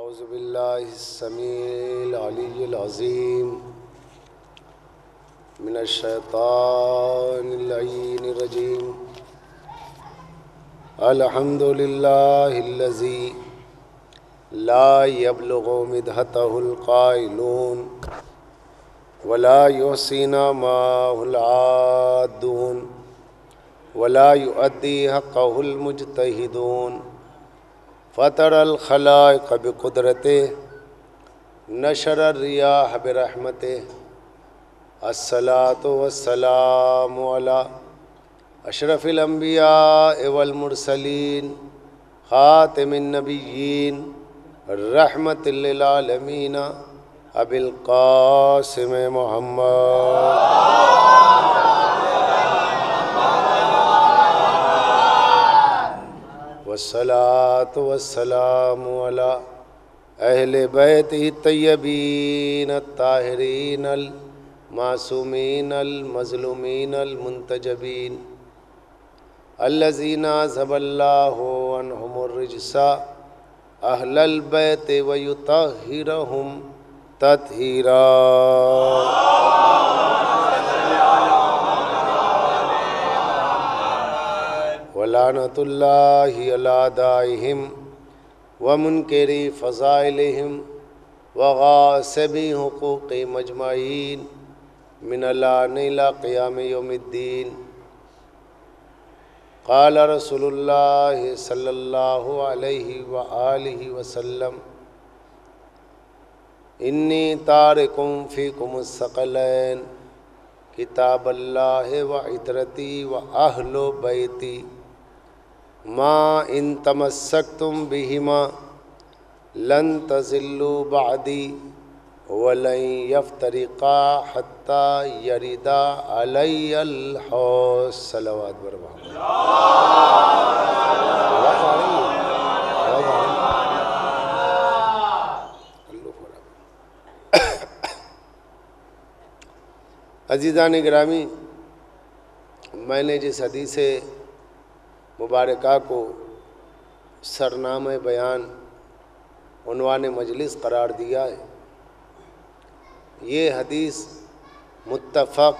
اعوذ باللہ السمیع العلی العظیم من الشیطان اللعین الرجیم الحمد للہ الذی لا یبلغ مدحتہ القائلون ولا یحصینا ماہ العادون ولا یؤدی حقہ المجتہدون فطر الخلائق بقدرته نشر الریاح برحمته الصلاة والسلام علی اشرف الانبیاء والمرسلین خاتم النبیین رحمت للعالمین ابی القاسم محمد والصلاة والسلام علی اہل بیتہ الطیبین الطاہرین المعصومین المظلومین المنتجبین الذین اذھب اللہ عنہم الرجس اہل البیت ویطہرہم تطہیرا ولعنۃ اللہ علی اعدائہم ومنکری فضائلہم وغاصبی حقوق مجمعین من الآن الی قیام یوم الدین قال رسول اللہ صلی اللہ علیہ وآلہ وسلم انی تارکم فیکم الثقلین کتاب اللہ وعطرتی واہل بیتی ما ان تمسکتم بہما لن تضلوا بعدی ولن یفترقا حتی یردا علی الحوض صلوات برباد عزیزان گرامی، میں نے جس حدیث مبارکہ کو سرنامہ بیان عنوان مجلس قرار دیا ہے، یہ حدیث متفق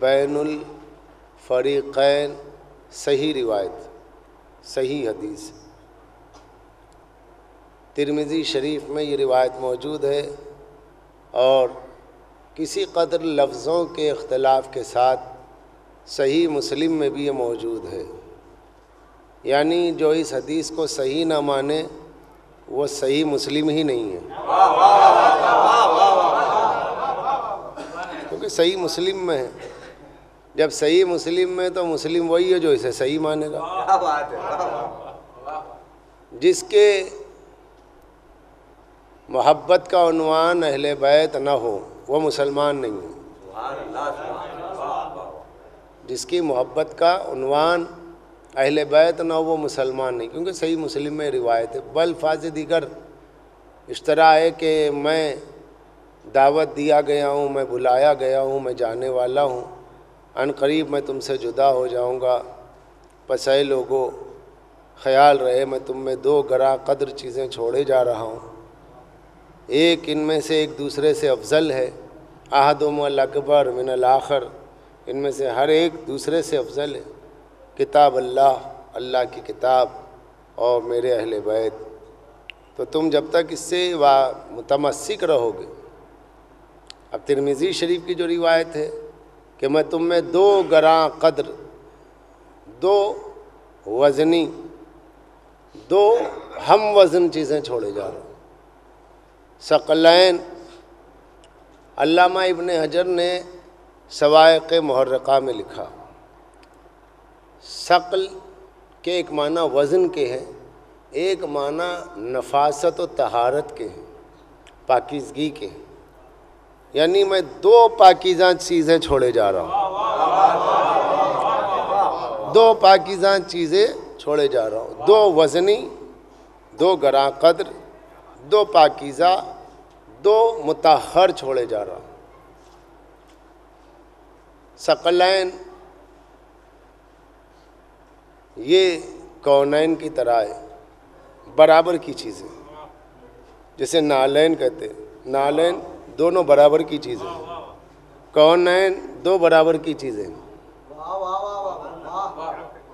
بین الفریقین صحیح روایت، صحیح حدیث ترمذی شریف میں یہ روایت موجود ہے، اور کسی قدر لفظوں کے اختلاف کے ساتھ صحیح مسلم میں بھی یہ موجود ہے، یعنی جو اس حدیث کو صحیح نہ مانے وہ صحیح مسلم ہی نہیں ہے، کیونکہ صحیح مسلم میں ہے۔ جب صحیح مسلم میں تو مسلم وہی ہے جو اسے صحیح مانے گا، جس کے محبت کا عنوان اہل بیت نہ ہو وہ مسلمان نہیں ہے، جس کی محبت کا عنوان اہل بیت نہ ہو وہ مسلمان نہیں، کیونکہ صحیح مسلم میں روایت ہے۔ بالفاظ دیگر اس طرح ہے کہ میں دعوت دیا گیا ہوں، میں بلایا گیا ہوں، میں جانے والا ہوں، عن قریب میں تم سے جدا ہو جاؤں گا، پس اے لوگو خیال رہے میں تم میں دو گراں قدر چیزیں چھوڑے جا رہا ہوں، ایک ان میں سے ایک دوسرے سے افضل ہے، احدہما الاکبر من الآخر، ان میں سے ہر ایک دوسرے سے افضل ہے، کتاب اللہ، اللہ کی کتاب، اور میرے اہل بیت۔ تو تم جب تک اس سے متمسک رہو گے، اب ترمذی شریف کی جو روایت ہے کہ میں تم میں دو گراں قدر، دو وزنی، دو ہم وزن چیزیں چھوڑے جا رہا ہوں۔ ثقلین، علامہ ابن حجر نے صواعق محرقہ میں لکھا، ثقل کے ایک معنی وزن کے ہیں، ایک معنی نفاست و طہارت کے ہیں، پاکیزگی کے ہیں، یعنی میں دو پاکیزہ چیزیں چھوڑے جا رہا ہوں، دو پاکیزہ چیزیں چھوڑے جا رہا ہوں، دو وزنی، دو گراں قدر، دو پاکیزہ، دو مطہر چھوڑے جا رہا ہوں۔ ثقلین یہ کونین کی طرح ہے، برابر کی چیزیں، جسے نالین کہتے ہیں. نالین دونوں برابر کی چیزیں ہیں. کونین دو برابر کی چیزیں ہیں.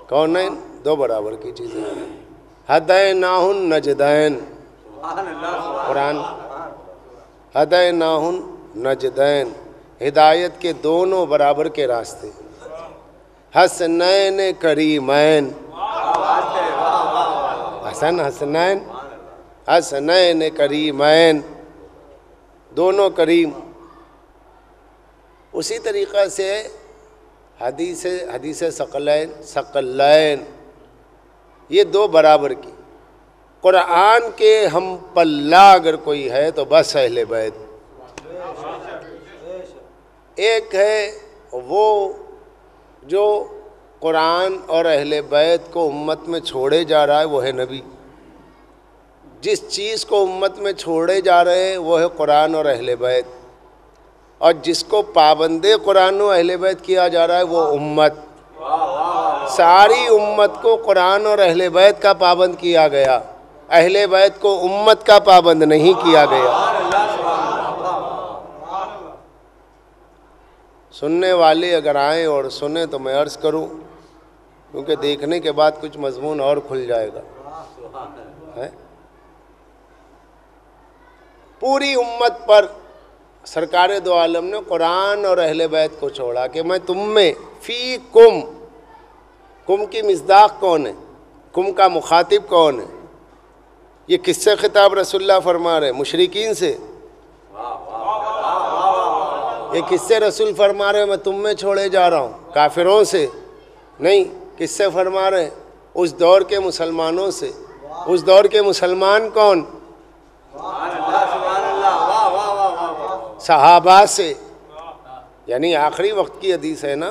کونین دو برابر کی چیزیں ہیں. ہدیناہ النجدین قرآن. ہدیناہ النجدین ہدایت کے دونوں برابر کے راستے. حسنین کریمین حسن حسنین حسنین کریمین دونوں کریم. اسی طریقہ سے حدیث ثقلین ثقلین یہ دو برابر کی. قرآن کے ہم پلہ اگر کوئی ہے تو بس اہل بیت. ایک ہے وہ جو قرآن اور اہل بیت کو امت میں چھوڑے جا رہا ہے وہ ہے نبی. جس چیز کو امت میں چھوڑے جا رہے ہیں وہ ہے قرآن اور اہل بیت. اور جس کو پابند قرآن و اہل بیت کیا جا رہا ہے وہ امت. ساری امت کو قرآن اور اہل بیت کا پابند کیا گیا. اہل بیت کو امت کا پابند نہیں کیا گیا. سننے والے اگر آئیں اور سنیں تو میں عرض کروں کیونکہ دیکھنے کے بعد کچھ مضمون اور کھل جائے گا. پوری امت پر سرکار دو عالم نے قرآن اور اہل بیت کو چھوڑا کہ میں تم میں فی کم. کم کی مصداق کون ہے؟ کم کا مخاطب کون ہے؟ یہ کس سے خطاب رسول اللہ فرما رہے ہیں؟ مشرکین سے. یہ کس سے رسول فرما رہے ہیں میں تم میں چھوڑے جا رہا ہوں؟ کافروں سے نہیں. کس سے فرما رہے ہیں؟ اس دور کے مسلمانوں سے. اس دور کے مسلمان کون؟ صحابہ سے. یعنی آخری وقت کی حدیث ہے نا.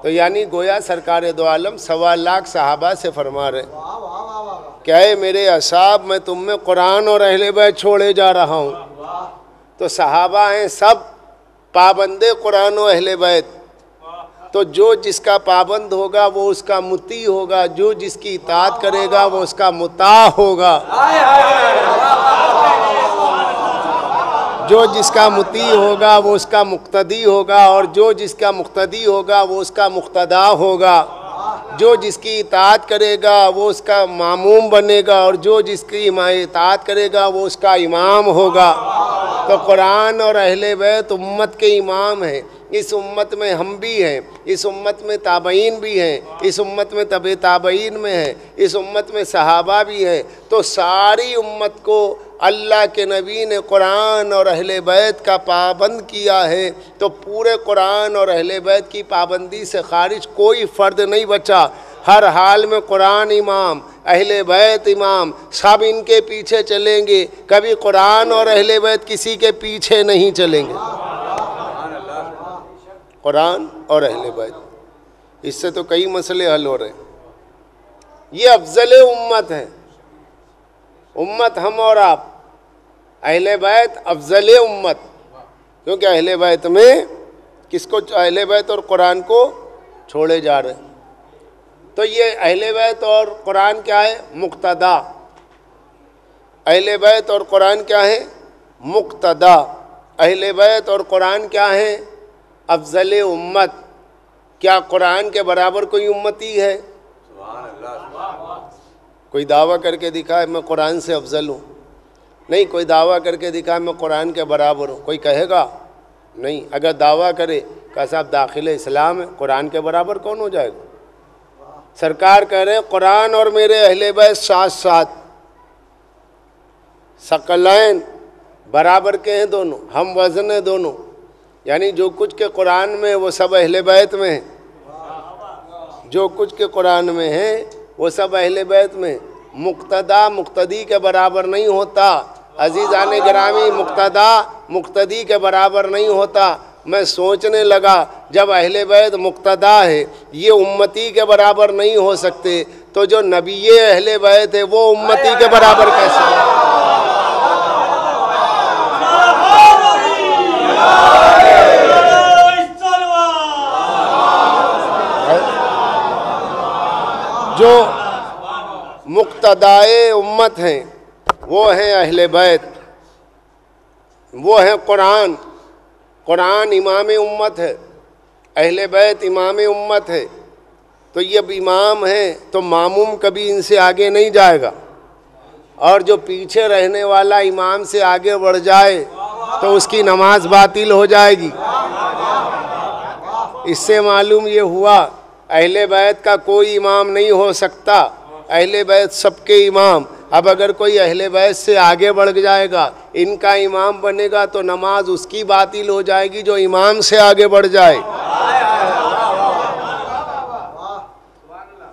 تو یعنی گویا سرکار دو عالم 1.25 لاکھ صحابہ سے فرما رہے ہیں کہ اے میرے اصحاب میں تم میں قرآن اور اہل بیت چھوڑے جا رہا ہوں. تو صحابہ ہیں سب پابند قرآن و اہل بیت. تو جو جس کا پابند ہوگا وہ اس کا مطیع ہوگا. جو جس کی اطاعت کرے گا وہ اس کا مطاع ہوگا. جو جس کا مطیع ہوگا وہ اس کا مقتدی ہوگا. اور جو جس کا مقتدی ہوگا وہ اس کا مقتدا ہوگا. جو جس کی اطاعت کرے گا وہ اس کا ماموم بنے گا. اور جو جس کی اطاعت کرے گا وہ اس کا امام ہوگا. تو قرآن اور اہل بیت امت کے امام ہیں. اس امت میں ہم بھی ہیں. اس امت میں تابعین بھی ہیں. اس امت میں تبع تابعین میں ہیں. اس امت میں صحابہ بھی ہیں. تو ساری امت کو اللہ کے نبی نے قرآن اور اہل بیت کا پابند کیا ہے. تو پورے قرآن اور اہل بیت کی پابندی سے خارج کوئی فرد نہیں بچا. ہر حال میں قرآن امام، اہل بیت امام، سب ان کے پیچھے چلیں گے. کبھی قرآن اور اہل بیت کسی کے پیچھے نہیں چلیں گے. قرآن اور اہل بیت. اس سے تو کئی مسئلے حل ہو رہے ہیں. یہ افضل امت ہے. امت ہم اور آپ. اہل بیت افضل امت. کیونکہ اہل بیت میں کس کو؟ اہل بیت اور قرآن کو چھوڑے جا رہے ہیں. تو یہ اہل بیت اور قرآن کیا ہے؟ مقتدا. اہل بیت اور قرآن کیا ہے؟ مقتدا. اہل بیت اور قرآن کیا ہے؟ افضل امت. کیا قرآن کے برابر کوئی امتی ہے؟ کوئی دعویٰ کر کے دکھائے میں قرآن سے افضل ہوں؟ نہیں. کوئی دعویٰ کر کے دکھائے میں قرآن کے برابر ہوں؟ کوئی کہے گا؟ نہیں. اگر دعویٰ کرے کہ صاحب داخل اسلام ہے، قرآن کے برابر کون ہو جائے گا؟ سرکار کہہ رہے ہیں قرآن اور میرے اہل بیت ساتھ ساتھ. ثقلین برابر کے ہیں دونوں، ہم وزن ہیں دونوں. یعنی جو کچھ کے قرآن میں وہ سب اہل بیت میں ہیں. جو کچھ کے قرآن میں ہیں وہ سب اہل بیت میں. مقتدا مقتدی کے برابر نہیں ہوتا. عزیزان گرامی، مقتدا مقتدی کے برابر نہیں ہوتا. میں سوچنے لگا جب اہل بیت مقتدا ہے یہ امتی کے برابر نہیں ہو سکتے تو جو نبی اہل بیت ہے وہ امتی کے برابر کیسے ہے؟ جو مقتدائے امت ہیں وہ ہیں اہل بیت. وہ ہے قرآن. قرآن امام امت ہے, اہل بیت امام امت ہے. تو یہ اب امام ہیں تو ماموم کبھی ان سے آگے نہیں جائے گا, اور جو پیچھے رہنے والا امام سے آگے بڑھ جائے تو اس کی نماز باطل ہو جائے گی. اس سے معلوم یہ ہوا اہل بیت کا کوئی امام نہیں ہو سکتا, اہل بیت سب کے امام. اب اگر کوئی اہل بیت سے آگے بڑھ جائے گا, ان کا امام بنے گا, تو نماز اس کی باطل ہو جائے گی جو امام سے آگے بڑھ جائے.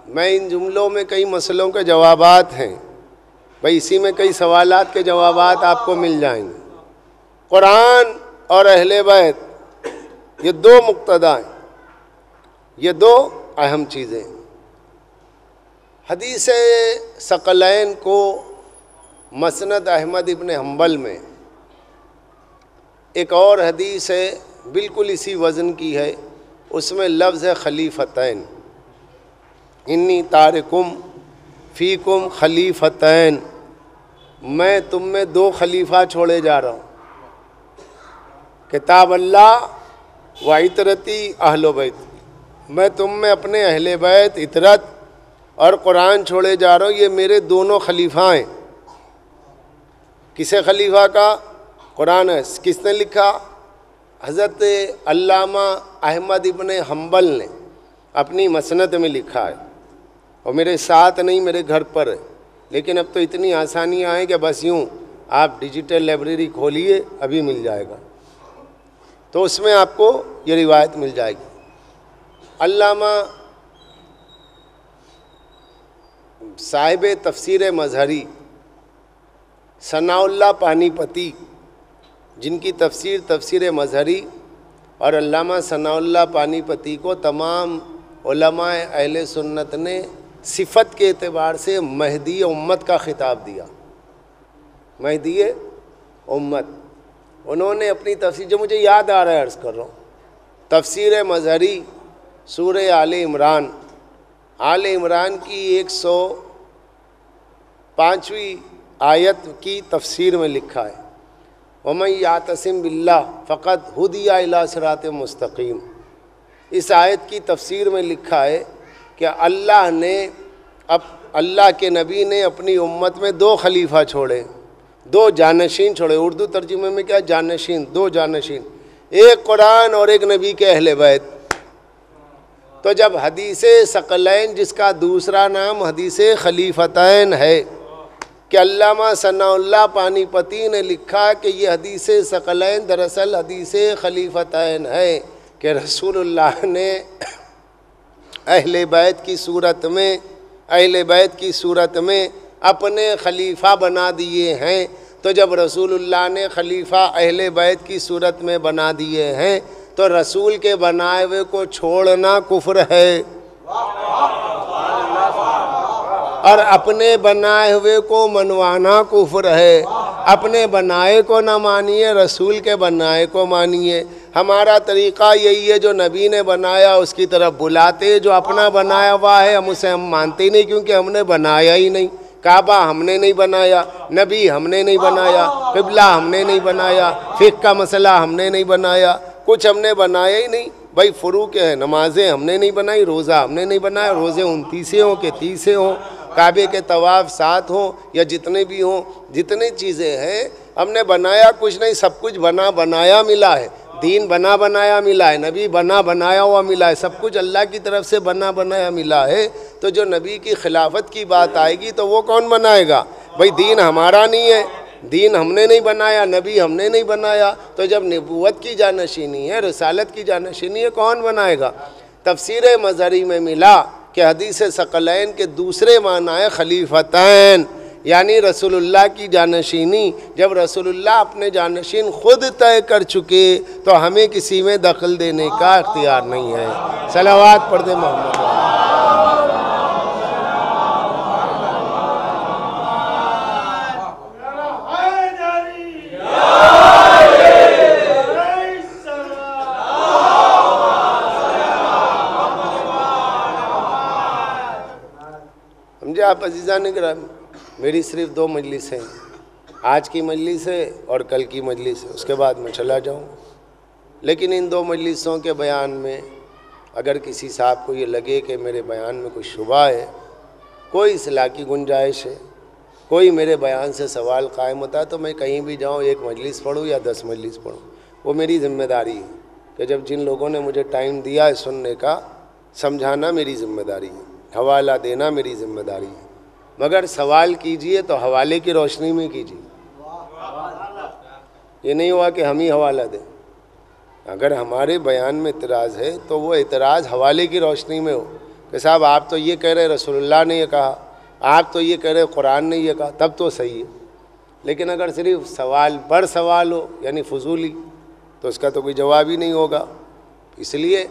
میں ان جملوں میں کئی مسئلوں کے جوابات ہیں بھائی, اسی میں کئی سوالات کے جوابات آپ کو مل جائیں گے. قرآن اور اہل بیت یہ دو مقتدا ہیں, یہ دو اہم چیزیں. حدیث ثقلین کو مسند احمد ابن حنبل میں ایک اور حدیث ہے بالکل اسی وزن کی ہے, اس میں لفظ ہے خلیفتین. انی تارکم فیکم خلیفتین, میں تم میں دو خلیفہ چھوڑے جا رہا ہوں, کتاب اللہ و عطرتی اہل بیت. میں تم میں اپنے اہل بیت, عطرت اور قرآن چھوڑے جا رہا ہوں. یہ میرے دونوں خلیفہ ہیں. کسے خلیفہ کا؟ قرآن ہے. کس نے لکھا؟ حضرت علامہ احمد ابن حنبل نے اپنی مسند میں لکھا ہے, اور میرے ساتھ نہیں, میرے گھر پر ہے. لیکن اب تو اتنی آسانیاں ہیں کہ بس یوں آپ ڈیجیٹل لائبریری کھولیے, ابھی مل جائے گا, تو اس میں آپ کو یہ روایت مل جائے گی. علامہ صاحب تفسیر مظہری ثناء اللہ پانی پتی, جن کی تفسیر مظہری, اور علامہ ثناء اللہ پانی پتی کو تمام علماء اہل سنت نے صفت کے اعتبار سے مہدی امت کا خطاب دیا. مہدی امت. انہوں نے اپنی تفسیر, جو مجھے یاد آ رہا ہے عرض کر رہا ہوں, تفسیر مظہری سورہ آل عمران, آل عمران کی 105ویں آیت کی تفسیر میں لکھا ہے, وَمَن يَعْتَصِم بِاللَّهِ فَقَدْ هُدِیَ إِلَىٰ صِرَاطٍ مُسْتَقِیمٍ. اس آیت کی تفسیر میں لکھا ہے کہ اللہ کے نبی نے اپنی امت میں دو خلیفہ چھوڑے, دو جانشین چھوڑے. اردو ترجمے میں کیا؟ جانشین, دو جانشین, ایک قرآن اور ایک نبی کے اہل بیت. تو جب حدیث ثقلین, جس کا دوسرا نام حدیث خلیفتین ہے, کہ علامہ ثناء اللہ پانی پتی نے لکھا کہ یہ حدیث ثقلین دراصل حدیث خلیفتین ہے, کہ رسول اللہ نے اہل بیت کی صورت میں اپنے خلیفہ بنا دیے ہیں. تو جب رسول اللہ نے خلیفہ اہل بیت کی صورت میں بنا دیے ہیں, تو رسول کے بنائے ہوئے کو چھوڑنا کفر ہے, اور اپنے بنائے ہوئے کو منوانا کفر ہے. اپنے بنائے کو نہ مانیے, رسول کے بنائے کو مانیے. ہمارا طریقہ یہی ہے, جو نبی نے بنایا اس کی طرف بلاتے, جو اپنا بنایا ہوا ہے ہم مانتے ہی نہیں, کیونکہ ہم نے بنایا ہی نہیں. کعبہ ہم نے نہیں بنایا, نبی ہم نے نہیں بنایا, قبلہ ہم نے نہیں بنایا, فقہ کا مسئلہ ہم نے نہیں بنایا, کچھ ہم نے بنایا ہی نہیں. بھائی فروع ہیں, نمازیں ہم نے نہیں بنائی, روزہ ہم نے نہیں بنایا, روزے 29 ہوں کہ 30 ہوں, کعبے کے طواف 7 ہوں یا جتنے بھی ہوں, جتنی چیزیں ہیں ہم نے بنایا کچھ نہیں. سب کچھ بنایا ملا ہے, دین بنایا ملا ہے, نبی بنایا ہوا ملا ہے, سب کچھ اللہ کی طرف سے بنایا ملا ہے. تو جو نبی کی خلافت کی بات آئے گی تو وہ کون بنائے گا؟ بھائی دین ہمارا نہیں ہے, دین ہم نے نہیں بنایا, نبی ہم نے نہیں بنایا. تو جب نبوت کی جانشینی ہے, رسالت کی جانشینی ہے, کون بنائے گا؟ تفسیر مظہری میں ملا کہ حدیث ثقلین کے دوسرے معنی ہے خلیفتین, یعنی رسول اللہ کی جانشینی. جب رسول اللہ اپنے جانشین خود طے کر چکے تو ہمیں کسی میں دخل دینے کا اختیار نہیں ہے. صلوات پڑھ دے محمد. سمجھے آپ عزیزان کرام؟ میری صرف 2 مجلسیں ہیں, آج کی مجلس ہے اور کل کی مجلس ہے، اس کے بعد میں چلا جاؤں. لیکن ان 2 مجلسوں کے بیان میں اگر کسی صاحب کو یہ لگے کہ میرے بیان میں کوئی شبہ ہے، کوئی اصلاح کی گنجائش ہے، کوئی میرے بیان سے سوال قائم ہوتا ہے، تو میں کہیں بھی جاؤں 1 مجلس پڑھوں یا 10 مجلس پڑھوں، وہ میری ذمہ داری ہے کہ جب جن لوگوں نے مجھے ٹائم دیا ہے سننے کا، سمجھانا میری ذمہ داری ہے، حوالہ دینا میری ذمہ داری ہے. مگر سوال کیجئے تو حوالے کی روشنی میں کیجئے. یہ نہیں ہوا کہ ہم ہی حوالہ دیں. اگر ہمارے بیان میں اعتراض ہے تو وہ اعتراض حوالے کی روشنی میں ہو کہ صاحب آپ تو یہ کہہ رہے رسول اللہ نے یہ کہا، آپ تو یہ کہہ رہے قرآن نے یہ کہا، تب تو صحیح ہے. لیکن اگر صرف سوال پر سوال ہو یعنی فضولی، تو اس کا تو کوئی جواب ہی نہیں ہوگا. اس لیے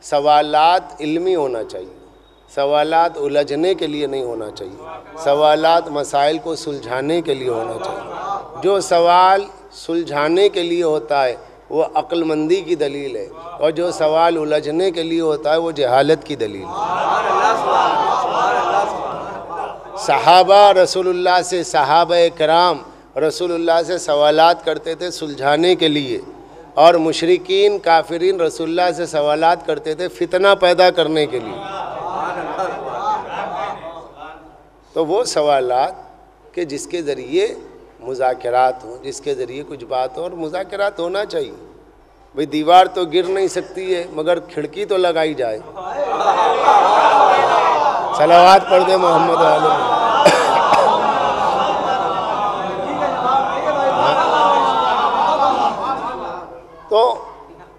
سوالات علمی ہونا چاہیے، سوالات الجھنے کے لیے نہیں ہونا چاہیے، سوالات مسائل کو سلجھانے کے لیے ہونا چاہیے. جو سوال سلجھانے کے لیے ہوتا ہے وہ عقل مندی کی دلیل ہے، اور جو سوال الجھنے کے لیے ہوتا ہے وہ جہالت کی دلیل ہے. صحابہ رسول اللہ سے، صحابہ کرام رسول اللہ سے سوالات کرتے تھے سلجھانے کے لیے، اور مشرکین کافرین رسول اللہ سے سوالات کرتے تھے فتنہ پیدا کرنے کے لیے. تو وہ سوالات کہ جس کے ذریعے مذاکرات ہوں، جس کے ذریعے کچھ بات ہو، اور مذاکرات ہونا چاہیے. بھئی دیوار تو گر نہیں سکتی ہے مگر کھڑکی تو لگائی جائے. صلوات پڑھ دیں محمد علیہ. تو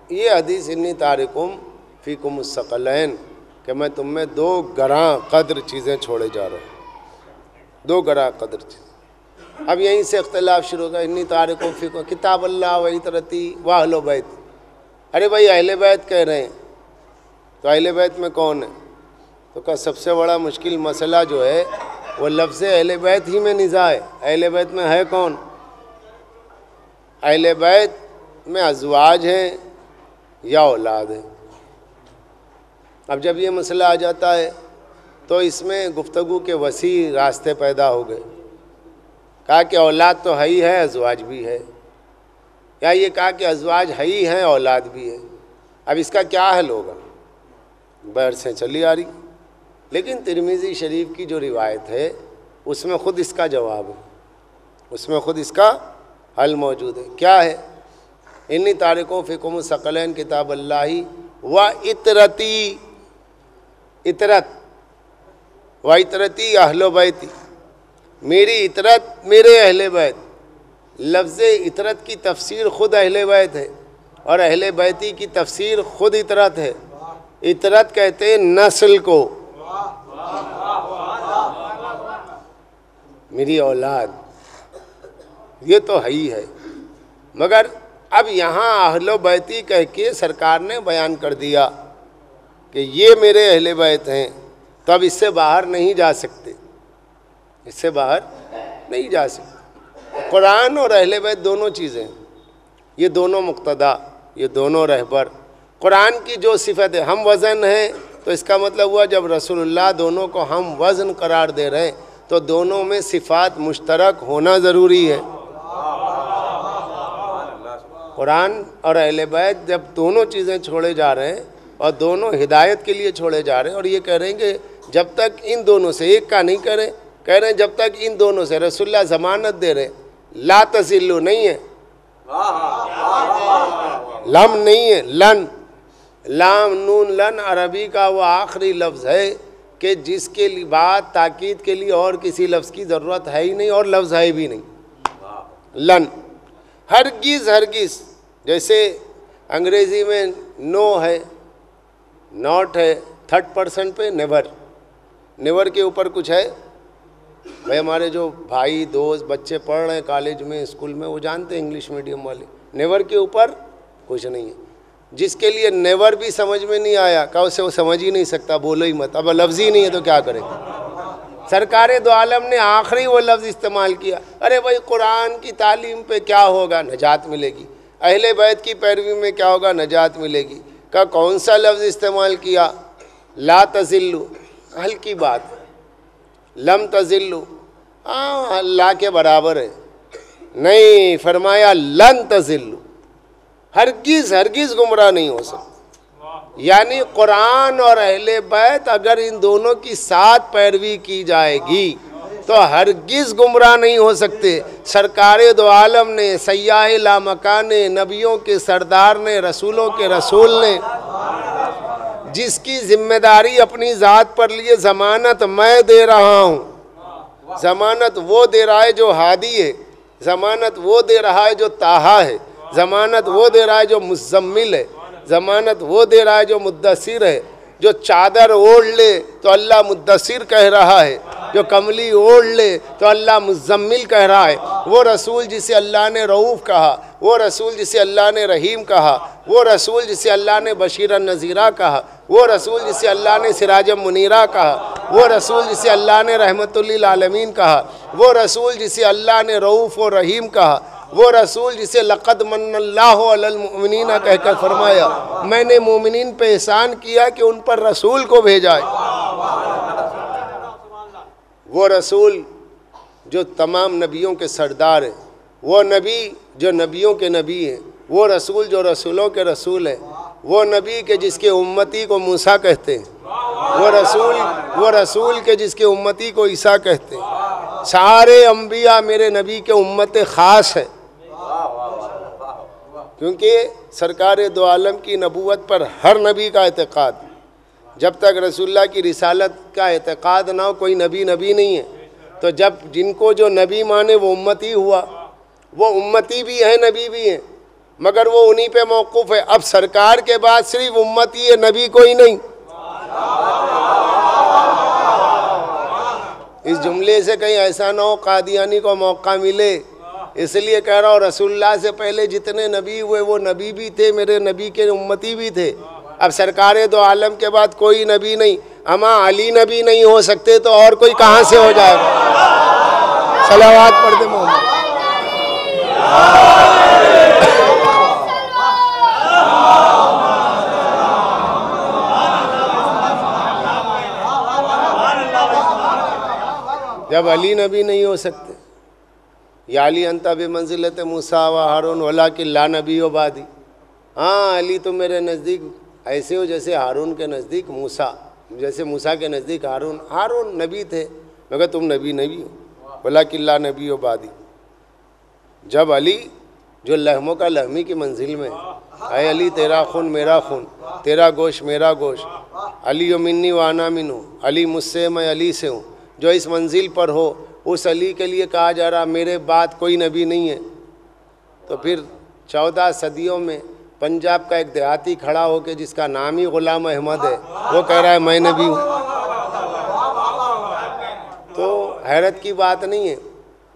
یہ حدیث انی تارکم فیکم الثقلین کہ میں تم میں 2 گراں قدر چیزیں چھوڑے جا رہا ہوں، 2 گراں قدر چیزیں. اب یہیں سے اختلاف شروع ہوگا. انی تارکم فیکم کتاب اللہ و عترتی و اہل بیت. ارے بھائی اہل بیت کہہ رہے ہیں تو اہل بیت میں کون ہے؟ تو کا سب سے بڑا مشکل مسئلہ جو ہے وہ لفظ اہل بیت ہی میں نزاع ہے. اہل بیت میں ہے کون؟ اہل بیت میں ازواج ہیں یا اولاد ہیں. اب جب یہ مسئلہ آ جاتا ہے تو اس میں گفتگو کے وسیع راستے پیدا ہو گئے. کہا کہ اولاد تو ہے ہی ہے، ازواج بھی ہے، یا یہ کہا کہ ازواج ہے ہی ہیں اولاد بھی ہے. اب اس کا کیا حل ہوگا؟ بحث سے چلی آ رہی. لیکن ترمذی شریف کی جو روایت ہے اس میں خود اس کا جواب ہے، اس میں خود اس کا حل موجود ہے. کیا ہے؟ انی تارکوں فیکم الثقلین کتاب اللہ و عترتی، عترت و عترتی اہل بیتی، میری عترت میرے اہل بیت. لفظ عترت کی تفسیر خود اہل بیت ہے اور اہل بیتی کی تفسیر خود عترت ہے. عترت کہتے ہیں نسل کو، میری اولاد یہ تو ہے ہی ہے. مگر اب یہاں اہل بیتی کہہ کے سرکار نے بیان کر دیا کہ یہ میرے اہل بیت ہیں، تو اب اس سے باہر نہیں جا سکتے، اس سے باہر نہیں جا سکتے. قرآن اور اہل بیت دونوں چیزیں، یہ دونوں مقتدا، یہ دونوں رہبر. قرآن کی جو صفت ہے ہم وزن ہیں، تو اس کا مطلب ہوا جب رسول اللہ دونوں کو ہم وزن قرار دے رہے ہیں تو دونوں میں صفات مشترک ہونا ضروری ہے. قرآن اور اہل بیت جب دونوں چیزیں چھوڑے جا رہے ہیں اور دونوں ہدایت کے لیے چھوڑے جا رہے ہیں، اور یہ کہہ رہے ہیں کہ جب تک ان دونوں سے، ایک کا نہیں کہہ رہے ہیں جب تک ان دونوں سے، رسول اللہ ضمانت دے رہے ہیں لا تزلوا نہیں ہے، لم نہیں ہے، لن، لام نون لن عربی کا وہ آخری لفظ ہے کہ جس کے لیے بات تاکید کے لیے اور کسی لفظ کی ضرورت ہے ہی نہیں اور لفظ ہے بھی نہیں. لن ہرگز ہرگز، جیسے انگریزی میں نو ہے، ناٹ ہے، 3rd پہ نیور، نیور کے اوپر کچھ ہے. بھائی ہمارے جو بھائی دوست بچے پڑھ رہے ہیں کالج میں اسکول میں وہ جانتے ہیں انگلش میڈیم والے، نیور کے اوپر کچھ نہیں ہے. جس کے لیے نیور بھی سمجھ میں نہیں آیا کہ اسے وہ سمجھ ہی نہیں سکتا، بولو ہی مت. اب لفظ ہی نہیں ہے تو کیا کرے. سرکار دو عالم نے آخری وہ لفظ استعمال کیا. ارے بھائی قرآن کی تعلیم پہ کیا ہوگا؟ نجات ملے گی. اہل بیت کی پیروی میں کیا ہوگا؟ نجات ملے گی. کا کون سا لفظ استعمال کیا؟ لا تزلوا، ہلکی بات. لم تزلوا، اللہ کے برابر ہے. نہیں، فرمایا لن تضلوا، ہرگز ہرگز گمراہ نہیں ہو سکتے۔ یعنی قرآن اور اہل بیت اگر ان دونوں کی ساتھ پیروی کی جائے گی تو ہرگز گمراہ نہیں ہو سکتے۔ سرکار دو عالم نے، سیاح لامکان نے، نبیوں کے سردار نے، رسولوں کے رسول نے، جس کی ذمہ داری اپنی ذات پر لیے، ضمانت میں دے رہا ہوں، ضمانت وہ دے رہا ہے جو ہادی ہے، ضمانت وہ دے رہا ہے جو طٰہٰ ہے، ضمانت وہ دے رہا ہے جو مزمل ہے، ضمانت وہ دے رہا ہے جو مدثر ہے۔ جو چادر اوڑھ لے تو اللہ مدثر کہہ رہا ہے، جو کملی اوڑھ لے تو اللہ مزمل کہہ رہا ہے۔ وہ رسول جسے اللہ نے رؤوف کہا، وہ رسول جسے اللہ نے رحیم کہا، وہ رسول جسے اللہ نے بشیرا نذیرا کہا، وہ رسول جسے اللہ نے سراجا منیرا کہا، وہ رسول جسے اللہ نے رحمت للعالمین کہا، وہ رسول جسے اللہ نے رؤوف و رحیم کہا، وہ رسول جسے لقد من اللہ علی المؤمنین کہہ کر فرمایا میں نے مومنین پہ احسان کیا کہ ان پر رسول کو بھیجا ہے۔ وہ رسول جو تمام نبیوں کے سردار ہیں، وہ نبی جو نبیوں کے نبی ہیں، وہ رسول جو رسولوں کے رسول ہیں، وہ نبی کے جس کے امتی کو موسیٰ کہتے ہیں، وہ رسول کے جس کے امتی کو عیسیٰ کہتے ہیں۔ سارے انبیاء میرے نبی کے امت خاص ہے، کیونکہ سرکار دو عالم کی نبوت پر ہر نبی کا اعتقاد، جب تک رسول اللہ کی رسالت کا اعتقاد نہ ہو کوئی نبی نہیں ہے۔ تو جب جن کو جو نبی مانے وہ امتی ہوا، وہ امتی بھی ہیں نبی بھی ہیں، مگر وہ انہی پہ موقوف ہے۔ اب سرکار کے بعد صرف امتی ہے، نبی کوئی نہیں۔ اس جملے سے کہیں ایسا نہ ہو قادیانی کو موقع ملے، اس لیے کہہ رہا ہوں رسول اللہ سے پہلے جتنے نبی ہوئے وہ نبی بھی تھے، میرے نبی کے امتی بھی تھے۔ اب سرکار دو عالم کے بعد کوئی نبی نہیں، اما علی نبی نہیں ہو سکتے تو اور کوئی کہاں سے ہو جائے گا؟ صلوات پڑھ دے محمد۔ جب علی نبی نہیں ہو سکتے، یا علی انت بمنزلت موسیٰ و ہارون ولکن لا نبی بعدی، ہاں علی تم میرے نزدیک ایسے ہو جیسے ہارون کے نزدیک موسیٰ، جیسے موسیٰ کے نزدیک ہارون نبی تھے مگر تم نبی ہو، ولکن لا نبی بعدی۔ جب علی جو لحموں کا لحمی کی منزل میں، اے علی تیرا خون میرا خون، تیرا گوشت میرا گوشت، علی منی وانا منہ، علی مجھ سے میں علی سے ہوں، جو اس منزل پر ہو اس علی کے لیے کہا جا رہا میرے بعد کوئی نبی نہیں ہے۔ تو پھر 14 صدیوں میں پنجاب کا ایک دیہاتی کھڑا ہو کے جس کا نام ہی غلام احمد ہے، وہ کہہ رہا ہے میں نبی ہوں۔ تو حیرت کی بات نہیں ہے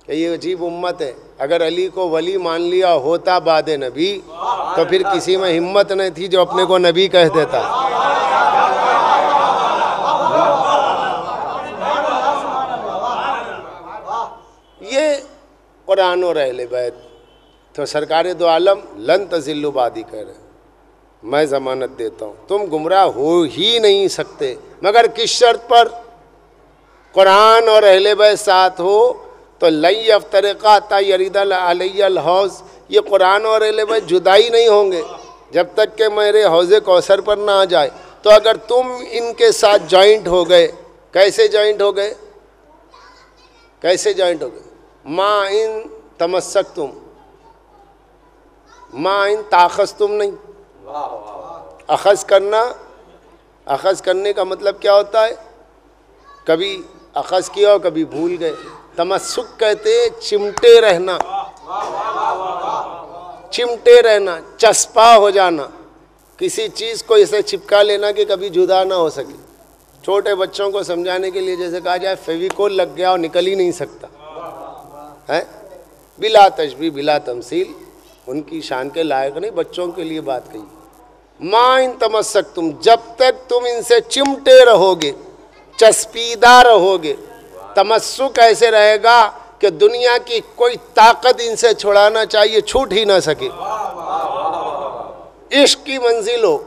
کہ یہ عجیب امت ہے۔ اگر علی کو ولی مان لیا ہوتا بعد نبی تو پھر کسی میں ہمت نہیں تھی جو اپنے کو نبی کہہ دیتا۔ یہ قرآن اور اہل بیت تو سرکار دو عالم لن تضلوا بعدی کہہ رہے ہیں، میں ضمانت دیتا ہوں تم گمراہ ہو ہی نہیں سکتے، مگر کس شرط پر؟ قرآن اور اہل بیت ساتھ ہو تو لن یفترقا حتی یرد علی الحوض، یہ قرآن اور اہل بیت جدائی نہیں ہوں گے جب تک کہ میرے حوض کوثر پر نہ آ جائے۔ تو اگر تم ان کے ساتھ جوائنٹ ہو گئے، کیسے جوائنٹ ہو گئے؟ کیسے جوائنٹ ہو گئے؟ ما ان تمسکتم، ما ان تاخذتم نہیں، اخذ کرنا، اخذ کرنے کا مطلب کیا ہوتا ہے؟ کبھی اخذ کیا اور کبھی بھول گئے۔ تمسک کہتے چمٹے رہنا، چمٹے رہنا، چسپا ہو جانا، کسی چیز کو اسے چپکا لینا کہ کبھی جدا نہ ہو سکے۔ چھوٹے بچوں کو سمجھانے کے لیے جیسے کہا جائے فیویکول لگ گیا اور نکل ہی نہیں سکتا ہے، بلا تشبیہ بلا تمثیل، ان کی شان کے لائق نہیں، بچوں کے لیے بات کہی۔ ما ان تمسکتم، جب تک تم ان سے چمٹے رہو گے، چسپیدہ رہو گے۔ تمسک ایسے رہے گا کہ دنیا کی کوئی طاقت ان سے چھڑانا چاہیے چھوٹ ہی نہ سکے۔ عشق کی منزل ہو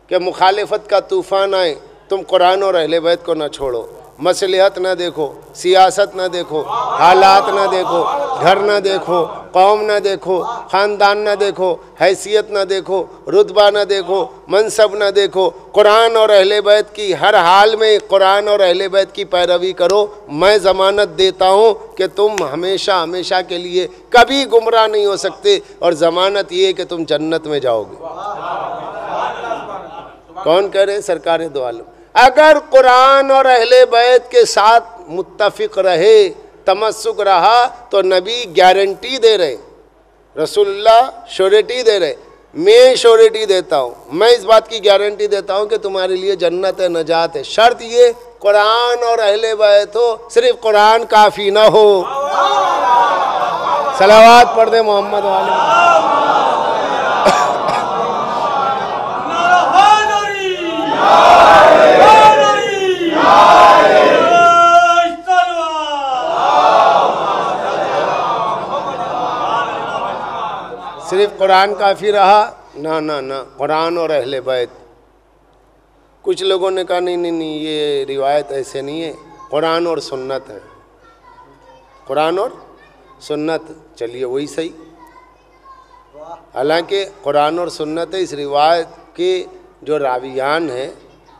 کہ مخالفت کا طوفان آئے تم قرآن اور اہل بیت کو نہ چھوڑو، مصلحت نہ دیکھو، سیاست نہ دیکھو، حالات نہ دیکھو، گھر نہ دیکھو، قوم نہ دیکھو، خاندان نہ دیکھو، حیثیت نہ دیکھو، رتبہ نہ دیکھو، منصب نہ دیکھو، قرآن اور اہل بیت کی ہر حال میں قرآن اور اہل بیت کی پیروی کرو۔ میں ضمانت دیتا ہوں کہ تم ہمیشہ ہمیشہ کے لیے کبھی گمراہ نہیں ہو سکتے، اور ضمانت یہ کہ تم جنت میں جاؤ گے۔ کون کہہ رہے؟ سرکار دو عالم۔ اگر قرآن اور اہل بیت کے ساتھ متفق رہے، تمسک رہا، تو نبی گارنٹی دے رہے، رسول اللہ شورٹی دے رہے، میں شورٹی دیتا ہوں، میں اس بات کی گارنٹی دیتا ہوں کہ تمہارے لیے جنت ہے، نجات ہے۔ شرط یہ قرآن اور اہل بیت ہو، صرف قرآن کافی نہ ہو۔ صلوات پڑھ دیں محمد والے۔ صرف قرآن کافی رہا؟ نہ، قرآن اور اہل بیت۔ کچھ لوگوں نے کہا نہیں یہ روایت ایسے نہیں ہے، قرآن اور سنت ہے، قرآن اور سنت۔ چلیے وہی صحیح، حالانکہ قرآن اور سنت ہے، اس روایت کے جو راویان ہیں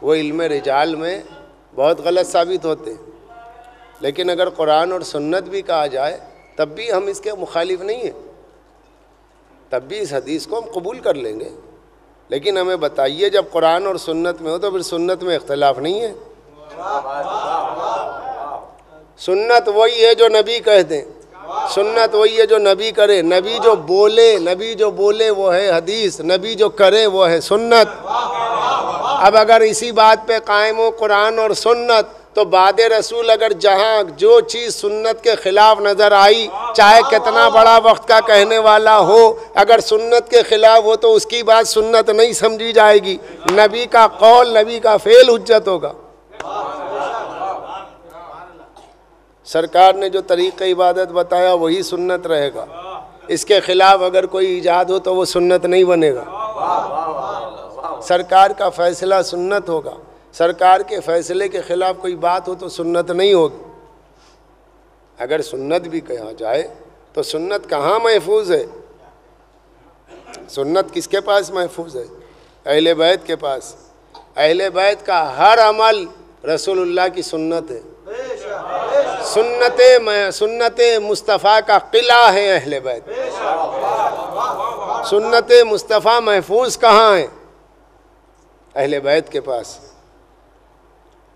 وہ علم رجال میں بہت غلط ثابت ہوتے ہیں، لیکن اگر قرآن اور سنت بھی کہا جائے تب بھی ہم اس کے مخالف نہیں ہیں، تب بھی اس حدیث کو ہم قبول کر لیں گے۔ لیکن ہمیں بتائیے جب قرآن اور سنت میں ہو تو پھر سنت میں اختلاف نہیں ہے؟ سنت وہی ہے جو نبی کہہ دیں، سنت وہی ہے جو نبی کرے، نبی جو بولے وہ ہے حدیث، نبی جو کرے وہ ہے سنت۔ اب اگر اسی بات پہ قائم ہو قرآن اور سنت، تو بعد رسول اگر جہاں جو چیز سنت کے خلاف نظر آئی، چاہے کتنا بڑا وقت کا کہنے والا ہو، اگر سنت کے خلاف ہو تو اس کی بات سنت نہیں سمجھی جائے گی، نبی کا قول، نبی کا فعل حجت ہوگا۔ سرکار نے جو طریقہ عبادت بتایا وہی سنت رہے گا، اس کے خلاف اگر کوئی ایجاد ہو تو وہ سنت نہیں بنے گا۔ سرکار کا فیصلہ سنت ہوگا، سرکار کے فیصلے کے خلاف کوئی بات ہو تو سنت نہیں ہوگی۔ اگر سنت بھی کہا جائے تو سنت کہاں محفوظ ہے؟ سنت کس کے پاس محفوظ ہے؟ اہل بیت کے پاس۔ اہل بیت کا ہر عمل رسول اللہ کی سنت ہے، سنت مصطفیٰ کا قلعہ ہے اہل بیت۔ سنت مصطفیٰ محفوظ کہاں ہے؟ اہل بیت کے پاس۔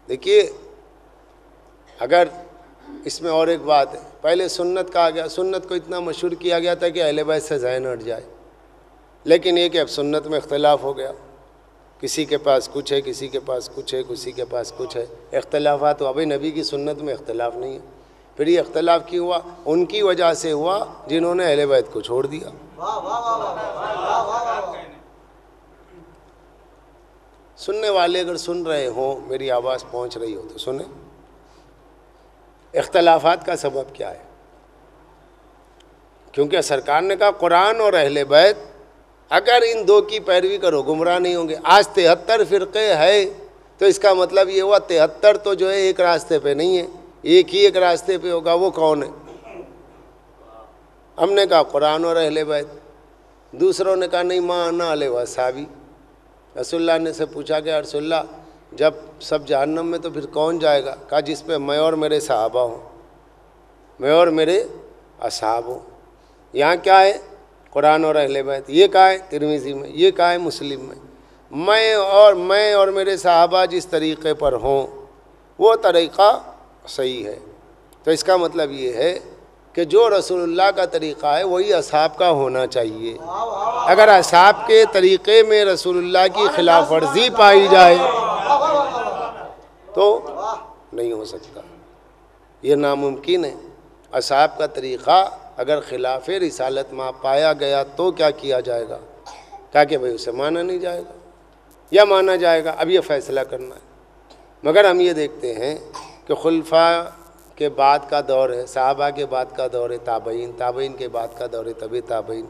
دیکھیے اگر اس میں اور ایک بات ہے، پہلے سنت کہا گیا، سنت کو اتنا مشہور کیا گیا تھا کہ اہل بیت سے ذہن ہٹ جائے، لیکن یہ کہ اب سنت میں اختلاف ہو گیا، کسی کے پاس کچھ ہے، کسی کے پاس کچھ ہے، کسی کے پاس کچھ ہے، اختلافات ہوا۔ بھائی نبی کی سنت میں اختلاف نہیں ہے، پھر یہ اختلاف کیوں ہوا؟ ان کی وجہ سے ہوا جنہوں نے اہل بیت کو چھوڑ دیا۔ سننے والے اگر سن رہے ہوں، میری آواز پہنچ رہی ہو تو سنیں، اختلافات کا سبب کیا ہے؟ کیونکہ سرکار نے کہا قرآن اور اہل بیت، اگر ان دو کی پیروی کرو گمراہ نہیں ہوں گے۔ آج 73 فرقے ہے تو اس کا مطلب یہ ہوا 73 تو جو ہے ایک راستے پہ نہیں ہے، ایک ہی ایک راستے پہ ہوگا، وہ کون ہے؟ ہم نے کہا قرآن اور اہل بیت، دوسروں نے کہا نہیں ما انا علیہ وصحابی۔ رسول اللہ نے سے پوچھا کہ رسول اللہ جب سب جہنم میں تو پھر کون جائے گا؟ کہا جس پہ میں اور میرے صحابہ ہوں، میں اور میرے اصحاب ہوں۔ یہاں کیا ہے؟ قرآن اور اہل بیت۔ یہ کہا ہے ترمذی میں، یہ کہا ہے مسلم میں، میں اور میرے صحابہ جس طریقے پر ہوں وہ طریقہ صحیح ہے۔ تو اس کا مطلب یہ ہے کہ جو رسول اللہ کا طریقہ ہے وہی اصحاب کا ہونا چاہیے۔ اگر اصحاب کے طریقے میں رسول اللہ کی خلاف ورزی پائی جائے تو نہیں ہو سکتا، یہ ناممکن ہے۔ اصحاب کا طریقہ اگر خلاف رسالت میں پایا گیا تو کیا کیا جائے گا؟ کہا کہ بھائی اسے مانا نہیں جائے گا یا مانا جائے گا، اب یہ فیصلہ کرنا ہے۔ مگر ہم یہ دیکھتے ہیں کہ خلفاء کے بعد کا دور ہے، صحابہ کے بعد کا دور ہے، تابعین کے بعد کا دور ہے طبی تابعین،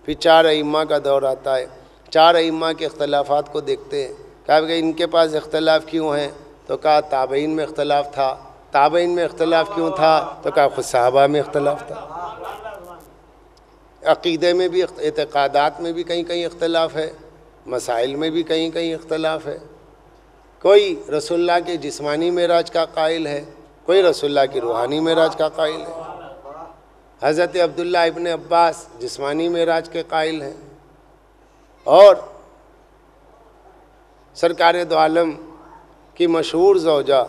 پھر 4 ائمہ کا دور آتا ہے۔ 4 ائمہ کے اختلافات کو دیکھتے ہیں، کہا کہ ان کے پاس اختلاف کیوں ہیں؟ تو کہا تابعین میں اختلاف تھا۔ تابعین میں اختلاف کیوں تھا؟ تو کہا خود صحابہ میں اختلاف تھا۔ عقیدے میں بھی، اعتقادات میں بھی کہیں کہیں اختلاف ہے، مسائل میں بھی کہیں کہیں اختلاف ہے۔ کوئی رسول اللہ کے جسمانی معراج کا قائل ہے، کوئی رسول اللہ کی روحانی معراج کا قائل ہے۔ حضرت عبداللہ ابن عباس جسمانی معراج کے قائل ہیں، اور سرکار دو عالم کی مشہور زوجہ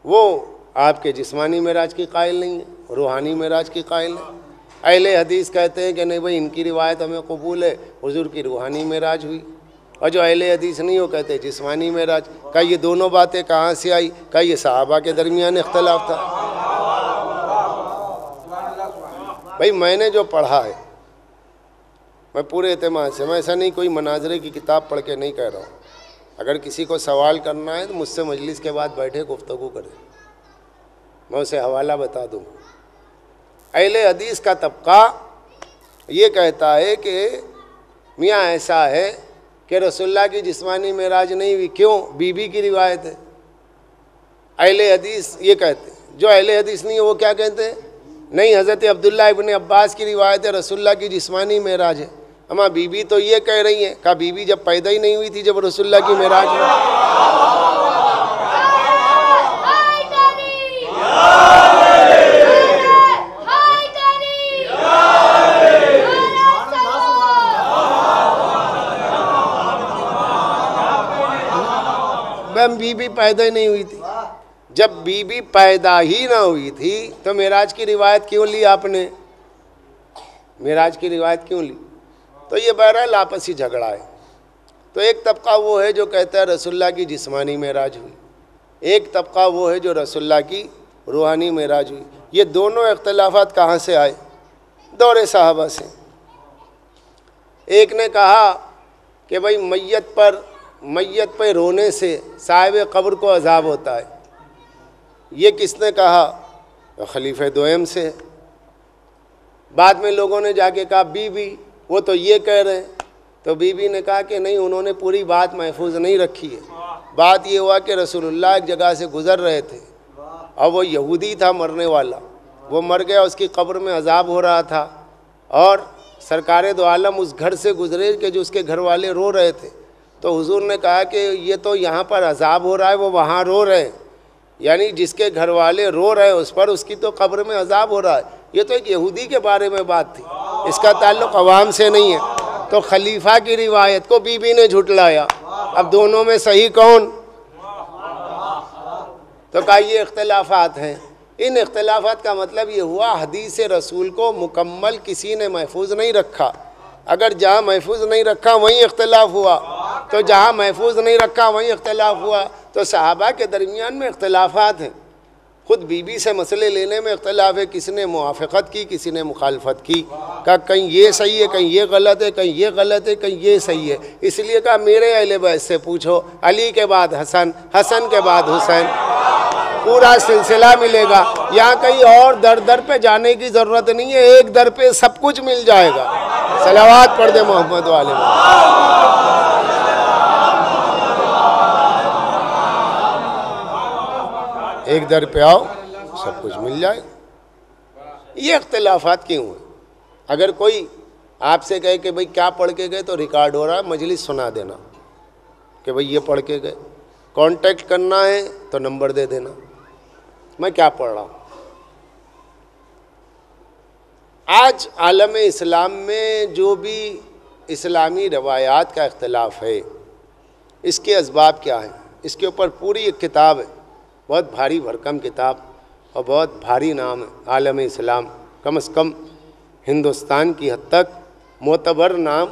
وہ آپ کے جسمانی معراج کی قائل نہیں ہے، روحانی معراج کی قائل ہے۔ اہل حدیث کہتے ہیں کہ نہیں بھائی ان کی روایت ہمیں قبول ہے، حضور کی روحانی معراج ہوئی۔ اور جو اہل حدیث نہیں وہ کہتے جسمانی معراج۔ کہ یہ دونوں باتیں کہاں سے آئی؟ کہ یہ صحابہ کے درمیان اختلاف تھا۔ بھائی میں نے جو پڑھا ہے، میں پورے اعتماد سے، میں ایسا نہیں کوئی مناظرے کی کتاب پڑھ کے نہیں کہہ رہا ہوں، اگر کسی کو سوال کرنا ہے تو مجھ سے مجلس کے بعد بیٹھے گفتگو کرے، میں اسے حوالہ بتا دوں۔ اہل حدیث کا طبقہ یہ کہتا ہے کہ میاں ایسا ہے کہ رسول اللہ کی جسمانی معراج نہیں ہوئی، کیوں؟ بی بی کی روایت ہے۔ اہل حدیث یہ کہتے ہیں، جو اہل حدیث نہیں ہے وہ کیا کہتے ہیں؟ نہیں، حضرت عبداللہ ابن عباس کی روایت ہے رسول اللہ کی جسمانی معراج ہے۔ اما بی بی تو یہ کہہ رہی ہیں، کہا بی بی جب پیدا ہی نہیں ہوئی تھی جب رسول اللہ کی معراج ہوئی۔ بی بی پیدا ہی نہیں ہوئی تھی۔ جب بی بی پیدا ہی نہ ہوئی تھی تو معراج کی روایت کیوں لی آپ نے؟ معراج کی روایت کیوں لی؟ تو یہ بہرحال آپسی جھگڑا ہے۔ تو ایک طبقہ وہ ہے جو کہتا ہے رسول اللہ کی جسمانی معراج ہوئی، ایک طبقہ وہ ہے جو رسول اللہ کی روحانی معراج ہوئی۔ یہ دونوں اختلافات کہاں سے آئے؟ دور صحابہ سے۔ ایک نے کہا کہ بھائی میت پہ رونے سے صاحب قبر کو عذاب ہوتا ہے۔ یہ کس نے کہا؟ خلیفہ دوئم سے۔ بعد میں لوگوں نے جا کے کہا بی بی وہ تو یہ کہہ رہے ہیں، تو بی بی نے کہا کہ نہیں، انہوں نے پوری بات محفوظ نہیں رکھی ہے۔ بات یہ ہوا کہ رسول اللہ ایک جگہ سے گزر رہے تھے اور وہ یہودی تھا مرنے والا، وہ مر گیا، اس کی قبر میں عذاب ہو رہا تھا، اور سرکار دو عالم اس گھر سے گزرے کہ جو اس کے گھر والے رو رہے تھے، تو حضور نے کہا کہ یہ تو یہاں پر عذاب ہو رہا ہے، وہ وہاں رو رہے ہیں، یعنی جس کے گھر والے رو رہے ہیں اس پر، اس کی تو قبر میں عذاب ہو رہا ہے۔ یہ تو ایک یہودی کے بارے میں بات تھی، اس کا تعلق عوام سے نہیں ہے۔ تو خلیفہ کی روایت کو بی بی نے جھٹلایا۔ اب دونوں میں صحیح کون؟ تو کہا یہ اختلافات ہیں۔ ان اختلافات کا مطلب یہ ہوا حدیث رسول کو مکمل کسی نے محفوظ نہیں رکھا۔ اگر جہاں محفوظ نہیں رکھا وہیں اختلاف ہوا، تو جہاں محفوظ نہیں رکھا وہیں اختلاف ہوا۔ تو صحابہ کے درمیان میں اختلافات ہیں، خود بی بی سے مسئلے لینے میں اختلاف ہے، کسی نے موافقت کی، کسی نے مخالفت کی، کہا کہیں یہ صحیح ہے، کہیں یہ غلط ہے، کہیں یہ غلط ہے، کہیں یہ صحیح ہے۔ اس لیے کہا میرے اہل بیت سے پوچھو، علی کے بعد حسن، حسن کے بعد حسین، پورا سلسلہ ملے گا۔ یہاں کہیں اور در در پہ جانے کی ضرورت نہیں ہے، ایک در پہ سب کچھ مل جائے گا۔ صلوات پڑھ دے محمد والے محمد۔ ایک در پہ آؤ سب کچھ مل جائے۔ یہ اختلافات کیوں ہیں؟ اگر کوئی آپ سے کہے کہ بھئی کیا پڑھ کے گئے تو ریکارڈ ہو رہا ہے، مجلس سنا دینا کہ بھئی یہ پڑھ کے گئے، کانٹیکٹ کرنا ہے تو نمبر دے دینا، میں کیا پڑھ رہا ہوں۔ آج عالم اسلام میں جو بھی اسلامی روایات کا اختلاف ہے، اس کے اسباب کیا ہیں؟ اس کے اوپر پوری ایک کتاب ہے، بہت بھاری بھرکم کتاب اور بہت بھاری نام ہے، عالم اسلام، کم از کم ہندوستان کی حد تک معتبر نام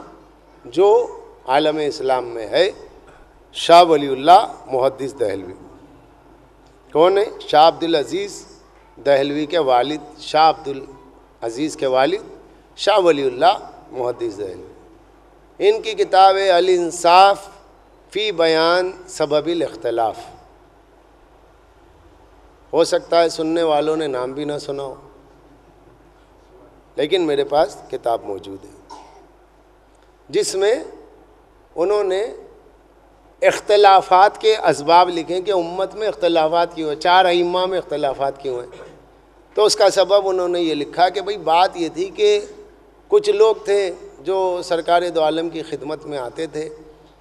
جو عالم اسلام میں ہے، شاہ ولی اللہ محدث دہلوی۔ کون ہے؟ شاہ عبدالعزیز دہلوی کے والد، شاہ عبدالعزیز کے والد شاہ ولی اللہ محدث دہلوی۔ ان کی کتاب ہے الانصاف فی بیان سبب الاختلاف۔ ہو سکتا ہے سننے والوں نے نام بھی نہ سنا ہو، لیکن میرے پاس کتاب موجود ہے جس میں انہوں نے اختلافات کے اسباب لکھیں کہ امت میں اختلافات کیوں ہیں، 4 ائمہ میں اختلافات کیوں ہیں. تو اس کا سبب انہوں نے یہ لکھا کہ بھئی بات یہ تھی کہ کچھ لوگ تھے جو سرکار دو عالم کی خدمت میں آتے تھے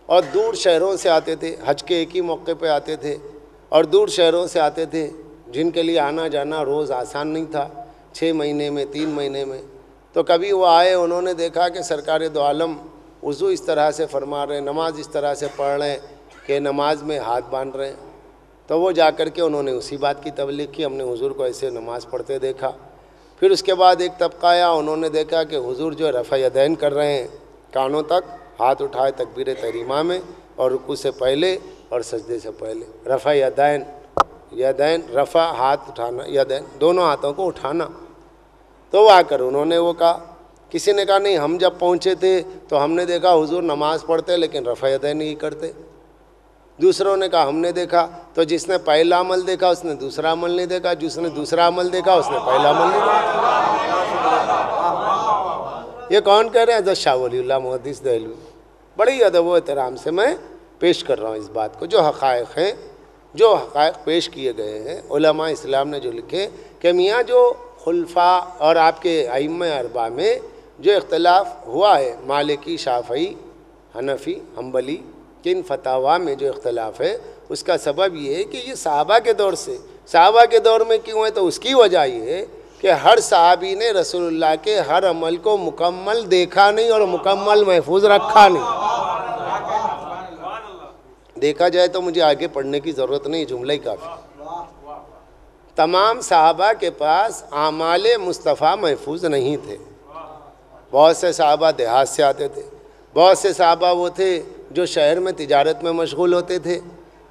اور دور شہروں سے آتے تھے، حج کے ایک ہی موقع پہ آتے تھے اور دور شہروں سے آتے تھے، جن کے لیے آنا جانا روز آسان نہیں تھا، 6 مہینے میں 3 مہینے میں. تو کبھی وہ آئے، انہوں نے دیکھا کہ سرکار دو عالم وضو اس طرح سے فرما رہے ہیں، نماز اس طرح سے پڑھ رہے ہیں کہ نماز میں ہاتھ باندھ رہے ہیں. تو وہ جا کر کے انہوں نے اسی بات کی تبلیغ کی، ہم نے حضور کو ایسے نماز پڑھتے دیکھا. پھر اس کے بعد ایک طبقہ آیا، انہوں نے دیکھا کہ حضور جو رفع یدین کر رہے ہیں، کانوں تک ہاتھ اٹھائے تکبیر تحریمہ میں اور رکوع سے پہلے اور سجدے سے پہلے. رفع یدین رفع ہاتھ اٹھانا، یدین دونوں ہاتھوں کو اٹھانا. تو وہ آ کر انہوں نے وہ کہا. کسی نے کہا نہیں، ہم جب پہنچے تھے تو ہم نے دیکھا حضور نماز پڑھتے لیکن رفع یدین نہیں کرتے. دوسروں نے کہا ہم نے دیکھا. تو جس نے پہلا عمل دیکھا اس نے دوسرا عمل نہیں دیکھا، جس نے دوسرا عمل دیکھا اس نے پہلا عمل نہیں دیکھا. یہ کون کہہ رہے ہیں؟ حضرت شاہ ولی اللہ محدث دہلوی. بڑی ادب و احترام سے میں پیش کر رہا ہوں اس بات کو. جو حقائق ہیں، جو حقائق پیش کیے گئے ہیں علماء اسلام نے جو لکھے کہ میاں جو خلفاء اور آپ کے ائمہ اربعہ میں جو اختلاف ہوا ہے، مالکی، شافعی، حنفی، حنبلی، کن فتاوا میں جو اختلاف ہے، اس کا سبب یہ ہے کہ یہ صحابہ کے دور سے، صحابہ کے دور میں کیوں ہے؟ تو اس کی وجہ یہ ہے کہ ہر صحابی نے رسول اللہ کے ہر عمل کو مکمل دیکھا نہیں اور مکمل محفوظ رکھا نہیں. دیکھا جائے تو مجھے آگے پڑھنے کی ضرورت نہیں، جملہ ہی کافی. تمام صحابہ کے پاس اعمال مصطفیٰ محفوظ نہیں تھے. بہت سے صحابہ دیہات سے آتے تھے، بہت سے صحابہ وہ تھے جو شہر میں تجارت میں مشغول ہوتے تھے،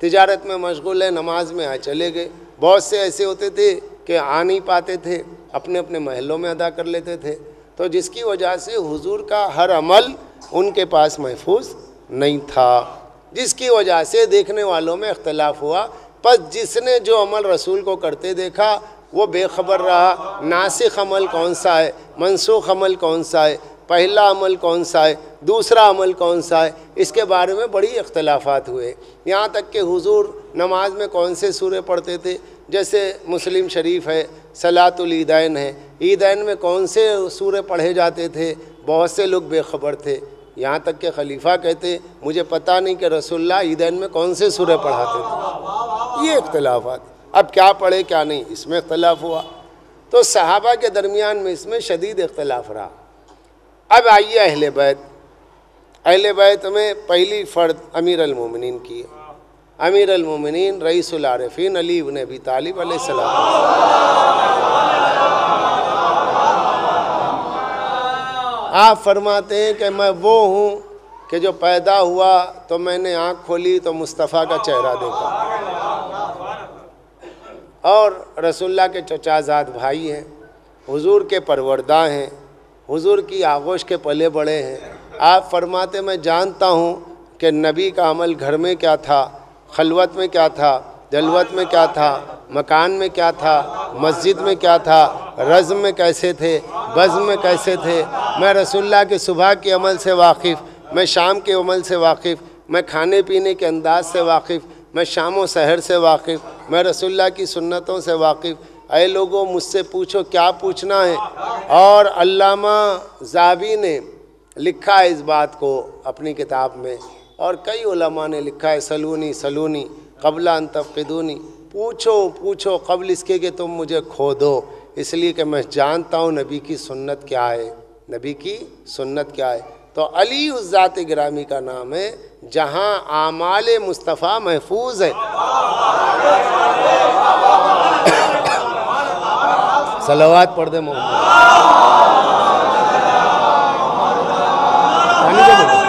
تجارت میں مشغول ہے، نماز میں آئے چلے گئے. بہت سے ایسے ہوتے تھے کہ آ نہیں پاتے تھے، اپنے اپنے محلوں میں ادا کر لیتے تھے. تو جس کی وجہ سے حضور کا ہر عمل ان کے پاس محفوظ نہیں تھا، جس کی وجہ سے دیکھنے والوں میں اختلاف ہوا. پس جس نے جو عمل رسول کو کرتے دیکھا وہ بے خبر رہا. ناسخ عمل کون سا ہے، منسوخ عمل کون سا ہے، پہلا عمل کون سا ہے، دوسرا عمل کون سا ہے، اس کے بارے میں بڑی اختلافات ہوئے. یہاں تک کہ حضور نماز میں کون سے سورے پڑھتے تھے، جیسے مسلم شریف ہے، صلاۃ العیدین ہے، عیدین میں کون سے سورے پڑھے جاتے تھے، بہت سے لوگ بے خبر تھے. یہاں تک کہ خلیفہ کہتے مجھے پتہ نہیں کہ رسول اللہ عیدین میں کون سے سورے پڑھاتے تھے. یہ اختلافات، اب کیا پڑھے کیا نہیں، اس میں اختلاف ہوا. تو صحابہ کے درمیان میں اس میں شدید اختلاف رہا. اب آئیے اہل بیت. اہل بیت میں پہلی فرد امیر المومنین کی ہے. امیر المومنین رئیس العارفین علی بن ابی طالب علیہ السلام. آپ فرماتے ہیں کہ میں وہ ہوں کہ جو پیدا ہوا تو میں نے آنکھ کھولی تو مصطفیٰ کا چہرہ دیکھا. اور رسول اللہ کے چچا زاد بھائی ہیں، حضور کے پروردہ ہیں، حضور کی آغوش کے پلے بڑے ہیں. آپ فرماتے میں جانتا ہوں کہ نبی کا عمل گھر میں کیا تھا، خلوت میں کیا تھا، جلوت میں کیا تھا، مکان میں کیا تھا، مسجد میں کیا تھا، رزم میں کیسے تھے، بزم میں کیسے تھے. میں رسول اللہ کے صبح کے عمل سے واقف، میں شام کے عمل سے واقف، میں کھانے پینے کے انداز سے واقف، میں شام و سحر سے واقف، میں رسول اللہ کی سنتوں سے واقف. اے لوگوں مجھ سے پوچھو کیا پوچھنا ہے. اور علامہ ذہبی نے لکھا ہے اس بات کو اپنی کتاب میں، اور کئی علماء نے لکھا ہے سلونی سلونی قبل ان تفقدونی، پوچھو پوچھو قبل اس کے کہ تم مجھے کھو دو. اس لیے کہ میں جانتا ہوں نبی کی سنت کیا ہے، نبی کی سنت کیا ہے. تو علی اس ذات گرامی کا نام ہے جہاں اعمال مصطفیٰ محفوظ ہے. صلوات پڑھ دے محمد. علی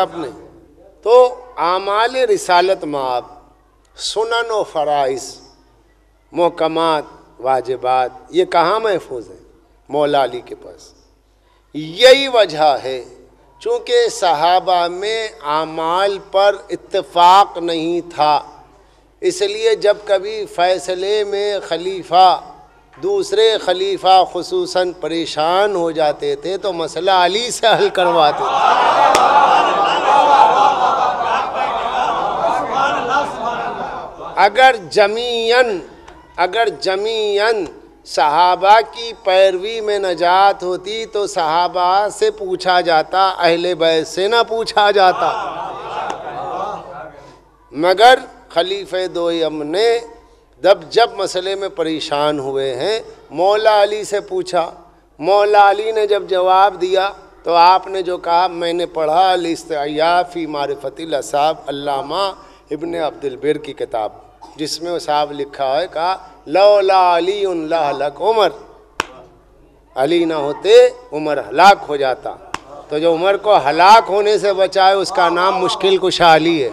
لیا آپ نے؟ تو اعمال رسالت مآب، سنن و فرائض، محکمات، واجبات، یہ کہاں محفوظ ہے؟ مولا علی کے پاس۔ یہی وجہ ہے چونکہ صحابہ میں اعمال پر اتفاق نہیں تھا، اس لیے جب کبھی فیصلے میں خلیفہ دوسرے خلیفہ خصوصاً پریشان ہو جاتے تھے تو مسئلہ علی سے حل کرواتے تھے۔ اگر جمیعاً صحابہ کی پیروی میں نجات ہوتی تو صحابہ سے پوچھا جاتا، اہل بیت سے نہ پوچھا جاتا۔ مگر خلیفہ دوئم نے جب مسئلے میں پریشان ہوئے ہیں مولا علی سے پوچھا، مولا علی نے جب جواب دیا تو آپ نے جو کہا، میں نے پڑھا الاستعیاء فی معرفت الاصحاب، علامہ ابن عبد البر کی کتاب، جس میں صاحب لکھا ہے، کہا لولا علی لہلک عمر، علی نہ ہوتے عمر ہلاک ہو جاتا۔ تو جو عمر کو ہلاک ہونے سے بچائے اس کا نام مشکل کشا علی ہے۔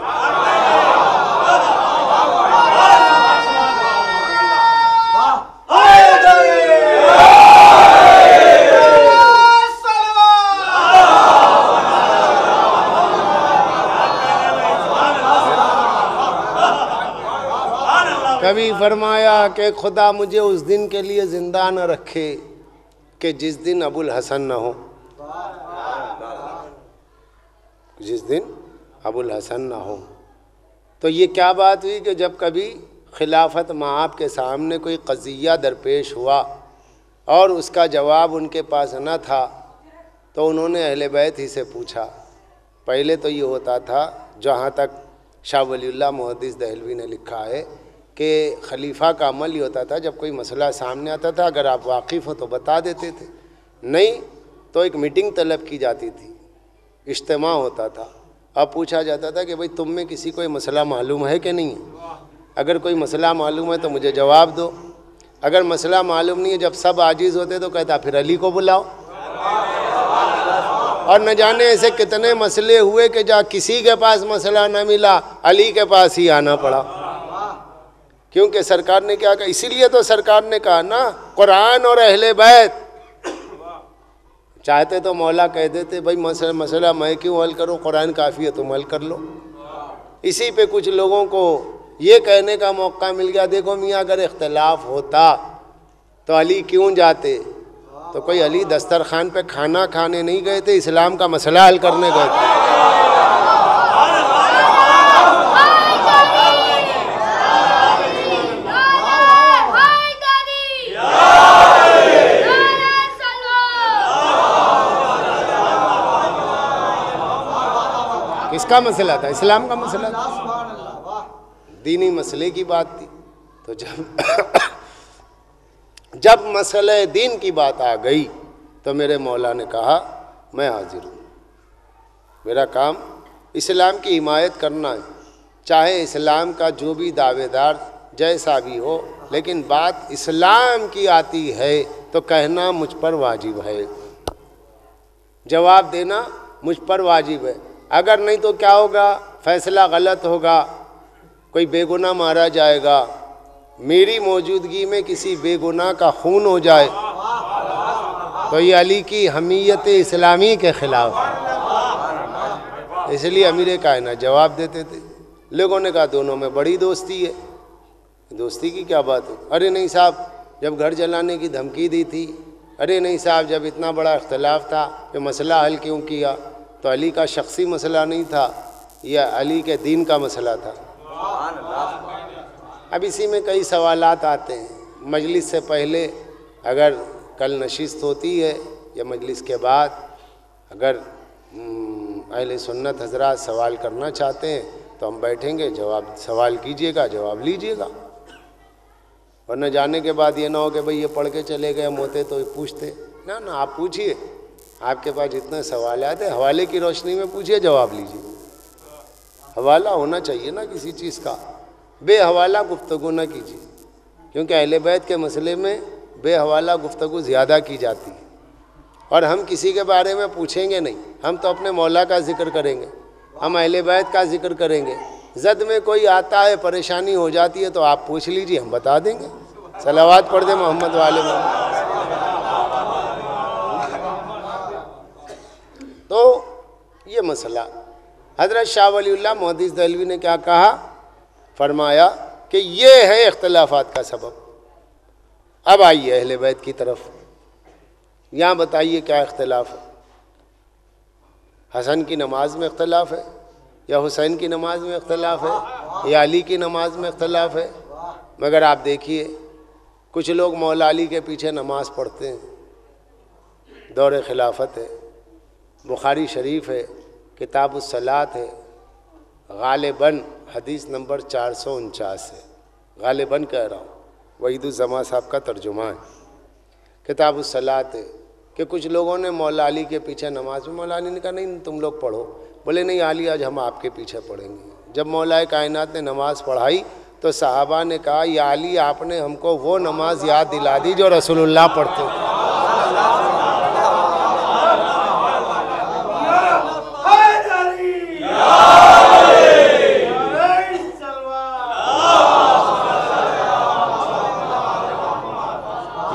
کبھی فرمایا کہ خدا مجھے اس دن کے لیے زندہ نہ رکھے کہ جس دن ابو الحسن نہ ہو، جس دن ابو الحسن نہ ہو۔ تو یہ کیا بات ہوئی کہ جب کبھی خلافت مآب کے سامنے کوئی قضیہ درپیش ہوا اور اس کا جواب ان کے پاس نہ تھا تو انہوں نے اہل بیت ہی سے پوچھا۔ پہلے تو یہ ہوتا تھا، جہاں تک شاہ ولی اللہ محدث دہلوی نے لکھا ہے کہ خلیفہ کا عمل یہ ہوتا تھا، جب کوئی مسئلہ سامنے آتا تھا اگر آپ واقف ہو تو بتا دیتے تھے، نہیں تو ایک میٹنگ طلب کی جاتی تھی، اجتماع ہوتا تھا، اب پوچھا جاتا تھا کہ بھئی تم میں کسی کو یہ مسئلہ معلوم ہے کہ نہیں ہے؟ اگر کوئی مسئلہ معلوم ہے تو مجھے جواب دو، اگر مسئلہ معلوم نہیں ہے، جب سب عاجز ہوتے تو کہتا پھر علی کو بلاؤ۔ اور نہ جانے ایسے کتنے مسئلے ہوئے کہ جہاں کسی کے پاس مسئلہ نہ ملا علی کے پاس ہی آنا پڑا، کیونکہ سرکار نے کیا کہا؟ اسی لیے تو سرکار نے کہا نا، قرآن اور اہل بیت۔ چاہتے تو مولا کہہ دیتے بھائی مسئلہ میں کیوں حل کروں، قرآن کافی ہے تم حل کر لو۔ اسی پہ کچھ لوگوں کو یہ کہنے کا موقع مل گیا، دیکھو میاں اگر اختلاف ہوتا تو علی کیوں جاتے؟ تو کوئی علی دسترخوان پہ کھانا کھانے نہیں گئے تھے، اسلام کا مسئلہ حل کرنے گئے تھے۔ کس کا مسئلہ تھا؟ اسلام کا مسئلہ تھا، دینی مسئلے کی بات تھی۔ تو جب مسئلہ دین کی بات آ گئی تو میرے مولا نے کہا میں حاضر ہوں، میرا کام اسلام کی حمایت کرنا ہے، چاہے اسلام کا جو بھی دعوے دار جیسا بھی ہو، لیکن بات اسلام کی آتی ہے تو کہنا مجھ پر واجب ہے، جواب دینا مجھ پر واجب ہے۔ اگر نہیں تو کیا ہوگا؟ فیصلہ غلط ہوگا، کوئی بے گناہ مارا جائے گا، میری موجودگی میں کسی بے گناہ کا خون ہو جائے تو یہ علی کی حمیت اسلامی کے خلاف ہے۔ اس لیے امیر کائنات جواب دیتے تھے۔ لوگوں نے کہا دونوں میں بڑی دوستی ہے، دوستی کی کیا بات ہے؟ ارے نہیں صاحب جب گھر جلانے کی دھمکی دی تھی، ارے نہیں صاحب جب اتنا بڑا اختلاف تھا کہ مسئلہ حل کیوں کیا؟ تو علی کا شخصی مسئلہ نہیں تھا، یہ علی کے دین کا مسئلہ تھا۔ اب اسی میں کئی سوالات آتے ہیں، مجلس سے پہلے اگر کل نشست ہوتی ہے یا مجلس کے بعد اگر اہل سنت حضرات سوال کرنا چاہتے ہیں تو ہم بیٹھیں گے، جواب سوال کیجئے گا، جواب لیجئے گا، ورنہ جانے کے بعد یہ نہ ہو کہ بھئی یہ پڑھ کے چلے گئے، ہم ہوتے تو پوچھتے نہ آپ پوچھئے، آپ کے پاس جتنے سوالات ہیں حوالے کی روشنی میں پوچھئے، جواب لیجئے۔ حوالہ ہونا چاہیے نا کسی چیز کا، بے حوالہ گفتگو نہ کیجیے، کیونکہ اہل بیت کے مسئلے میں بے حوالہ گفتگو زیادہ کی جاتی ہے، اور ہم کسی کے بارے میں پوچھیں گے نہیں، ہم تو اپنے مولا کا ذکر کریں گے۔ ہم اہل بیت کا ذکر کریں گے. زد میں کوئی آتا ہے پریشانی ہو جاتی ہے تو آپ پوچھ لیجیے ہم بتا دیں گے. صلوات پڑھ دیں محمد والے محمد. تو یہ مسئلہ حضرت شاہ ولی اللہ محدث دہلوی نے کیا کہا؟ فرمایا کہ یہ ہے اختلافات کا سبب. اب آئیے اہل بیت کی طرف. یہاں بتائیے کیا اختلاف ہے؟ حسن کی نماز میں اختلاف ہے یا حسین کی نماز میں اختلاف ہے یا علی کی نماز میں اختلاف ہے؟ مگر آپ دیکھیے کچھ لوگ مولا علی کے پیچھے نماز پڑھتے ہیں. دور خلافت ہے، بخاری شریف ہے، کتاب الصلاۃ ہے، غالباً حدیث نمبر 449 ہے. غالباً کہہ رہا ہوں، وحید الزمان صاحب کا ترجمہ ہے. کتاب الصلاۃ ہے کہ کچھ لوگوں نے مولا علی کے پیچھے نماز میں، مولا علی نے کہا نہیں تم لوگ پڑھو. بولے نہیں علی آج ہم آپ کے پیچھے پڑھیں گے. جب مولا کائنات نے نماز پڑھائی تو صحابہ نے کہا یا علی آپ نے ہم کو وہ نماز یاد دلا دی جو رسول اللہ پڑھتے ہیں.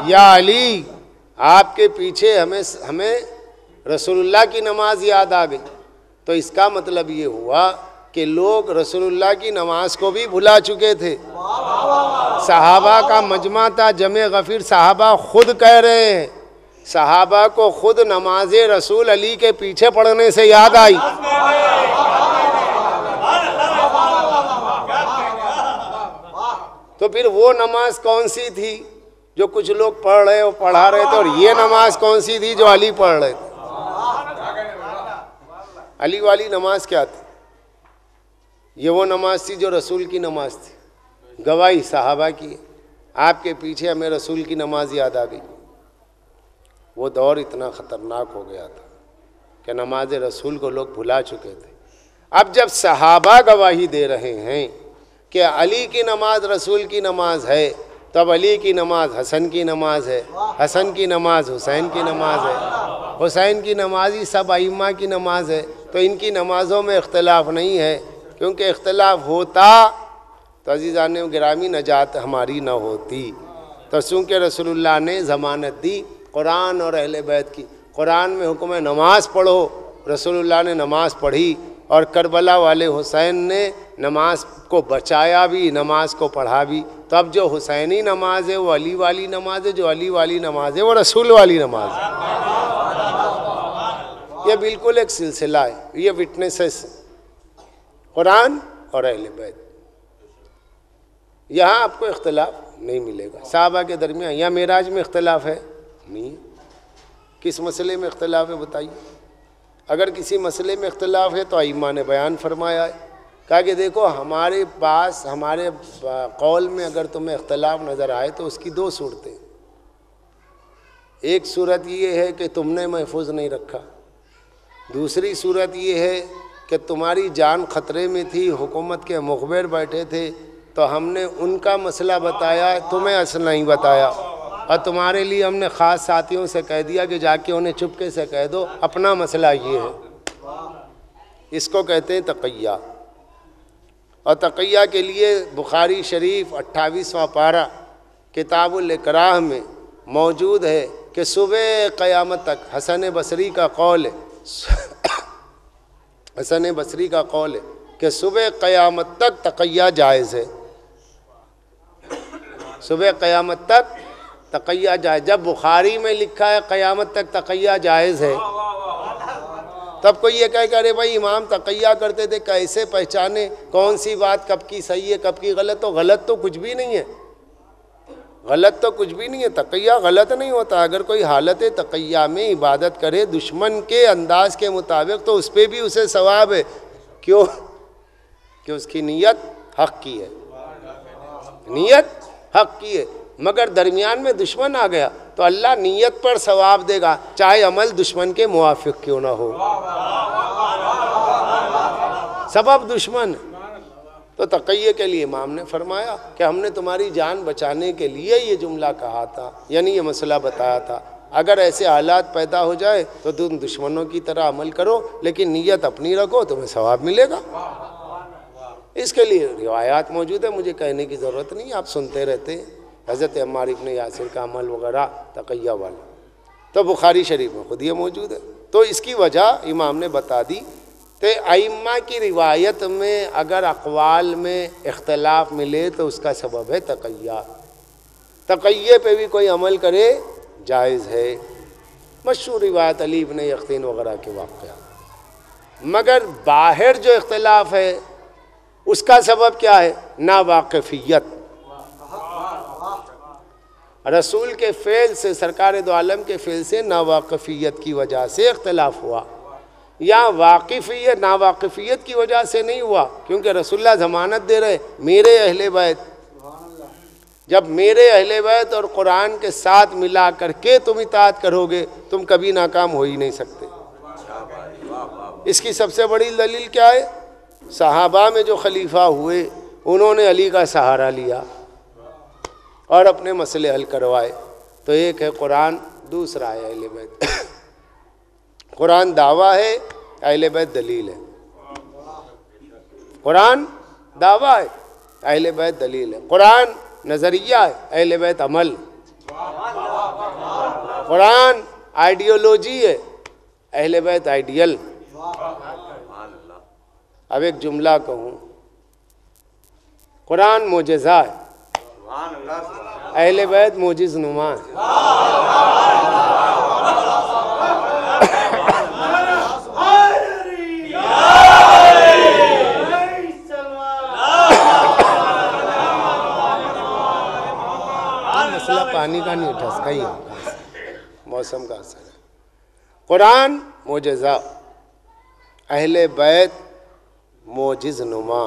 یا علی آپ کے پیچھے ہمیں رسول اللہ کی نماز یاد آ گئی. تو اس کا مطلب یہ ہوا کہ لوگ رسول اللہ کی نماز کو بھی بھلا چکے تھے. صحابہ کا مجمع تھا، جمع غفیر. صحابہ خود کہہ رہے ہیں، صحابہ کو خود نماز رسول علی کے پیچھے پڑھنے سے یاد آئی. تو پھر وہ نماز کون سی تھی جو کچھ لوگ پڑھ رہے اور پڑھا رہے تھے، اور یہ نماز کون سی تھی جو علی پڑھ رہے تھے؟ علی والی نماز کیا تھی؟ یہ وہ نماز تھی جو رسول کی نماز تھی. گواہی صحابہ کی، آپ کے پیچھے ہمیں رسول کی نماز یاد آ گئی. وہ دور اتنا خطرناک ہو گیا تھا کہ نماز رسول کو لوگ بھلا چکے تھے. اب جب صحابہ گواہی دے رہے ہیں کہ علی کی نماز رسول کی نماز ہے، تب علی کی نماز حسن کی نماز ہے، حسن کی نماز حسین کی نماز ہے، حسین کی نماز ہی سب ائمہ کی نماز ہے. تو ان کی نمازوں میں اختلاف نہیں ہے، کیونکہ اختلاف ہوتا تو عزیزان گرامی نجات ہماری نہ ہوتی. تو چونکہ رسول اللہ نے ضمانت دی قرآن اور اہل بیت کی. قرآن میں حکم ہے نماز پڑھو، رسول اللہ نے نماز پڑھی، اور کربلا والے حسین نے نماز کو بچایا بھی، نماز کو پڑھا بھی. تو اب جو حسینی نماز ہے وہ علی والی نماز ہے، جو علی والی نماز ہے وہ رسول والی نماز ہے. یہ بالکل ایک سلسلہ ہے. یہ وٹنسز قرآن اور اہل بیت. یہاں آپ کو اختلاف نہیں ملے گا صحابہ کے درمیان. یا معراج میں اختلاف ہے؟ نہیں. کس مسئلے میں اختلاف ہے بتائیے؟ اگر کسی مسئلے میں اختلاف ہے تو ائمہ نے بیان فرمایا ہے، کہا کہ دیکھو ہمارے پاس ہمارے قول میں اگر تمہیں اختلاف نظر آئے تو اس کی دو صورتیں. ایک صورت یہ ہے کہ تم نے محفوظ نہیں رکھا، دوسری صورت یہ ہے کہ تمہاری جان خطرے میں تھی، حکومت کے مخبر بیٹھے تھے تو ہم نے ان کا مسئلہ بتایا، تمہیں اصل نہیں بتایا، اور تمہارے لیے ہم نے خاص ساتھیوں سے کہہ دیا کہ جا کے انہیں چپکے سے کہہ دو اپنا مسئلہ یہ ہے. اس کو کہتے ہیں تقیہ. اور تقیہ کے لیے بخاری شریف 28واں پارہ کتاب الاکراہ میں موجود ہے کہ صبح قیامت تک حسن بصری کا قول ہے، حسن بصری کا قول ہے کہ صبح قیامت تک تقیہ جائز ہے. صبح قیامت تک تقیہ جائز. جب بخاری میں لکھا ہے قیامت تک تقیہ جائز ہے، تب کوئی یہ کہے کہ ارے بھائی امام تقیہ کرتے تھے، کیسے پہچانے کون سی بات کب کی صحیح ہے کب کی غلط؟ تو غلط تو کچھ بھی نہیں ہے، غلط تو کچھ بھی نہیں ہے. تقیہ غلط نہیں ہوتا. اگر کوئی حالت تقیہ میں عبادت کرے دشمن کے انداز کے مطابق تو اس پہ بھی اسے ثواب ہے. کیوں؟ کہ اس کی نیت حق کی ہے، نیت حق کی ہے. مگر درمیان میں دشمن آ گیا تو اللہ نیت پر ثواب دے گا، چاہے عمل دشمن کے موافق کیوں نہ ہو. سبب دشمن. تو تقیہ کے لیے امام نے فرمایا کہ ہم نے تمہاری جان بچانے کے لیے یہ جملہ کہا تھا، یعنی یہ مسئلہ بتایا تھا. اگر ایسے حالات پیدا ہو جائے تو تم دشمنوں کی طرح عمل کرو، لیکن نیت اپنی رکھو، تمہیں ثواب ملے گا۔ اس کے لیے روایات موجود ہے، مجھے کہنے کی ضرورت نہیں، آپ سنتے رہتے ہیں۔ حضرت عمار ابن یاسر کا عمل وغیرہ تقیہ والا تو بخاری شریف میں خود یہ موجود ہے۔ تو اس کی وجہ امام نے بتا دی۔ تو ائمہ کی روایت میں اگر اقوال میں اختلاف ملے تو اس کا سبب ہے تقیہ۔ تقیہ پہ بھی کوئی عمل کرے جائز ہے، مشہور روایت علی ابن یقطین وغیرہ کے واقعات۔ مگر باہر جو اختلاف ہے اس کا سبب کیا ہے؟ ناواقفیت۔ رسول کے فعل سے، سرکار دو عالم کے فعل سے ناواقفیت کی وجہ سے اختلاف ہوا، یا واقفیت ناواقفیت کی وجہ سے نہیں ہوا، کیونکہ رسول اللہ ضمانت دے رہے میرے اہل بیت، جب میرے اہل بیت اور قرآن کے ساتھ ملا کر کے تم اطاعت کرو گے تم کبھی ناکام ہو ہی نہیں سکتے۔ اس کی سب سے بڑی دلیل کیا ہے؟ صحابہ میں جو خلیفہ ہوئے انہوں نے علی کا سہارا لیا اور اپنے مسئلے حل کروائے۔ تو ایک ہے قرآن، دوسرا ہے اہل بیت۔ قرآن دعویٰ ہے، اہل بیت دلیل ہے۔ قرآن دعویٰ ہے، اہل بیت دلیل ہے۔ قرآن نظریہ ہے، اہل بیت عمل۔ قرآن آئیڈیولوجی ہے، اہل بیت آئیڈیل۔ اب ایک جملہ کہوں، قرآن معجزہ ہے، اہل بیت معجز نما ہے۔ مسئلہ پانی کا نہیں اٹھا سکا، ہی موسم کا اثر ہے۔ قرآن معجزہ، اہل بیت معجز نما۔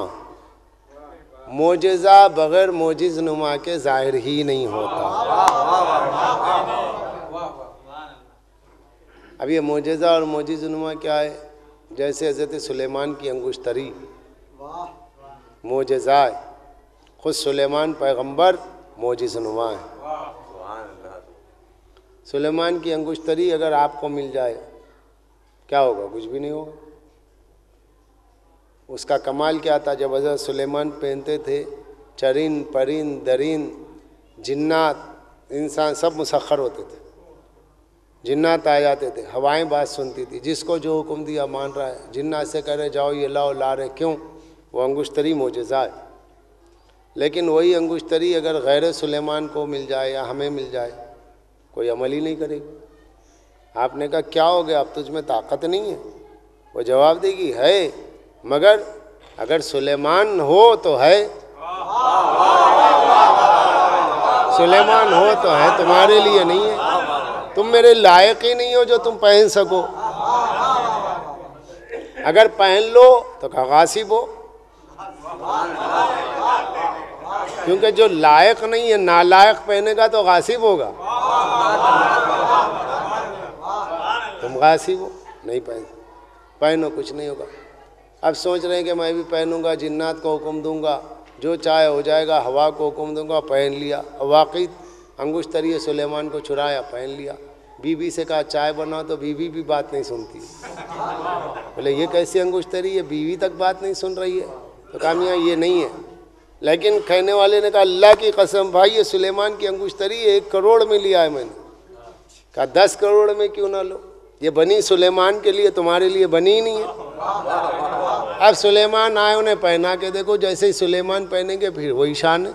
معجزہ بغیر معجز نما کے ظاہر ہی نہیں ہوتا۔ اب یہ معجزہ اور معجز نما کیا ہے؟ جیسے حضرت سلیمان کی انگشتری معجزہ ہے، خود سلیمان پیغمبر معجز نما ہے۔ سلیمان کی انگشتری اگر آپ کو مل جائے کیا ہوگا؟ کچھ بھی نہیں ہوگا۔ اس کا کمال کیا تھا؟ جب حضرت سلیمان پہنتے تھے چرند پرند درند جنات انسان سب مسخر ہوتے تھے، جنات آ جاتے تھے، ہوائیں بات سنتی تھی، جس کو جو حکم دیا مان رہا ہے۔ جنات سے کہہ رہے جاؤ یہ لاؤ، لا رہے، کیوں؟ وہ انگشتری معجزہ ہے۔ لیکن وہی انگشتری اگر غیر سلیمان کو مل جائے یا ہمیں مل جائے کوئی عمل ہی نہیں کرے گی۔ آپ نے کہا کیا ہو گیا، اب تجھ میں طاقت نہیں ہے؟ وہ جواب دے گی ہے، مگر اگر سلیمان ہو تو ہے، سلیمان ہو تو ہے، تمہارے لیے نہیں ہے، تم میرے لائق ہی نہیں ہو جو تم پہن سکو۔ اگر پہن لو تو کہا غاصب ہو، کیونکہ جو لائق نہیں ہے نالائق پہنے گا تو غاصب ہوگا، تم غاصب ہو، نہیں پہنو کچھ نہیں ہوگا۔ اب سوچ رہے ہیں کہ میں بھی پہنوں گا، جنات کو حکم دوں گا، جو چاہے ہو جائے گا، ہوا کو حکم دوں گا، پہن لیا۔ واقعی انگشتری سلیمان کو چرایا، پہن لیا۔ بی بی سے کہا چائے بناؤ تو بیوی بھی بات نہیں سنتی۔ بولے یہ کیسی انگشتری ہے، بیوی تک بات نہیں سن رہی ہے؟ تو کہا میاں یہ نہیں ہے۔ لیکن کہنے والے نے کہا اللہ کی قسم بھائی یہ سلیمان کی انگشتری 1 کروڑ میں لیا ہے میں نے۔ کہا 10 کروڑ میں کیوں نہ لو، یہ بنی سلیمان کے لیے، تمہارے لیے بنی ہی نہیں ہے۔ اب سلیمان آئے، انہیں پہنا کے دیکھو، جیسے ہی سلیمان پہنیں گے پھر وہی شان ہے۔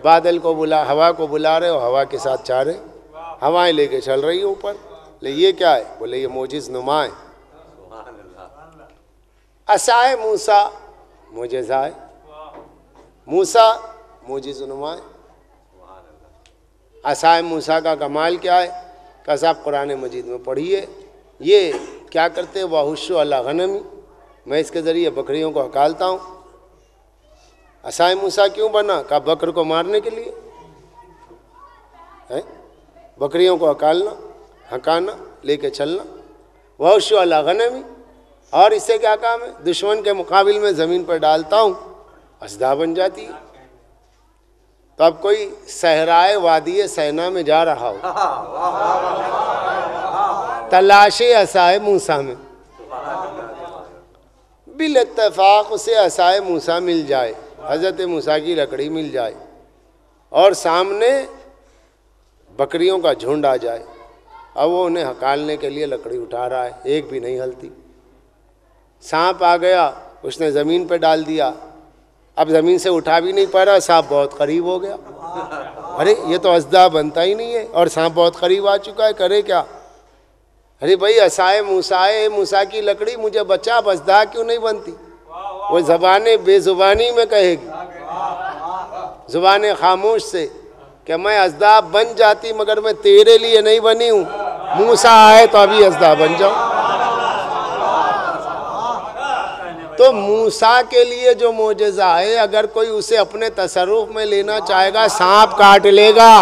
بادل کو ہوا کو بلا رہے ہو، ہوا کے ساتھ چاہ رہے، ہوائیں لے کے چل رہی ہے اوپر۔ لے یہ کیا ہے؟ بولے یہ معجز نما ہے۔ عصائے موسیٰ معجزہ ہے، موسیٰ معجز نما ہے۔ عصائے موسیٰ کا کمال کیا ہے؟ کہ صاحب قرآن مجید میں پڑھیے، یہ کیا کرتے؟ وَحُشُّ عَلَىٰ غَنَمِ، میں اس کے ذریعے بکریوں کو ہکالتا ہوں۔ عصائے موسیٰ کیوں بنا؟ کہا بکر کو مارنے کے لیے، بکریوں کو ہکالنا، ہکانا، لے کے چلنا۔ وَحُشُّ عَلَىٰ غَنَمِ، اور اس سے کیا کام ہے؟ دشمن کے مقابل میں زمین پر ڈالتا ہوں، اسدھا بن جاتی ہے۔ تو اب کوئی صحرائے وادی سینا میں جا رہا ہو، تلاش عصائے موسیٰ میں، بالاتفاق اسے عصائے موسیٰ مل جائے، حضرت موسیٰ کی لکڑی مل جائے، اور سامنے بکریوں کا جھنڈ آ جائے، اب وہ انہیں ہکالنے کے لیے لکڑی اٹھا رہا ہے، ایک بھی نہیں ہلتی۔ سانپ آ گیا، اس نے زمین پہ ڈال دیا، اب زمین سے اٹھا بھی نہیں پا رہا، سانپ بہت قریب ہو گیا، ارے یہ تو اژدہا بنتا ہی نہیں ہے، اور سانپ بہت قریب آ چکا ہے، کرے کیا؟ ارے بھائی عصائے موسیٰ کی لکڑی مجھے بچا، اب اژدہا کیوں نہیں بنتی؟ وہ بے زبانی میں کہے گی، زبان خاموش سے، کہ میں اژدہا بن جاتی مگر میں تیرے لیے نہیں بنی ہوں، موسیٰ آئے تو ابھی اژدہا بن جاؤ۔ تو موسیٰ کے لیے جو معجزہ ہے، اگر کوئی اسے اپنے تصرف میں لینا چاہے گا، سانپ کاٹ لے گا۔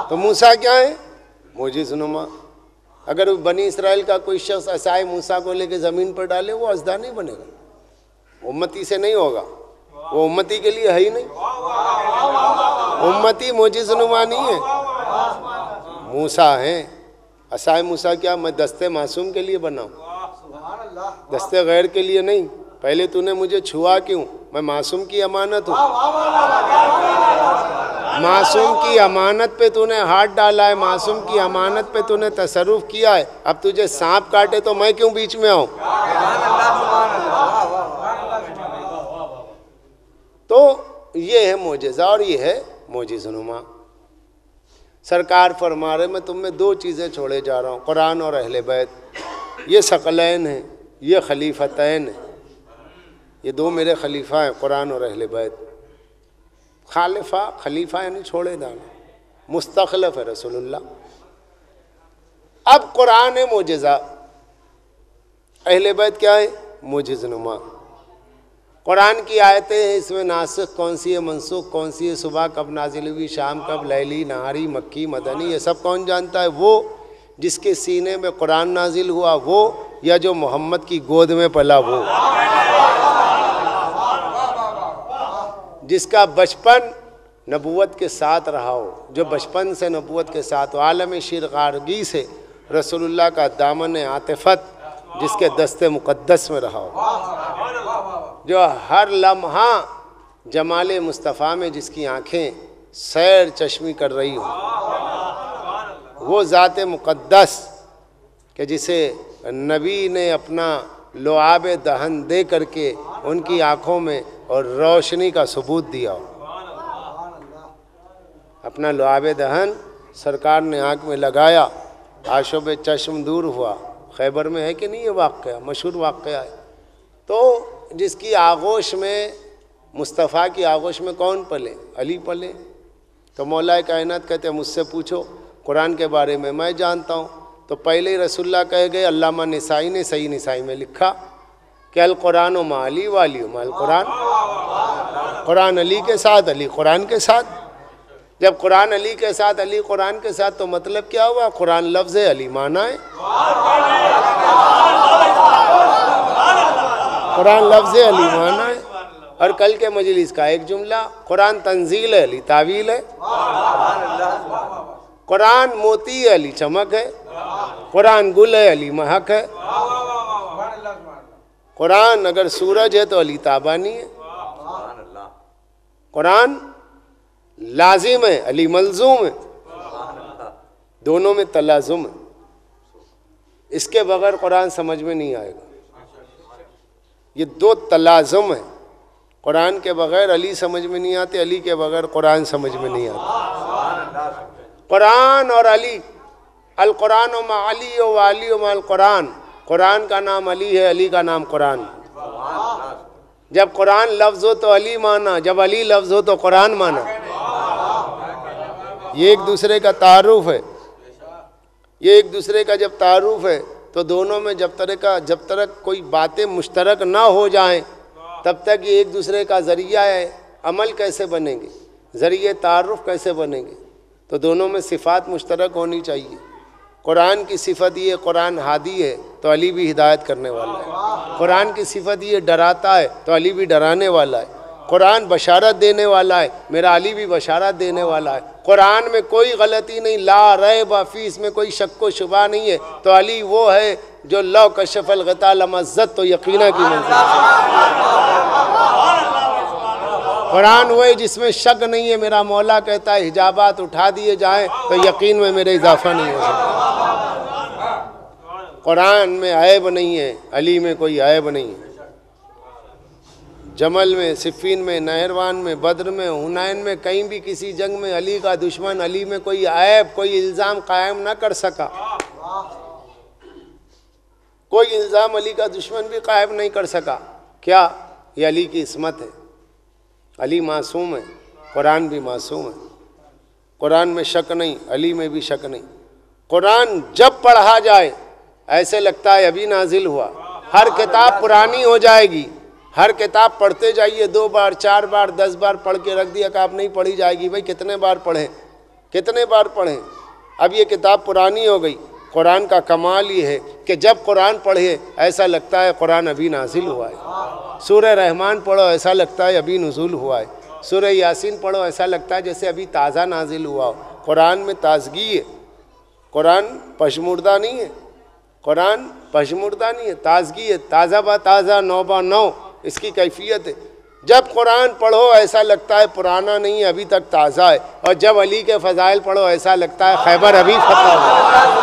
تو موسیٰ کیا ہے؟ معجز نما۔ اگر بنی اسرائیل کا کوئی شخص عصائے موسیٰ کو لے کے زمین پر ڈالے، وہ اژدہا نہیں بنے گا، امتی سے نہیں ہوگا، وہ امتی کے لیے ہے ہی نہیں، امتی معجز نما نہیں ہے، موسیٰ ہیں۔ عصائے موسیٰ کیا؟ میں دستے معصوم کے لیے بنا ہوں، دستے غیر کے لیے نہیں۔ پہلے تو نے مجھے چھوا کیوں؟ میں معصوم کی امانت ہوں، معصوم کی امانت پہ تو نے ہاتھ ڈالا ہے، معصوم کی امانت پہ تو نے تصرف کیا ہے، اب تجھے سانپ کاٹے تو میں کیوں بیچ میں آؤں؟ تو یہ ہے معجزہ، اور یہ ہے معجز نما۔ سرکار فرما رہے میں تم میں دو چیزیں چھوڑے جا رہا ہوں، قرآن اور اہل بیت، یہ ثقلین ہیں، یہ خلیفتین ہیں، یہ دو میرے خلیفہ ہیں، قرآن اور اہل بیت۔ خلیفہ یعنی چھوڑے جانا، مستخلف ہے رسول اللہ۔ اب قرآن ہے معجزہ، اہل بیت کیا ہے؟ معجز نما۔ قرآن کی آیتیں ہیں، اس میں ناسخ کون سی ہے، منسوخ کون سی ہے، صبح کب نازل ہوئی، شام کب، لیلی، نہاری، مکی، مدنی، یہ سب کون جانتا ہے؟ وہ جس کے سینے میں قرآن نازل ہوا وہ، یا جو محمد کی گود میں پلا وہ، جس کا بچپن نبوت کے ساتھ رہا ہو، جو بچپن سے نبوت کے ساتھ، عالم شیرخوارگی سے رسول اللہ کا دامن عاطفت جس کے دست مقدس میں رہا ہو، جو ہر لمحہ جمال مصطفیٰ میں جس کی آنکھیں سیر چشمی کر رہی ہوں، وہ ذات مقدس کہ جسے نبی نے اپنا لعاب دہن دے کر کے ان کی آنکھوں میں اور روشنی کا ثبوت دیا ہو، اپنا لعاب دہن سرکار نے آنکھ میں لگایا، آشوب چشم دور ہوا۔ خیبر میں ہے کہ نہیں یہ واقعہ، مشہور واقعہ ہے۔ تو جس کی آغوش میں، مصطفیٰ کی آغوش میں کون پلے؟ علی پلے۔ تو مولا کائنات کہتے ہیں مجھ سے پوچھو قرآن کے بارے میں جانتا ہوں۔ تو پہلے ہی رسول اللہ کہے گئے، علامہ نسائی نے صحیح نسائی میں لکھا کہ القرآن و مع علی والی مع القرآن، قرآن علی کے ساتھ، علی قرآن کے ساتھ۔ جب قرآن علی کے ساتھ، علی قرآن کے ساتھ، تو مطلب کیا ہوا؟ قرآن لفظ ہے، علی معنی ہے، قرآن لفظ ہے، علی معنی ہے۔ اور کل کے مجلس کا ایک جملہ، قرآن تنزیل ہے، علی تعویل ہے، قرآن موتی ہے، علی چمک ہے، قرآن گل ہے، علی مہک ہے، قرآن اگر سورج ہے تو علی تابانی ہے، قرآن لازم ہے، علی ملزوم ہے، دونوں میں تلازم ہے۔ اس کے بغیر قرآن سمجھ میں نہیں آئے گا، یہ دو تلازم ہیں۔ قرآن کے بغیر علی سمجھ میں نہیں آتے، علی کے بغیر قرآن سمجھ میں نہیں آتا۔ قرآن اور علی، القرآن و مع علی و علی و مع القرآن، قرآن کا نام علی ہے، علی کا نام قرآن۔ جب قرآن لفظ ہو تو علی مانا، جب علی لفظ ہو تو قرآن مانا، یہ ایک دوسرے کا تعارف ہے، یہ ایک دوسرے کا جب تعارف ہے تو دونوں میں جب تک کوئی باتیں مشترک نہ ہو جائیں تب تک یہ ایک دوسرے کا ذریعہ ہے عمل کیسے بنیں گے, ذریعے تعارف کیسے بنیں گے؟ تو دونوں میں صفات مشترک ہونی چاہیے. قرآن کی صفت یہ قرآن ہادی ہے تو علی بھی ہدایت کرنے والا ہے. قرآن کی صفت یہ ڈراتا ہے تو علی بھی ڈرانے والا ہے. قرآن بشارت دینے والا ہے, میرا علی بھی بشارت دینے والا ہے. قرآن میں کوئی غلطی نہیں, لا ریب فیہ, اس میں کوئی شک و شبہ نہیں ہے, تو علی وہ ہے جو لو کشف الغطاء لمزت, تو یقینہ کی منزل. قرآن وہ ہے جس میں شک نہیں ہے, میرا مولا کہتا ہے حجابات اٹھا دیے جائیں تو یقین میں میرے اضافہ نہیں ہو سکتا. قرآن میں عیب نہیں ہے, علی میں کوئی عیب نہیں ہے. جمل میں, صفین میں, نہروان میں, بدر میں, حنین میں, کہیں بھی کسی جنگ میں علی کا دشمن علی میں کوئی عیب, کوئی الزام قائم نہ کر سکا. کوئی الزام علی کا دشمن بھی قائم نہیں کر سکا. کیا؟ یہ علی کی عصمت ہے. علی معصوم ہے, قرآن بھی معصوم ہے. قرآن میں شک نہیں, علی میں بھی شک نہیں. قرآن جب پڑھا جائے ایسے لگتا ہے ابھی نازل ہوا. ہر کتاب پرانی ہو جائے گی, ہر کتاب پڑھتے جائیے, 2 بار 4 بار 10 بار پڑھ کے رکھ دیا کہ آپ نہیں پڑھی جائے گی. بھائی کتنے بار پڑھیں, کتنے بار پڑھیں؟ اب یہ کتاب پرانی ہو گئی. قرآن کا کمال یہ ہے کہ جب قرآن پڑھے ایسا لگتا ہے قرآن ابھی نازل ہوا ہے. سورہ رحمان پڑھو ایسا لگتا ہے ابھی نزول ہوا ہے. سورہ یاسین پڑھو ایسا لگتا ہے جیسے ابھی تازہ نازل ہوا ہو. قرآن میں تازگی ہے, قرآن پشمردہ نہیں ہے. قرآن پشمردہ نہیں ہے, تازگی ہے. تازہ با تازہ, نو با نو, اس کی کیفیت ہے. جب قرآن پڑھو ایسا لگتا ہے پرانا نہیں ہے, ابھی تک تازہ ہے. اور جب علی کے فضائل پڑھو ایسا لگتا ہے خیبر ابھی فتح ہوا.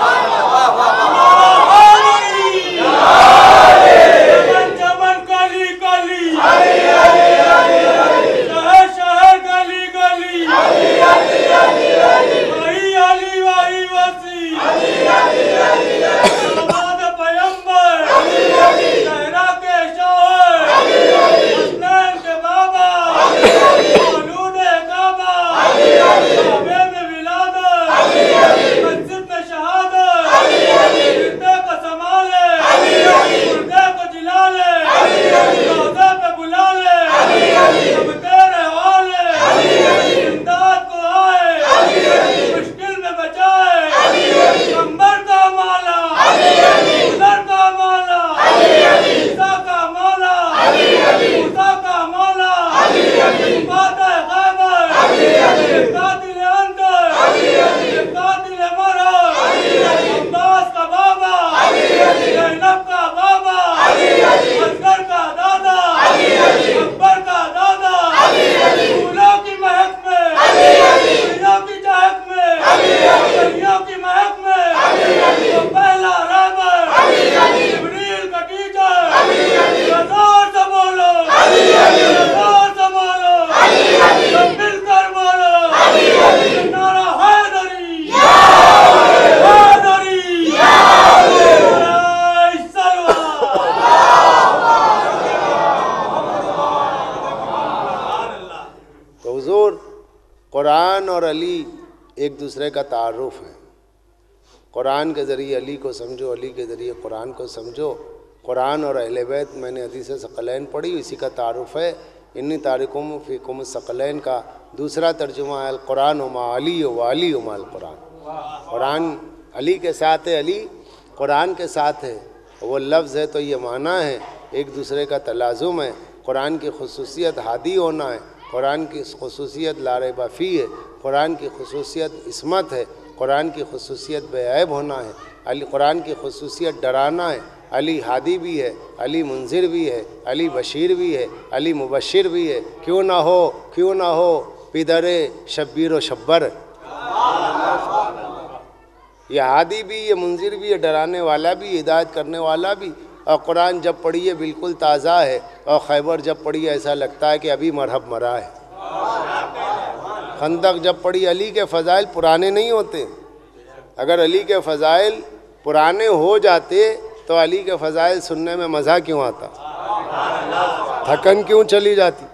قرآن اور علی ایک دوسرے کا تعارف ہے. قرآن کے ذریعے علی کو سمجھو, علی کے ذریعے قرآن کو سمجھو. قرآن اور اہل بیت, میں نے حدیث ثقلین پڑھی, اسی کا تعارف ہے. انی تارکم فیکم الثقلین کا دوسرا ترجمہ ہے القرآن مع علی و علی مع القرآن. قرآن علی کے ساتھ ہے, علی قرآن کے ساتھ ہے. وہ لفظ ہے تو یہ معنی ہے, ایک دوسرے کا تلازم ہے. قرآن کی خصوصیت ہادی ہونا ہے, قرآن کی خصوصیت لا ریب فیہ ہے, قرآن کی خصوصیت عصمت ہے, قرآن کی خصوصیت بے عیب ہونا ہے. علی قرآن کی خصوصیت ڈرانا ہے. علی ہادی بھی ہے, علی منذر بھی ہے, علی بشیر بھی ہے, علی مبشر بھی ہے. کیوں نہ ہو پدر شبیر و شبر. یہ ہادی بھی, یہ منذر بھی, یہ ڈرانے والا بھی, ہدایت کرنے والا بھی. اور قرآن جب پڑھیے بالکل تازہ ہے, اور خیبر جب پڑھیے ایسا لگتا ہے کہ ابھی مرحب مرا ہے. خندق جب پڑھی, علی کے فضائل پرانے نہیں ہوتے. اگر علی کے فضائل پرانے ہو جاتے تو علی کے فضائل سننے میں مزہ کیوں آتا, تھکن کیوں چلی جاتی؟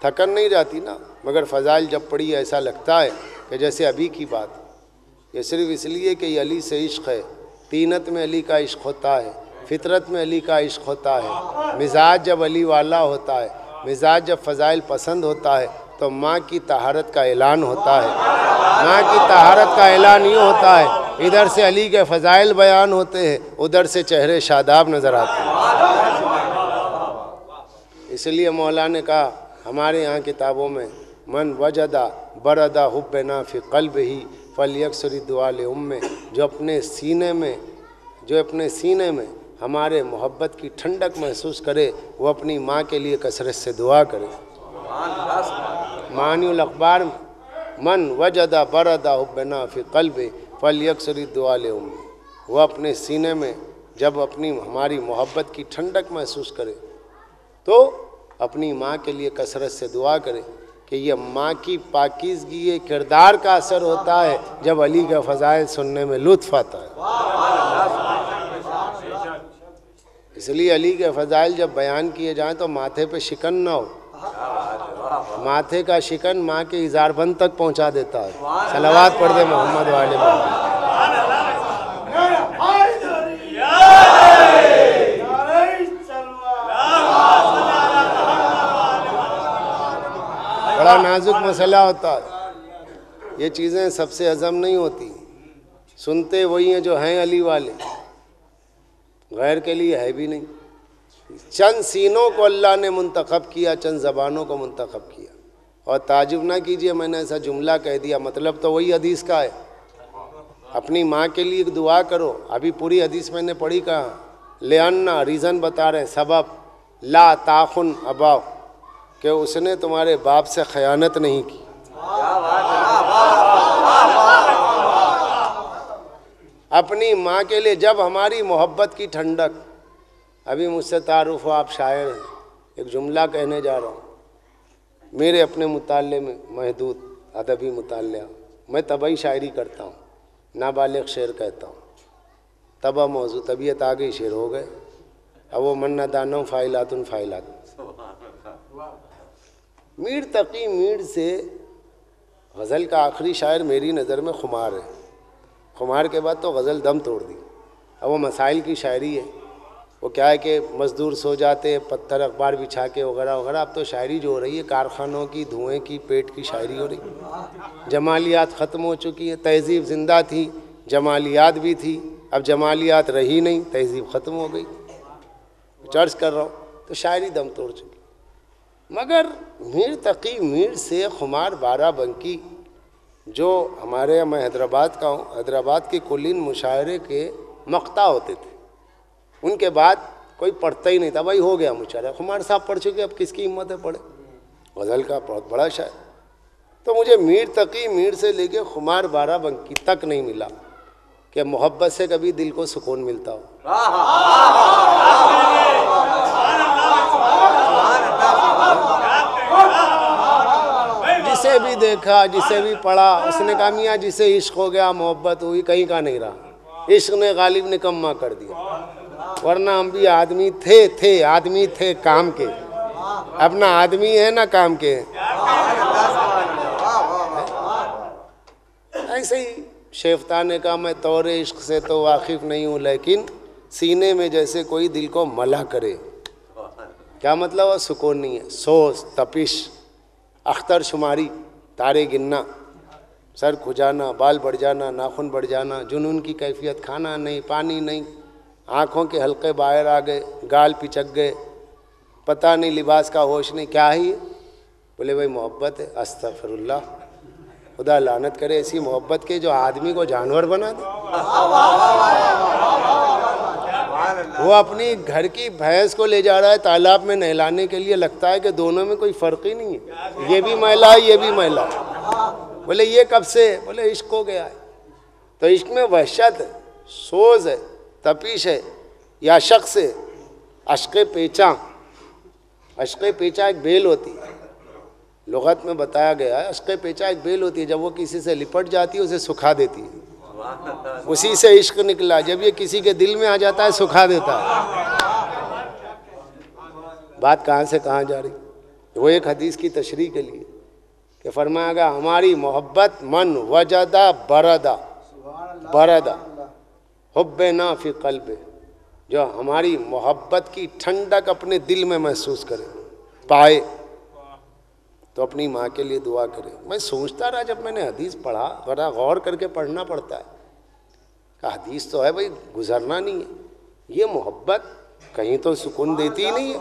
تھکن نہیں جاتی نا. مگر فضائل جب پڑھی ایسا لگتا ہے کہ جیسے ابھی کی بات. یہ صرف اس لیے کہ یہ علی سے عشق ہے. طینت میں علی کا عشق ہوتا ہے, فطرت میں علی کا عشق ہوتا ہے, مزاج جب علی والا ہوتا ہے, مزاج جب فضائل پسند ہوتا ہے تو ماں کی طہارت کا اعلان ہوتا ہے، ماں کی طہارت کا اعلان یوں ہوتا ہے، ادھر سے علی کے فضائل بیان ہوتے ہیں، ادھر سے چہرے شاداب نظر آتے ہیں۔ اس لیے مولا نے کہا ہمارے یہاں کتابوں میں من وجدہ بردہ حبنا فی قلبہ فلیکثر الدعاء لأمہ، جو اپنے سینے میں ہمارے محبت کی ٹھنڈک محسوس کرے وہ اپنی ماں کے لیے کثرت سے دعا کرے۔ معانی الاخبار من وجدہ بردہ حبنا فی قلبہ فلیکثر الدعاء لأمہ، وہ اپنے سینے میں جب ہماری محبت کی ٹھنڈک محسوس کرے تو اپنی ماں کے لیے کثرت سے دعا کرے، کہ یہ ماں کی پاکیزگی یہ کردار کا اثر ہوتا ہے جب علی کا فضائل سننے میں لطف آتا ہے۔ اس لیے علی کے فضائل جب بیان کیے جائیں تو ماتھے پہ شکن نہ ہو، ماتھے کا شکن ماں کے اظہار بند تک پہنچا دیتا ہے۔ صلوات پڑھ دے محمد والے محمد۔ بڑا نازک مسئلہ ہوتا ہے، یہ چیزیں سب سے ہضم نہیں ہوتی، سنتے وہی ہیں جو ہیں علی والے، غیر کے لیے ہے بھی نہیں۔ چند سینوں کو اللہ نے منتخب کیا، چند زبانوں کو منتخب کیا، اور تعجب نہ کیجئے میں نے ایسا جملہ کہہ دیا، مطلب تو وہی حدیث کا ہے، اپنی ماں کے لیے دعا کرو۔ ابھی پوری حدیث میں نے پڑھی کہاں، لِأَنَّ ریزن بتا رہے ہیں، سبب لا تاخن ابا، کہ اس نے تمہارے باپ سے خیانت نہیں کی۔ اپنی ماں کے لیے جب ہماری محبت کی ٹھنڈک، ابھی مجھ سے تعارف ہو، آپ شاعر ہیں، ایک جملہ کہنے جا رہا ہوں، میرے اپنے مطالعے میں محدود ادبی مطالعہ، میں طبعی شاعری کرتا ہوں، نابالغ شعر کہتا ہوں، طبع موضوع طبیعت آ گئی شعر ہو گئے، اب وہ من دانوں فائلات فائلات۔ میر تقی میر سے غزل کا آخری شاعر میری نظر میں خمار ہے، خمار کے بعد تو غزل دم توڑ دی۔ اب وہ مسائل کی شاعری ہے، وہ کیا ہے کہ مزدور سو جاتے پتھر اخبار بچھا کے وغیرہ وغیرہ، اب تو شاعری جو ہو رہی ہے کارخانوں کی، دھوئیں کی، پیٹ کی شاعری ہو رہی، جمالیات ختم ہو چکی ہے، تہذیب زندہ تھی، جمالیات بھی تھی، اب جمالیات رہی نہیں، تہذیب ختم ہو گئی، چرچ کر رہا ہوں، تو شاعری دم توڑ چکی۔ مگر میر تقی میر سے خمار بارہ بنکی، جو ہمارے میں حیدرآباد کا ہوں، حیدرآباد کے کلین مشاعرے کے مقطع ہوتے تھے، ان کے بعد کوئی پڑھتا ہی نہیں تھا، بھائی ہو گیا مشاعرہ، خمار صاحب پڑھ چکے، اب کس کی ہمت ہے پڑھے، غزل کا بہت بڑا شاعر۔ تو مجھے میر تقی میر سے لے کے خمار بارہ بنکی تک نہیں ملا کہ محبت سے کبھی دل کو سکون ملتا ہو۔ جسے بھی دیکھا، جسے بھی پڑھا، اس نے کہا میاں جسے عشق ہو گیا، محبت ہوئی، کہیں کا نہیں رہا، عشق نے غالب نکما کر دیا، ورنہ ہم بھی آدمی تھے آدمی تھے کام کے، اپنا آدمی ہے نہ کام کے۔ ایسے ہی شیفتہ نے کہا میں طور عشق سے تو واقف نہیں ہوں، لیکن سینے میں جیسے کوئی دل کو ملا کرے، کیا مطلب ہے؟ سکون نہیں ہے، سوز، تپش، اختر شماری، تارے گننا، سر کھجانا، بال بڑھ جانا، ناخن بڑھ جانا، جنون کی کیفیت، کھانا نہیں، پانی نہیں، آنکھوں کے حلقے باہر آ گئے، گال پچک گئے، پتہ نہیں لباس کا ہوش نہیں، کیا ہے یہ؟ بولے بھائی محبت ہے۔ استغفر اللہ، خدا لعنت کرے ایسی محبت کے جو آدمی کو جانور بنا دے۔ وہ اپنی گھر کی بھینس کو لے جا رہا ہے تالاب میں نہلانے کے لیے، لگتا ہے کہ دونوں میں کوئی فرق ہی نہیں ہے، یہ بھی میلا ہے یہ بھی میلا ہے۔ بولے یہ کب سے؟ بولے عشق ہو گیا ہے۔ تو عشق میں وحشت ہے، سوز ہے، تپیش ہے، یا شخص ہے، عشق پیچاں۔ عشق پیچاں ایک بیل ہوتی ہے، لغت میں بتایا گیا ہے، عشق پیچاں ایک بیل ہوتی ہے، جب وہ کسی سے لپٹ جاتی ہے اسے سکھا دیتی ہے، اسی سے عشق نکلا، جب یہ کسی کے دل میں آ جاتا ہے سکھا دیتا ہے۔ بات کہاں سے کہاں جا رہی؟ وہ ایک حدیث کی تشریح کے لیے کہ فرمایا گیا ہماری محبت من وجدہ بردہ حبنا فی قلب، جو ہماری محبت کی ٹھنڈک اپنے دل میں محسوس کرے، پائے تو اپنی ماں کے لیے دعا کرے. میں سوچتا رہا جب میں نے حدیث پڑھا, ذرا غور کر کے پڑھنا پڑتا ہے کہ حدیث تو ہے بھائی, گزرنا نہیں ہے. یہ محبت کہیں تو سکون دیتی ہی نہیں ہے.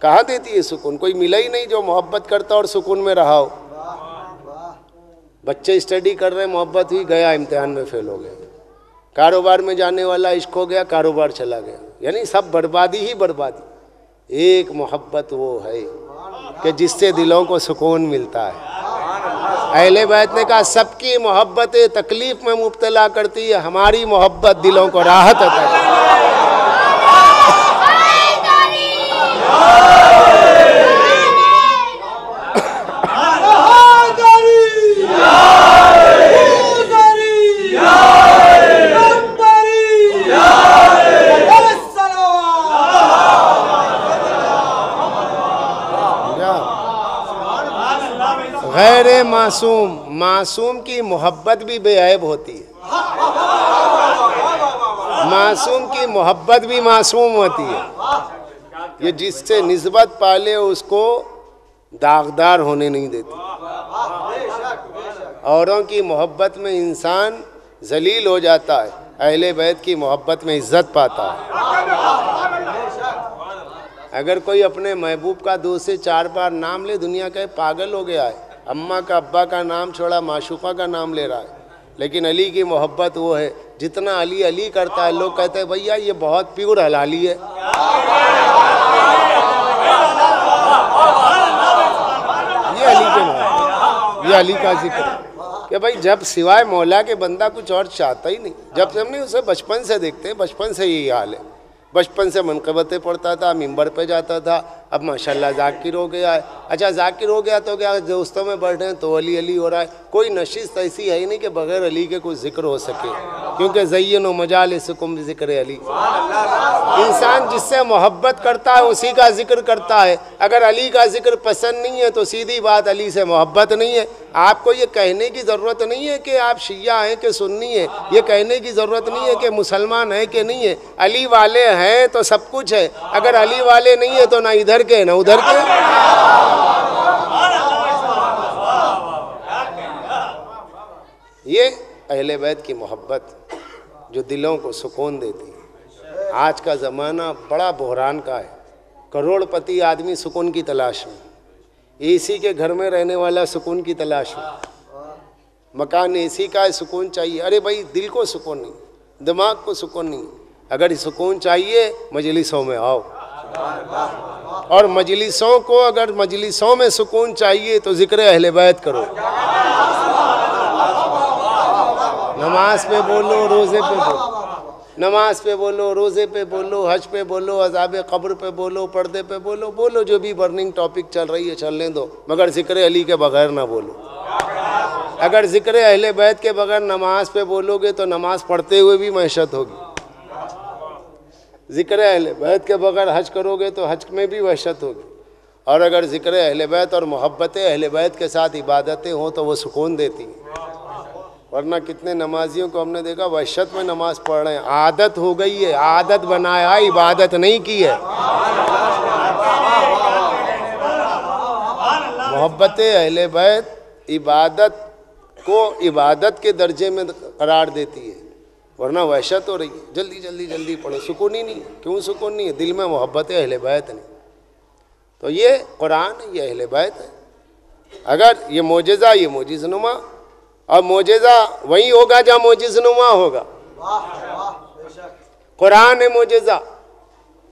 کہاں دیتی ہے سکون؟ کوئی ملا ہی نہیں جو محبت کرتا اور سکون میں رہا ہو. بچے اسٹڈی کر رہے, محبت ہوئی, گیا امتحان میں فیل ہو گیا. کاروبار میں جانے والا عشق ہو گیا, کاروبار چلا گیا. یعنی سب بربادی ہی بربادی. ایک محبت وہ ہے کہ جس سے دلوں کو سکون ملتا ہے. اہل بیت نے کہا سب کی محبت تکلیف میں مبتلا کرتی ہے, ہماری محبت دلوں کو راحت عطا کرتی ہے. غیر معصوم کی محبت بھی بے عیب ہوتی ہے. معصوم کی محبت بھی معصوم ہوتی ہے. یہ جس سے نسبت پالے اس کو داغدار ہونے نہیں دیتی. اوروں کی محبت میں انسان ذلیل ہو جاتا ہے, اہل بیت کی محبت میں عزت پاتا ہے. اگر کوئی اپنے محبوب کا 2 سے 4 بار نام لے, دنیا کا پاگل ہو گیا ہے. اماں کا ابا کا نام چھوڑا, معشوقہ کا نام لے رہا ہے. لیکن علی کی محبت وہ ہے, جتنا علی علی کرتا ہے لوگ کہتے ہیں بھیا یہ بہت پیور حلالی ہے. یہ علی کے محبت, یہ علی کا ذکر ہے کہ بھائی جب سوائے مولا کے بندہ کچھ اور چاہتا ہی نہیں. جب سے ہم نے اسے بچپن سے دیکھتے ہیں, بچپن سے یہی حال ہے. بچپن سے منقبتیں پڑھتا تھا, ممبر پہ جاتا تھا. اب ماشاءاللہ ذاکر ہو گیا ہے. اچھا ذاکر ہو گیا تو کیا دوستوں میں بیٹھے ہیں تو علی علی ہو رہا ہے. کوئی نشست ایسی ہے ہی نہیں کہ بغیر علی کے کوئی ذکر ہو سکے, کیونکہ زینوا مجالسکم بذکر علی. انسان جس سے محبت کرتا ہے اسی کا ذکر کرتا ہے. اگر علی کا ذکر پسند نہیں ہے تو سیدھی بات علی سے محبت نہیں ہے. آپ کو یہ کہنے کی ضرورت نہیں ہے کہ آپ شیعہ ہیں کہ سنی ہیں. یہ کہنے کی ضرورت نہیں ہے کہ مسلمان ہیں کہ نہیں ہے. علی والے ہیں تو سب کچھ ہے, اگر علی والے نہیں ہیں تو نہ ادھر کے نہ ادھر کے. یہ اہل بیت کی محبت جو دلوں کو سکون دیتی ہے. آج کا زمانہ بڑا بحران کا ہے. کروڑ پتی آدمی سکون کی تلاش میں, اے سی کے گھر میں رہنے والا سکون کی تلاش میں, مکان اے سی کا ہے سکون چاہیے. ارے بھائی دل کو سکون نہیں, دماغ کو سکون نہیں. اگر سکون چاہیے مجلسوں میں آؤ, اور مجلسوں کو اگر مجلسوں میں سکون چاہیے تو ذکر اہل بیت کرو. نماز پہ بولو, روزے پہ بولو, نماز پہ بولو, روزے پہ بولو, حج پہ بولو, عذاب قبر پہ بولو, پردے پہ بولو, بولو جو بھی برننگ ٹاپک چل رہی ہے چلنے دو, مگر ذکر علی کے بغیر نہ بولو. اگر ذکر اہل بیت کے بغیر نماز پہ بولو گے تو نماز پڑھتے ہوئے بھی وحشت ہوگی. ذکر اہل بیت کے بغیر حج کرو گے تو حج میں بھی وحشت ہوگی. اور اگر ذکر اہل بیت اور محبت اہل بیت کے ساتھ عبادتیں ہوں تو وہ سکون دیتی ہیں. ورنہ کتنے نمازیوں کو ہم نے دیکھا وحشت میں نماز پڑھ رہے ہیں. عادت ہو گئی ہے, عادت بنایا, عبادت نہیں کی ہے. محبت اہل بیت عبادت کو عبادت کے درجے میں قرار دیتی ہے, ورنہ وحشت ہو رہی ہے. جلدی جلدی جلدی پڑھو, سکون ہی نہیں. کیوں سکون نہیں ہے؟ دل میں محبت اہل بیت نہیں. تو یہ قرآن ہے, یہ اہل بیت ہے. اگر یہ معجزہ, یہ معجز نما, اور معجزہ وہی ہوگا جہاں معجز نما ہوگا. قرآن ہے معجزہ.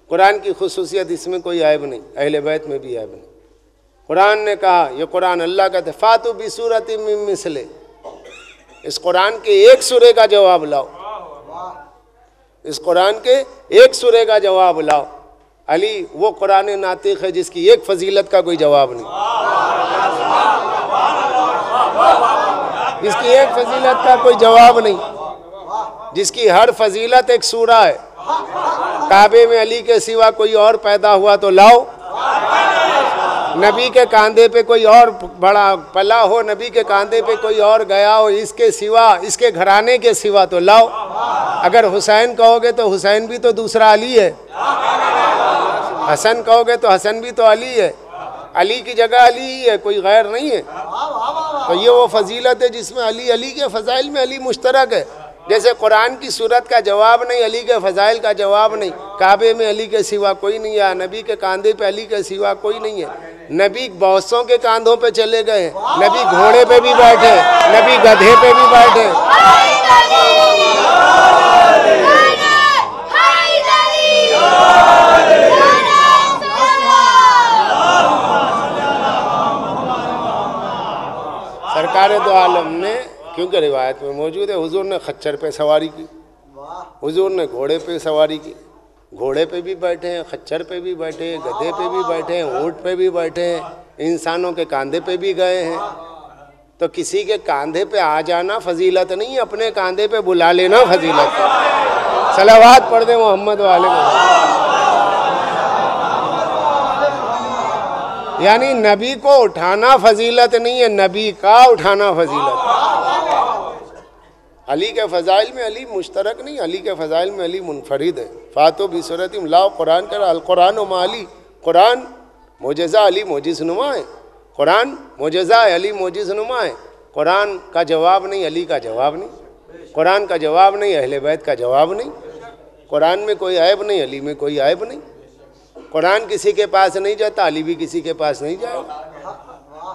قرآن کی خصوصیت اس میں کوئی عیب نہیں, اہل بیت میں بھی عیب نہیں. قرآن نے کہا, یہ قرآن اللہ کا فاتو بسورۃ من مثلہ, اس قرآن کے ایک سورے کا جواب لاؤ, اس قرآن کے ایک سورے کا جواب لاؤ. علی وہ قرآن ناطق ہے جس کی ایک فضیلت کا کوئی جواب نہیں, جس کی ایک فضیلت کا کوئی جواب نہیں, جس کی ہر فضیلت ایک سورہ ہے. کعبے میں علی کے سوا کوئی اور پیدا ہوا تو لاؤ, نبی کے کاندھے پہ کوئی اور بڑا پلا ہو, نبی کے کاندھے پہ کوئی اور گیا ہو, اس کے سوا, اس کے گھرانے کے سوا تو لاؤ. اگر حسین کہو گے تو حسین بھی تو دوسرا علی ہے. حسن کہو گے تو حسن بھی تو علی ہے، علی کی جگہ علی ہی ہے، کوئی غیر نہیں ہے۔ تو یہ وہ فضیلت ہے جس میں علی کے فضائل میں علی مشترک ہے۔ جیسے قرآن کی صورت کا جواب نہیں، علی کے فضائل کا جواب نہیں۔ کعبے میں علی کے سوا کوئی نہیں ہے، نبی کے کاندھے پہ علی کے سوا کوئی نہیں ہے۔ نبی بہتوں کے کاندھوں پہ چلے گئے، نبی گھوڑے پہ بھی بیٹھے، نبی گدھے پہ بھی بیٹھے۔ سرکار دو عالم نے، کیونکہ روایت میں موجود ہے، حضور نے خچر پہ سواری کی، حضور نے گھوڑے پہ سواری کی، گھوڑے پہ بھی بیٹھے ہیں، خچر پہ بھی بیٹھے ہیں، گدھے پہ بھی بیٹھے ہیں، اونٹ پہ بھی بیٹھے ہیں، انسانوں کے کاندھے پہ بھی گئے ہیں۔ تو کسی کے کاندھے پہ آ جانا فضیلت نہیں، اپنے کاندھے پہ بلا لینا فضیلت ہے۔ صلوات پڑھ دیں محمد والے محمد۔ یعنی نبی کو اٹھانا فضیلت نہیں ہے، نبی کا اٹھانا فضیلت ہے۔ علی کے فضائل میں علی مشترک نہیں، علی کے فضائل میں علی منفرد ہے۔ فاتو بصورت لاؤ قرآن کرا القرآن و علی، قرآن معجزہ، علی معجز نما ہے۔ قرآن معجزہ ہے، علی معجز نما ہے۔ قرآن کا جواب نہیں، علی کا جواب نہیں۔ قرآن کا جواب نہیں، اہل بیت کا جواب نہیں۔ قرآن میں کوئی عیب نہیں، علی میں کوئی عیب نہیں۔ قرآن کسی کے پاس نہیں جاتا، علی بھی کسی کے پاس نہیں جائے گا۔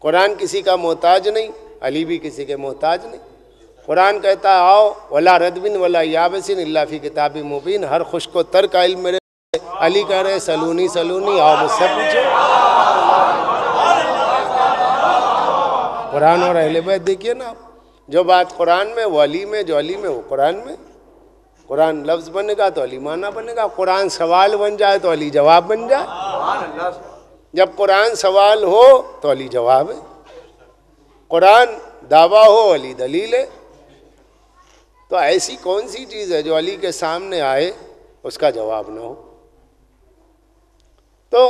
قرآن کسی کا محتاج نہیں، علی بھی کسی کے محتاج نہیں۔ قرآن کہتا ہے آؤ ولا ردبن ولا یابسن الا فی کتاب مبین، ہر خشک و تر کا علم میرے۔ علی کہہ رہے سلونی سلونی، آؤ مجھ سے پوچھو۔ قرآن اور اہل بیت دیکھیے نا، جو بات قرآن میں وہ علی میں، جو علی میں وہ قرآن میں۔ قرآن لفظ بنے گا تو علی معنی بنے گا، قرآن سوال بن جائے تو علی جواب بن جائے۔ جب قرآن سوال ہو تو علی جواب ہے، قرآن دعویٰ ہو علی دلیل ہے۔ تو ایسی کون سی چیز ہے جو علی کے سامنے آئے اس کا جواب نہ ہو؟ تو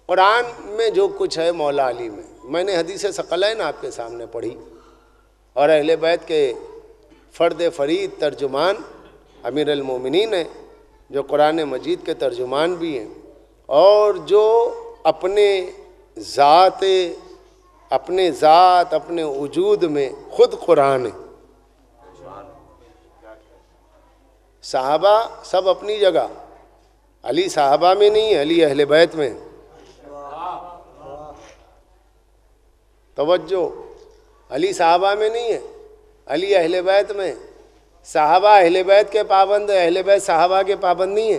قرآن میں جو کچھ ہے مولا علی میں نے حدیث ثقلین آپ کے سامنے پڑھی، اور اہل بیت کے فرد فرید ترجمان امیر المومنین ہیں، جو قرآن مجید کے ترجمان بھی ہیں، اور جو اپنے ذات اپنے وجود میں خود قرآن ہے۔ صحابہ سب اپنی جگہ، علی صحابہ میں نہیں ہے، علی اہل بیت میں۔ توجہ، علی صحابہ میں نہیں ہے، علی اہل بیت میں۔ صحابہ اہل بیت کے پابند ہے، اہل بیت صحابہ کے پابند نہیں ہے۔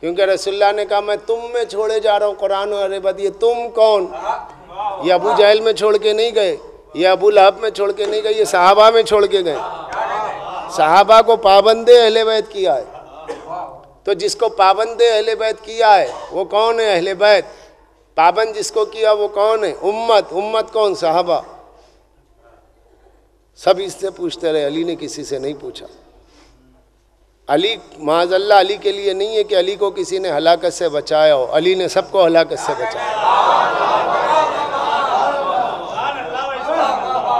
کیونکہ رسول اللہ نے کہا میں تم میں چھوڑے جا رہا ہوں قرآن اور اہل بیت۔ یہ تم کون؟ یہ ابو جہل میں چھوڑ کے نہیں گئے، یہ ابو لہب میں چھوڑ کے نہیں گئے، یہ صحابہ میں چھوڑ کے گئے۔ صحابہ کو پابند اہل بیت کیا ہے، تو جس کو پابند اہل بیت کیا ہے وہ کون ہے؟ اہل بیت۔ پابند جس کو کیا وہ کون ہے؟ امت کون؟ صحابہ۔ سب اس سے پوچھتے رہے، علی نے کسی سے نہیں پوچھا۔ علی معاذ اللہ علی کے لیے نہیں ہے کہ علی کو کسی نے ہلاکت سے بچایا ہو، علی نے سب کو ہلاکت سے بچایا۔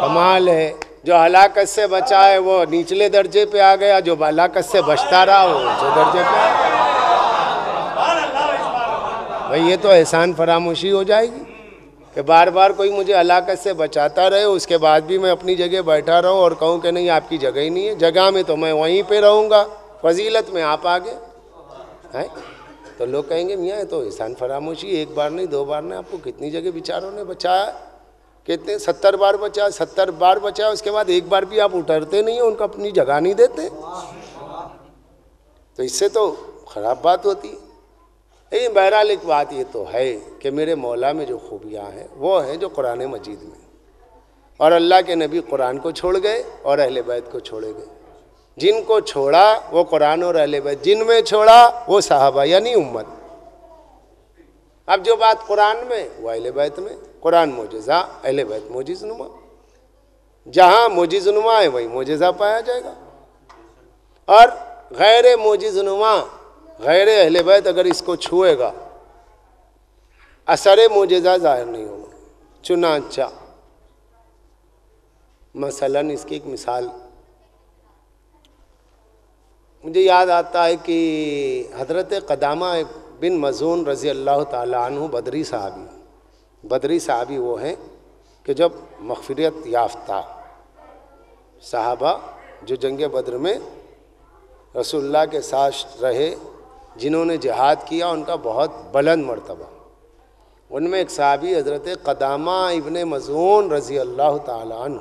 کمال ہے، جو ہلاکت سے بچائے وہ نچلے درجے پہ آ گیا، جو ہلاکت سے بچتا رہا وہ اونچے درجے پہ آ گیا۔ بھئی یہ تو احسان فراموشی ہو جائے گی کہ بار بار کوئی مجھے ہلاکت سے بچاتا رہے، اس کے بعد بھی میں اپنی جگہ بیٹھا رہوں اور کہوں کہ نہیں آپ کی جگہ ہی نہیں ہے، جگہ میں تو میں وہیں پہ رہوں گا، فضیلت میں آپ آگے ہیں۔ تو لوگ کہیں گے میاں یہ تو احسان فراموشی، ایک بار نہیں دو بار نہیں، آپ کو کتنی جگہ بیچاروں نے بچایا، کتنے 70 بار بچایا، 70 بار بچایا، اس کے بعد ایک بار بھی آپ اترتے نہیں ہیں، ان کو اپنی جگہ نہیں دیتے، تو اس سے تو خراب بات ہوتی ہے۔ لیکن بہرحال ایک بات یہ تو ہے کہ میرے مولا میں جو خوبیاں ہیں وہ ہیں جو قرآن مجید میں، اور اللہ کے نبی قرآن کو چھوڑ گئے اور اہل بیت کو چھوڑے گئے۔ جن کو چھوڑا وہ قرآن اور اہل بیت، جن میں چھوڑا وہ صحابہ یعنی امت۔ اب جو بات قرآن میں وہ اہل بیت میں، قرآن معجزہ، اہل بیت معجز نما۔ جہاں معجز نما ہے وہی معجزہ پایا جائے گا، اور غیر معجز نما غیر اہل بیت اگر اس کو چھوئے گا اثر معجزہ ظاہر نہیں ہوگا۔ چنانچہ مثلاً اس کی ایک مثال، مجھے یاد آتا ہے کہ حضرت قدامہ بن مظعون رضی اللہ تعالیٰ عنہ بدری صحابی وہ ہیں کہ جب مغفرت یافتہ صحابہ جو جنگ بدر میں رسول اللہ کے ساتھ رہے، جنہوں نے جہاد کیا، ان کا بہت بلند مرتبہ، ان میں ایک صحابی حضرت قدامہ ابن مظعون رضی اللہ تعالیٰ عنہ،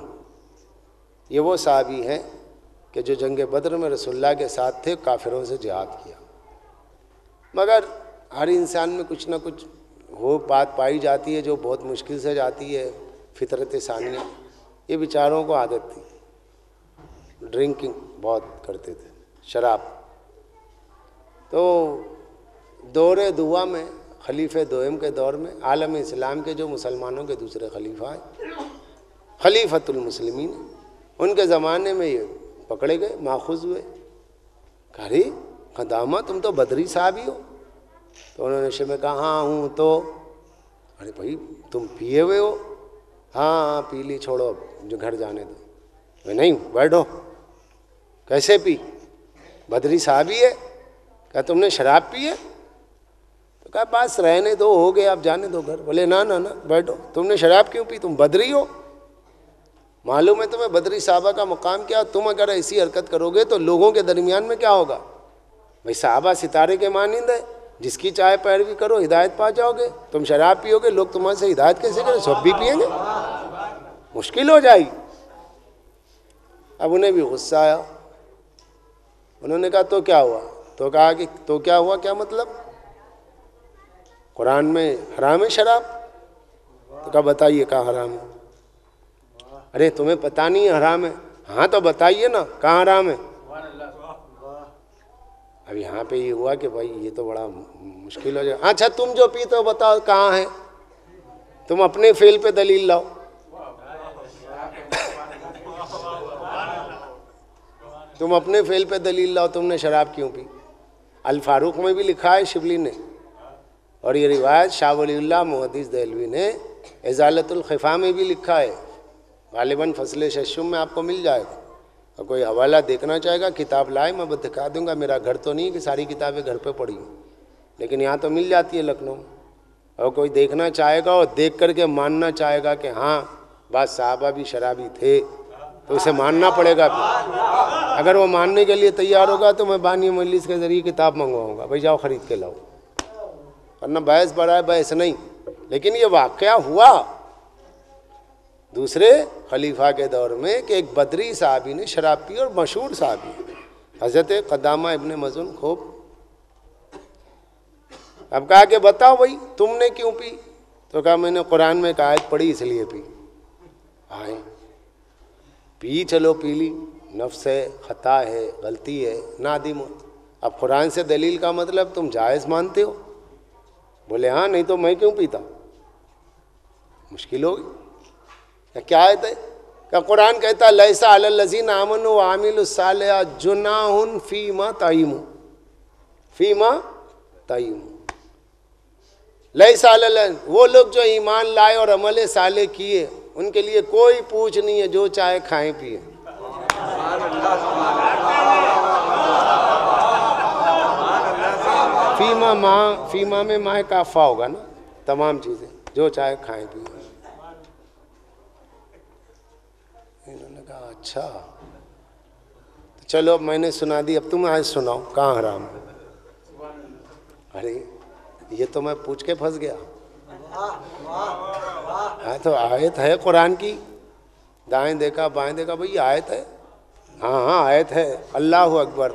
یہ وہ صحابی ہیں کہ جو جنگ بدر میں رسول اللہ کے ساتھ تھے، کافروں سے جہاد کیا۔ مگر ہر انسان میں کچھ نہ کچھ وہ بات پائی جاتی ہے جو بہت مشکل سے جاتی ہے، فطرت ثانیہ۔ یہ بیچاروں کو عادت تھی، ڈرنکنگ بہت کرتے تھے، شراب۔ تو دور دعا میں خلیفہ دوم کے دور میں عالم اسلام کے جو مسلمانوں کے دوسرے خلیفہ ہیں، خلیفۃ المسلمین، ان کے زمانے میں یہ پکڑے گئے، ماخوذ ہوئے۔ ارے قدامہ تم تو بدری صحابی ہو؟ تو انہوں نے نشے میں کہا ہاں ہوں۔ تو ارے بھائی تم پیے ہوئے ہو؟ ہاں پی لی، چھوڑو جو گھر جانے دو۔ نہیں بیٹھو، کیسے پی؟ بدری صحابی ہے، کہا تم نے شراب پی ہے؟ تو کہا بس رہنے دو، ہو گئے، آپ جانے دو گھر۔ بولے نا نا نا بیٹھو، تم نے شراب کیوں پی؟ تم بدری ہو، معلوم ہے تمہیں بدری صحابہ کا مقام کیا؟ تم اگر ایسی حرکت کرو گے تو لوگوں کے درمیان میں کیا ہوگا؟ بھائی صحابہ ستارے کے مانند ہے، جس کی چاہے پیروی کرو ہدایت پا جاؤ گے۔ تم شراب پیو گے، لوگ تمہارے سے ہدایت کیسے کریں؟ سب بھی پئیں گے، مشکل ہو جائے گی۔ اب انہیں بھی غصہ آیا، انہوں نے کہا تو کیا ہوا؟ تو کہا کہ تو کیا ہوا، کیا مطلب؟ قرآن میں حرام ہے شراب؟ تو کہا بتائیے کہاں حرام ہے؟ ارے تمہیں پتہ نہیں ہے حرام ہے؟ ہاں تو بتائیے نا کہاں حرام ہے؟ اب یہاں پہ یہ ہوا کہ بھائی یہ تو بڑا مشکل ہو جائے۔ اچھا تم جو پیتے ہو بتاؤ کہاں ہے؟ تم اپنے فعل پہ دلیل لاؤ۔ تم اپنے فعل پہ دلیل لاؤ، تم نے شراب کیوں پی؟ الفاروق میں بھی لکھا ہے شبلی نے، اور یہ روایت شاہ ولی اللہ محدث دہلوی نے ازالۃ الخفا میں بھی لکھا ہے، غالباً فصل ششم میں آپ کو مل جائے گا۔ اور کوئی حوالہ دیکھنا چاہے گا کتاب لائے، میں دکھا دوں گا۔ میرا گھر تو نہیں کہ ساری کتابیں گھر پہ پڑھی ہیں، لیکن یہاں تو مل جاتی ہے لکھنؤ میں۔ اور کوئی دیکھنا چاہے گا اور دیکھ کر کے ماننا چاہے گا کہ ہاں بعض صحابہ بھی شرابی تھے، تو اسے ماننا پڑے گا پھر۔ اگر وہ ماننے کے لیے تیار ہوگا تو میں بانی مجلس کے ذریعے کتاب منگواؤں گا، بھائی جاؤ خرید کے لاؤ، ورنہ بحث برائے بحث نہیں۔ لیکن یہ واقعہ ہوا دوسرے خلیفہ کے دور میں کہ ایک بدری صحابی نے شراب پی، اور مشہور صحابی حضرت قدامہ ابن مظعون خوب۔ اب کہا کہ بتاؤ بھائی تم نے کیوں پی؟ تو کہا میں نے قرآن میں ایک آیت پڑھی اس لیے پی۔ آئے پی، چلو پی لی، نفس ہے، خطا ہے، غلطی ہے، نادم ہو۔ اب قرآن سے دلیل کا مطلب تم جائز مانتے ہو؟ بولے ہاں، نہیں تو میں کیوں پیتا؟ مشکل ہوگی۔ کیا آیت ہے؟ کہ قرآن کہتا لیسا علی الذین آمنوا وعملوا الصالحات جناح فیما طعموا، فیما طعموا۔ لیسا علی، وہ لوگ جو ایمان لائے اور عمل صالح کیے، ان کے لیے کوئی پوچھ نہیں ہے، جو چاہے کھائیں پیئیں۔ فیما میں ماہ کافہ ہوگا نا، تمام چیزیں، جو چاہے کھائیں پیئیں۔ انہوں نے کہا اچھا چلو اب میں نے سنا دی، اب تم آج سناؤ کہاں حرام ہے؟ ارے یہ تو میں پوچھ کے پھنس گیا۔ ہاں تو آیت ہے قرآن کی، دائیں دیکھا بائیں دیکھا، بھئی آیت ہے، ہاں ہاں آیت ہے، اللہ اکبر۔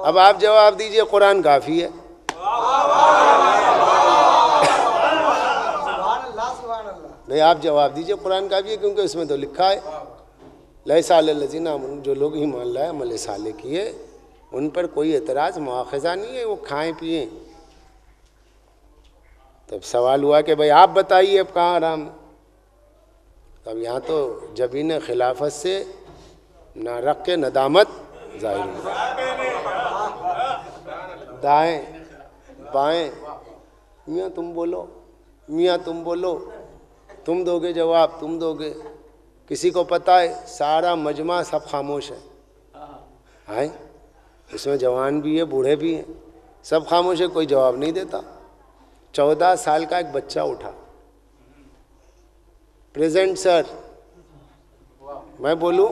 اب آپ جواب دیجئے قرآن کافی ہے۔ نہیں آپ جواب دیجئے قرآن کافی ہے، کیونکہ اس میں تو لکھا ہے لیسا علی الذین آمنوا، جو لوگ ایمان لائے عمل صالح کیے ان پر کوئی اعتراض مواخذہ نہیں ہے، وہ کھائیں پیئیں۔ تب سوال ہوا کہ بھئی آپ بتائیے اب کہاں حرام ہے؟ اب یہاں تو جبین خلافت سے نہ رق ندامت ظاہر ہوئی۔ دائیں بائیں، میاں تم بولو، میاں تم بولو، تم دو گے جواب، تم دو گے، کسی کو پتہ ہے؟ سارا مجمع سب خاموش ہے۔ آئیں اس میں جوان بھی ہے، بوڑھے بھی ہیں، سب خاموش ہے، کوئی جواب نہیں دیتا۔ 14 سال کا ایک بچہ اٹھا، پریزنٹ سر، میں بولوں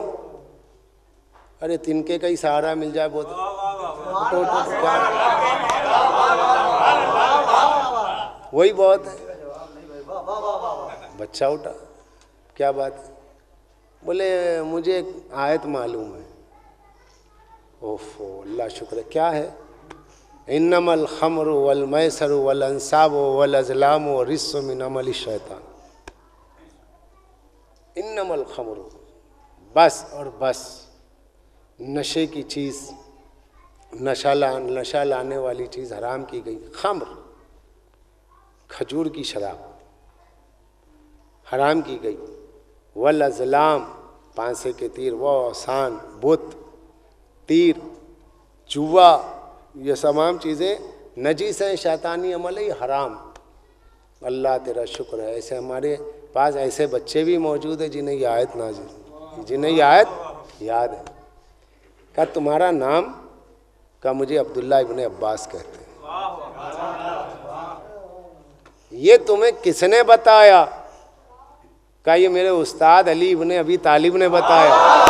ارے تنکے کا ہی سہارا مل جائے بہت، وہی بہت ہے۔ بچہ اٹھا، کیا بات ہے؟ بولے مجھے ایک آیت معلوم ہے۔ اوفو، اللہ شکر ہے، کیا ہے؟ انما الخمر والمیسر والانصاب والازلام رجس من عمل الشیطان۔ انما الخمر، بس اور بس، نشے کی چیز، نشہ لانے والی چیز حرام کی گئی۔ خمر، کھجور کی شراب حرام کی گئی۔ والازلام، پانسے کے تیر، وہ آسان، بت، تیر، جوا، یہ تمام چیزیں نجیس ہیں، شیطانی عمل ہے، یہ حرام۔ اللہ تیرا شکر ہے، ایسے ہمارے پاس ایسے بچے بھی موجود ہیں جنہیں یہ آیت نازل، جنہیں یہ آیت یاد ہے۔ کہا تمہارا نام؟ کہا مجھے عبداللہ ابن عباس کہتے ہیں۔ یہ تمہیں کس نے بتایا؟ کہا یہ میرے استاد علی ابن ابی طالب نے بتایا۔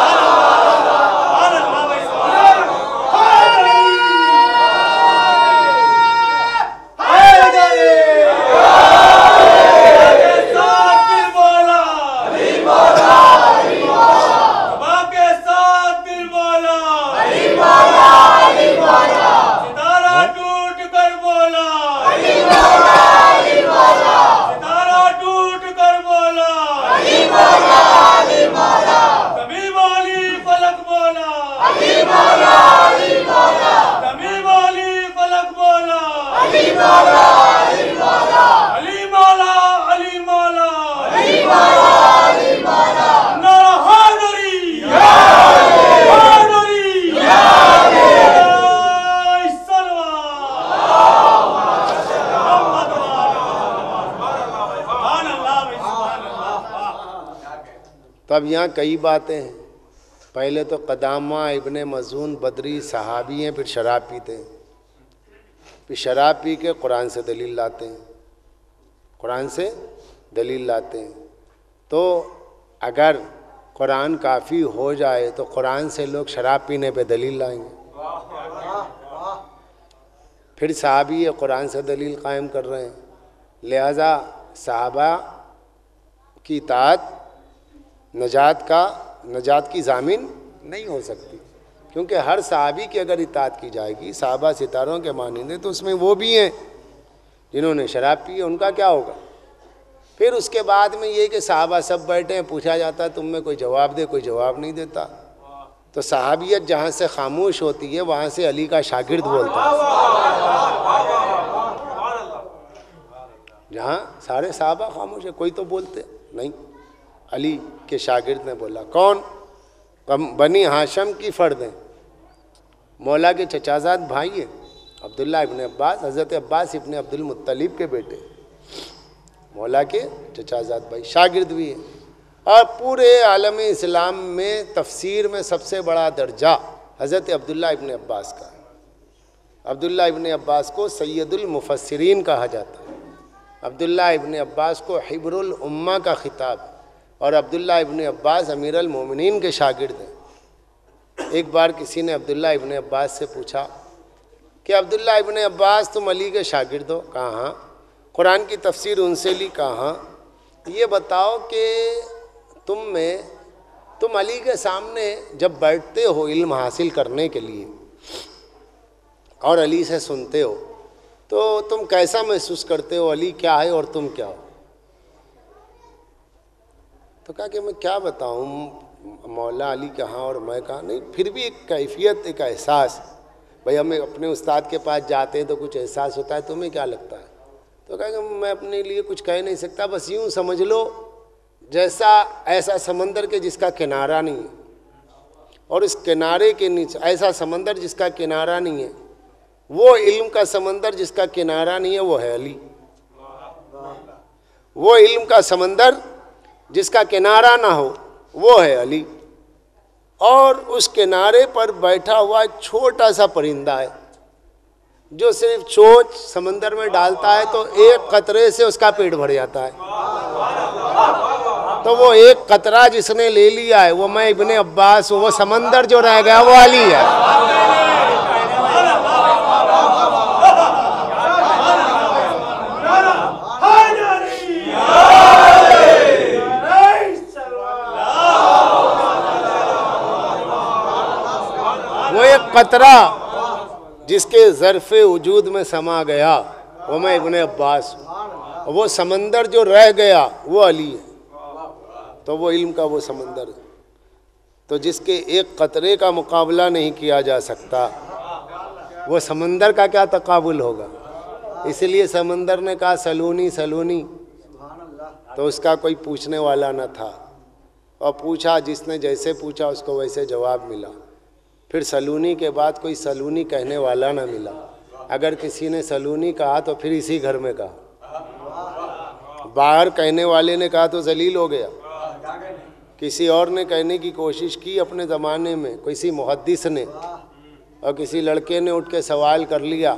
تو اب یہاں کئی باتیں ہیں۔ پہلے تو قدامہ ابن مظعون بدری صحابی ہیں، پھر شراب پیتے ہیں، پھر شراب پی کے قرآن سے دلیل لاتے ہیں، قرآن سے دلیل لاتے ہیں۔ تو اگر قرآن کافی ہو جائے تو قرآن سے لوگ شراب پینے پہ دلیل لائیں گے۔ پھر صحابی قرآن سے دلیل قائم کر رہے ہیں، لہذا صحابہ کی اطاعت نجات کی ضامن نہیں ہو سکتی، کیونکہ ہر صحابی کی اگر اطاعت کی جائے گی، صحابہ ستاروں کے مانندے، تو اس میں وہ بھی ہیں جنہوں نے شراب پی ہے، ان کا کیا ہوگا؟ پھر اس کے بعد میں یہ کہ صحابہ سب بیٹھے ہیں، پوچھا جاتا ہے تم میں کوئی جواب دے، کوئی جواب نہیں دیتا، تو صحابیت جہاں سے خاموش ہوتی ہے وہاں سے علی کا شاگرد بولتا ہے۔ جہاں سارے صحابہ خاموش ہیں، کوئی تو بولتے نہیں، علی کے شاگرد نے بولا۔ کون؟ بنی ہاشم کی فرد ہیں، مولا کے چچازاد بھائی ہیں، عبداللہ ابن عباس، حضرت عباس ابن عبد المطلب کے بیٹے، مولا کے چچازاد بھائی، شاگرد بھی ہیں۔ اور پورے عالم اسلام میں تفسیر میں سب سے بڑا درجہ حضرت عبداللہ ابن عباس کا ہے۔ عبداللہ ابن عباس کو سید المفسرین کہا جاتا ہے، عبداللہ ابن عباس کو حبر الامہ کا خطاب ہے، اور عبداللہ ابن عباس امیر المومنین کے شاگرد ہیں۔ ایک بار کسی نے عبداللہ ابن عباس سے پوچھا کہ عبداللہ ابن عباس تم علی کے شاگرد ہو؟ کہا ہاں۔ قرآن کی تفسیر ان سے لی؟ کہا ہاں۔ یہ بتاؤ کہ تم علی کے سامنے جب بیٹھتے ہو علم حاصل کرنے کے لیے اور علی سے سنتے ہو تو تم کیسا محسوس کرتے ہو؟ علی کیا ہے اور تم کیا ہو؟ تو کہا کہ میں کیا بتاؤں، مولا علی کہاں اور میں کہاں؟ نہیں، پھر بھی ایک کیفیت، ایک احساس، بھئی ہمیں اپنے استاد کے پاس جاتے ہیں تو کچھ احساس ہوتا ہے، تمہیں کیا لگتا ہے؟ تو کہا کہ میں اپنے لیے کچھ کہہ نہیں سکتا، بس یوں سمجھ لو جیسا ایسا سمندر کے جس کا کنارہ نہیں ہے، اور اس کنارے کے نیچے ایسا سمندر جس کا کنارہ نہیں ہے، وہ علم کا سمندر جس کا کنارہ نہیں ہے وہ ہے علی۔ وہ علم کا سمندر جس کا کنارہ نہ ہو وہ ہے علی۔ اور اس کنارے پر بیٹھا ہوا ایک چھوٹا سا پرندہ ہے جو صرف چونچ سمندر میں ڈالتا ہے تو ایک قطرے سے اس کا پیٹ بھر جاتا ہے. تو وہ ایک قطرہ جس نے لے لیا ہے وہ میں ابن عباس ہوں. وہ سمندر جو رہ گیا وہ علی ہے. وہ ایک قطرہ جس کے ظرف وجود میں سما گیا وہ میں ابن عباس ہوں. وہ سمندر جو رہ گیا وہ علی ہے. تو وہ علم کا وہ سمندر ہے تو جس کے ایک قطرے کا مقابلہ نہیں کیا جا سکتا وہ سمندر کا کیا تقابل ہوگا. اس لیے سمندر نے کہا سلونی سلونی تو اس کا کوئی پوچھنے والا نہ تھا اور پوچھا جس نے جیسے پوچھا اس کو ویسے جواب ملا. پھر سلونی کے بعد کوئی سلونی کہنے والا نہ ملا. اگر کسی نے سلونی کہا تو پھر اسی گھر میں کہا. باہر کہنے والے نے کہا تو ذلیل ہو گیا. کسی اور نے کہنے کی کوشش کی اپنے زمانے میں کسی محدث نے اور کسی لڑکے نے اٹھ کے سوال کر لیا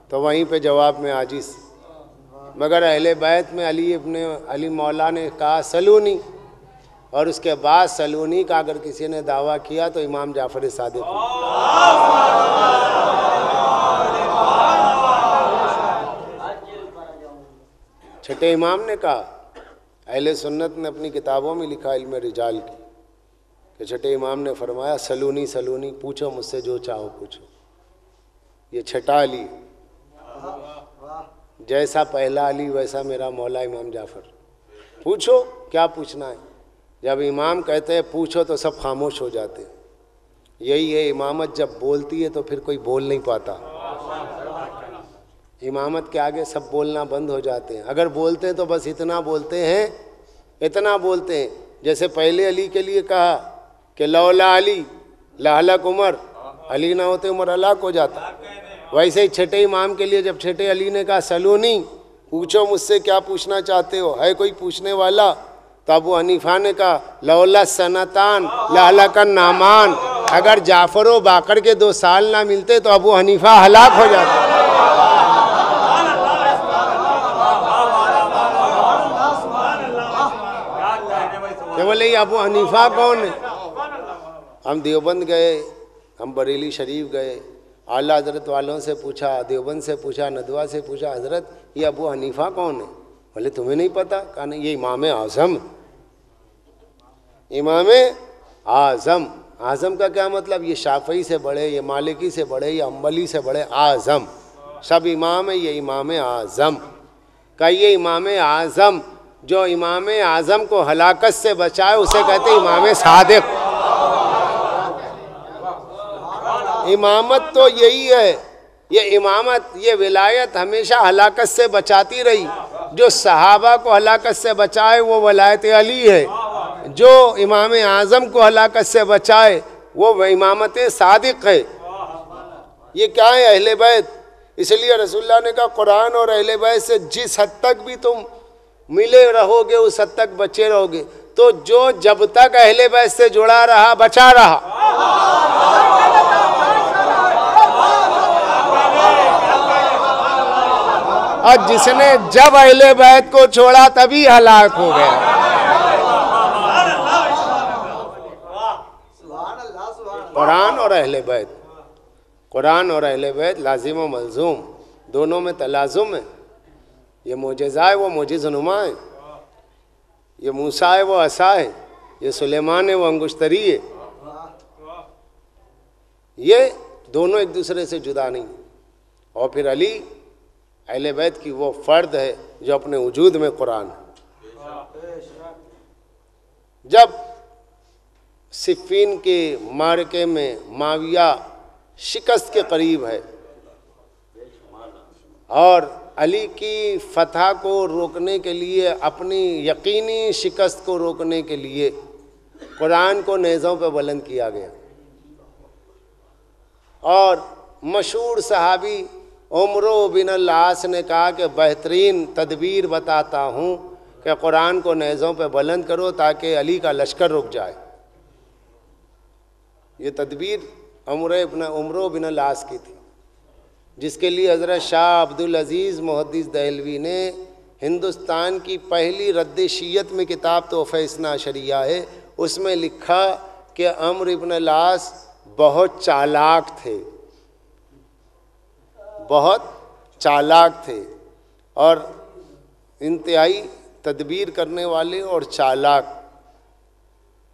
تو وہیں پہ جواب میں عاجز. مگر اہل بیت میں علی مولا نے کہا سلونی اور اس کے بعد سلونی کا اگر کسی نے دعویٰ کیا تو امام جعفر صادق. چھٹے امام نے کہا اہل سنت نے اپنی کتابوں میں لکھا علم رجال کی کہ چھٹے امام نے فرمایا سلونی سلونی پوچھو مجھ سے جو چاہو پوچھو. یہ چھٹا علی جیسا پہلا علی ویسا میرا مولا امام جعفر. پوچھو کیا پوچھنا ہے. جب امام کہتے ہیں پوچھو تو سب خاموش ہو جاتے. یہی ہے امامت جب بولتی ہے تو پھر کوئی بول نہیں پاتا. امامت کے آگے سب بولنا بند ہو جاتے ہیں. اگر بولتے ہیں تو بس اتنا بولتے ہیں جیسے پہلے علی کے لیے کہا کہ لولا علی لہلک عمر, علی نہ ہوتے عمر ہلاک ہو جاتا. ویسے ہی چھٹے امام کے لیے جب چھٹے علی نے کہا سلونی پوچھو مجھ سے کیا پوچھنا چاہتے ہو, ہے کوئی پوچھنے والا؟ تو ابو حنیفہ نے کہا لولا سنتان لہلک النعمان, اگر جعفر و باقر کے 2 سال نہ ملتے تو ابو حنیفہ ہلاک ہو جاتا. کہ بولے یہ ابو حنیفہ کون ہے؟ ہم دیوبند گئے, ہم بریلی شریف گئے, اعلیٰ حضرت والوں سے پوچھا, دیوبند سے پوچھا, ندوہ سے پوچھا, حضرت یہ ابو حنیفہ کون ہے؟ بولے تمہیں نہیں پتا؟ کہا نہیں یہ امام اعظم. امام اعظم. اعظم کا کیا مطلب؟ یہ شافعی سے بڑے, یہ مالکی سے بڑے, یہ حنبلی سے بڑے. اعظم سب امام ہے, یہ امام اعظم. کہ یہ امام اعظم جو امام اعظم کو ہلاکت سے بچائے اسے کہتے ہیں امام صادق. امامت تو یہی ہے, یہ امامت یہ ولایت ہمیشہ ہلاکت سے بچاتی رہی. جو صحابہ کو ہلاکت سے بچائے وہ ولایت علی ہے, جو امام اعظم کو ہلاکت سے بچائے وہ امامت صادق ہے. یہ کیا ہے اہل بیت. اس لیے رسول اللہ نے کہا قرآن اور اہل بیت سے جس حد تک بھی تم ملے رہو گے اس حد تک بچے رہو گے. تو جو جب تک اہل بیت سے جڑا رہا بچا رہا, اور جس نے جب اہل بیت کو چھوڑا تبھی ہلاک ہو گیا. قرآن اور اہل بیت, قرآن اور اہل بیت لازم و ملزوم دونوں میں تلازم ہے. یہ معجزہ ہے وہ معجز نما ہے, یہ موسیٰ ہے وہ عصا ہے, یہ سلیمان ہے وہ انگشتری ہے. یہ دونوں ایک دوسرے سے جدا نہیں. اور پھر علی اہل بیت کی وہ فرد ہے جو اپنے وجود میں قرآن ہے. جب صفین کے معرکے میں معاویہ شکست کے قریب ہے اور علی کی فتح کو روکنے کے لیے, اپنی یقینی شکست کو روکنے کے لیے قرآن کو نیزوں پہ بلند کیا گیا. اور مشہور صحابی عمرو بن العاص نے کہا کہ بہترین تدبیر بتاتا ہوں کہ قرآن کو نیزوں پہ بلند کرو تاکہ علی کا لشکر رک جائے. یہ تدبیر عمرو بن العاص کی تھی، جس کے لیے حضرت شاہ عبدالعزیز محدث دہلوی نے ہندوستان کی پہلی رد شیعت میں کتاب تحفہ اثنا عشریہ ہے، اس میں لکھا کہ عمرو بن العاص بہت چالاک تھے، بہت چالاک تھے اور انتہائی تدبیر کرنے والے اور چالاک۔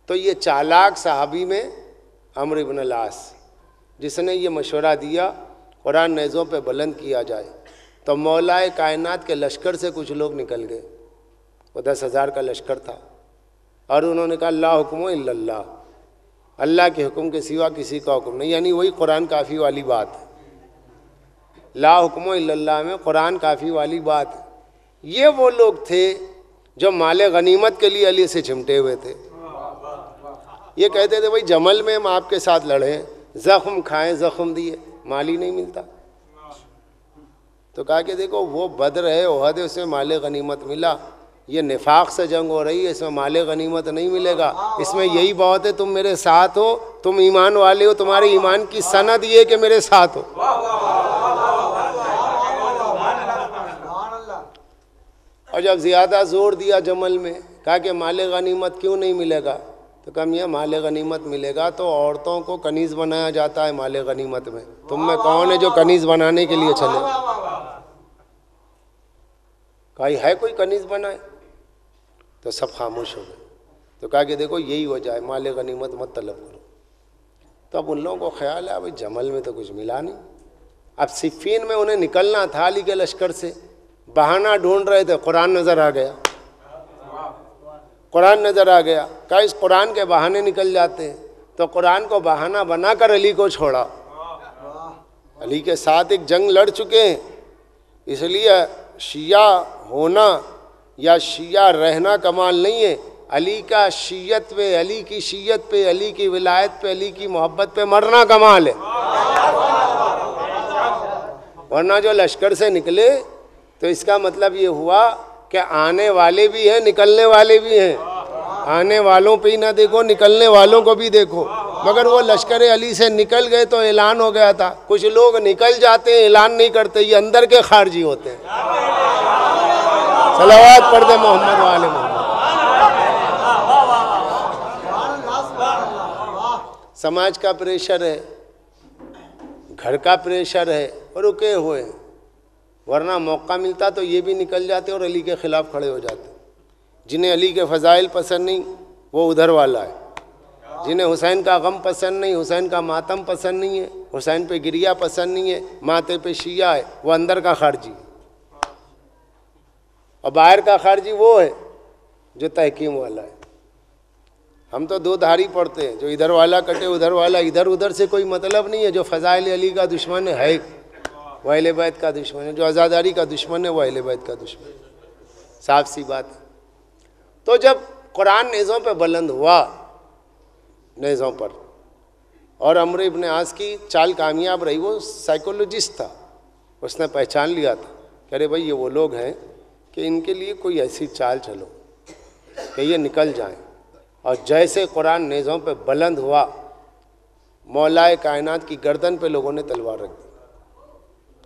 تو یہ چالاک صحابی میں عمرو بن العاص، جس نے یہ مشورہ دیا قرآن نیزوں پہ بلند کیا جائے، تو مولائے کائنات کے لشکر سے کچھ لوگ نکل گئے، وہ 10,000 کا لشکر تھا، اور انہوں نے کہا لا حکم الا اللہ، اللہ کے حکم کے سوا کسی کا حکم نہیں، یعنی وہی قرآن کافی والی بات ہے، لا حکم الا اللہ میں قرآن کافی والی بات ہے۔ یہ وہ لوگ تھے جو مال غنیمت کے لیے علی سے چمٹے ہوئے تھے، یہ کہتے تھے بھائی جمل میں ہم آپ کے ساتھ لڑیں، زخم کھائیں، زخم دیے، مال ہی نہیں ملتا۔ تو کہا کہ دیکھو وہ بدر ہے، احد ہے، اس میں مال غنیمت ملا، یہ نفاق سے جنگ ہو رہی ہے، اس میں مال غنیمت نہیں ملے گا، اس میں یہی بہت ہے تم میرے ساتھ ہو، تم ایمان والے ہو، تمہارے ایمان کی سند یہ کہ میرے ساتھ ہو۔ اور جب زیادہ زور دیا جمل میں، کہا کہ مال غنیمت کیوں نہیں ملے گا، تو کہا میاں مال غنیمت ملے گا تو عورتوں کو کنیز بنایا جاتا ہے مال غنیمت میں، تم میں کون ہے جو کنیز بنانے کے لیے چلے؟ کہا ہے کوئی کنیز بنائے؟ تو سب خاموش ہو گئے۔ تو کہا کہ دیکھو یہی وجہ ہے، مال غنیمت مت طلب کرو۔ تو اب ان لوگوں کو خیال ہے بھائی جمل میں تو کچھ ملا نہیں، اب صفین میں انہیں نکلنا تھا علی کے لشکر سے، بہانہ ڈھونڈ رہے تھے، قرآن نظر آ گیا، قرآن نظر آ گیا، کہا اس قرآن کے بہانے نکل جاتے ہیں، تو قرآن کو بہانہ بنا کر علی کو چھوڑا۔ علی کے ساتھ ایک جنگ لڑ چکے ہیں، اس لیے شیعہ ہونا یا شیعہ رہنا کمال نہیں ہے، علی کا شیعت پہ، علی کی شیعت پہ، علی کی ولایت پہ، علی کی محبت پہ مرنا کمال ہے۔ ورنہ جو لشکر سے نکلے تو اس کا مطلب یہ ہوا کہ آنے والے بھی ہیں، نکلنے والے بھی ہیں، آنے والوں پہ ہی نہ دیکھو، نکلنے والوں کو بھی دیکھو۔ مگر وہ لشکر علی سے نکل گئے تو اعلان ہو گیا تھا، کچھ لوگ نکل جاتے ہیں اعلان نہیں کرتے، یہ اندر کے خارجی ہوتے ہیں۔ صلوات پڑھ دے محمد والے محمد۔ سماج کا پریشر ہے، گھر کا پریشر ہے، اور رکے ہوئے ہیں، ورنہ موقع ملتا تو یہ بھی نکل جاتے اور علی کے خلاف کھڑے ہو جاتے۔ جنہیں علی کے فضائل پسند نہیں وہ ادھر والا ہے، جنہیں حسین کا غم پسند نہیں، حسین کا ماتم پسند نہیں ہے، حسین پہ گریہ پسند نہیں ہے، ماتھے پہ شیعہ ہے، وہ اندر کا خارجی ہے۔ اور باہر کا خارجی وہ ہے جو تحکیم والا ہے۔ ہم تو دو دھاری پڑھتے ہیں، جو ادھر والا کٹے ادھر والا، ادھر ادھر سے کوئی مطلب نہیں ہے۔ جو فضائل علی کا دشمن ہے وہ اہل بیت کا دشمن ہے، جو عزاداری کا دشمن ہے وہ اہل بیت کا دشمن ہے، صاف سی بات ہے۔ تو جب قرآن نیزوں پہ بلند ہوا، نیزوں پر، اور عمرو ابن عاص کی چال کامیاب رہی، وہ سائیکولوجسٹ تھا، اس نے پہچان لیا تھا کہ ارے بھائی یہ وہ لوگ ہیں کہ ان کے لیے کوئی ایسی چال چلو کہ یہ نکل جائیں۔ اور جیسے قرآن نیزوں پہ بلند ہوا، مولائے کائنات کی گردن پہ لوگوں نے تلوار رکھ دی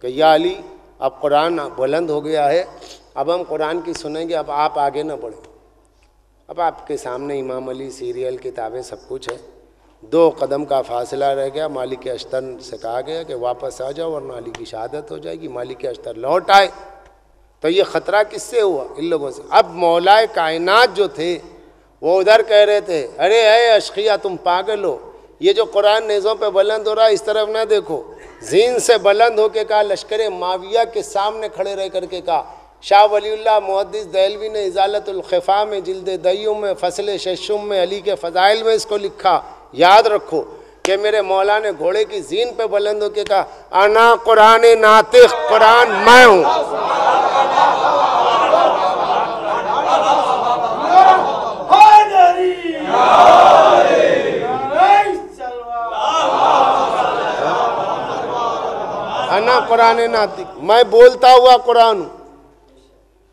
کہ یا علی اب قرآن بلند ہو گیا ہے، اب ہم قرآن کی سنیں گے، اب آپ آگے نہ بڑھیں، اب آپ کے سامنے امام علی، سیریل، کتابیں، سب کچھ ہے، 2 قدم کا فاصلہ رہ گیا۔ مالک اشتر سے کہا گیا کہ واپس آ جاؤ ورنہ علی کی شہادت ہو جائے گی۔ مالک اشتر لوٹ آئے تو یہ خطرہ کس سے ہوا؟ ان لوگوں سے۔ اب مولائے کائنات جو تھے وہ ادھر کہہ رہے تھے ارے اے اشقیا تم پاگل ہو، یہ جو قرآن نیزوں پہ بلند ہو رہا ہے اس طرف نہ دیکھو۔ زین سے بلند ہو کے کہا، لشکر معاویہ کے سامنے کھڑے رہ کر کے کہا۔ شاہ ولی اللہ محدث دہلوی نے ازالت الخفا میں، جلد دیوم میں، فصل ششم میں، علی کے فضائل میں اس کو لکھا۔ یاد رکھو کہ میرے مولا نے گھوڑے کی زین پہ بلند ہو کے کہا انا قرآن ناطق، قرآن میں ہوں۔ انا قرآن ناطق، میں بولتا ہوا قرآن ہوں۔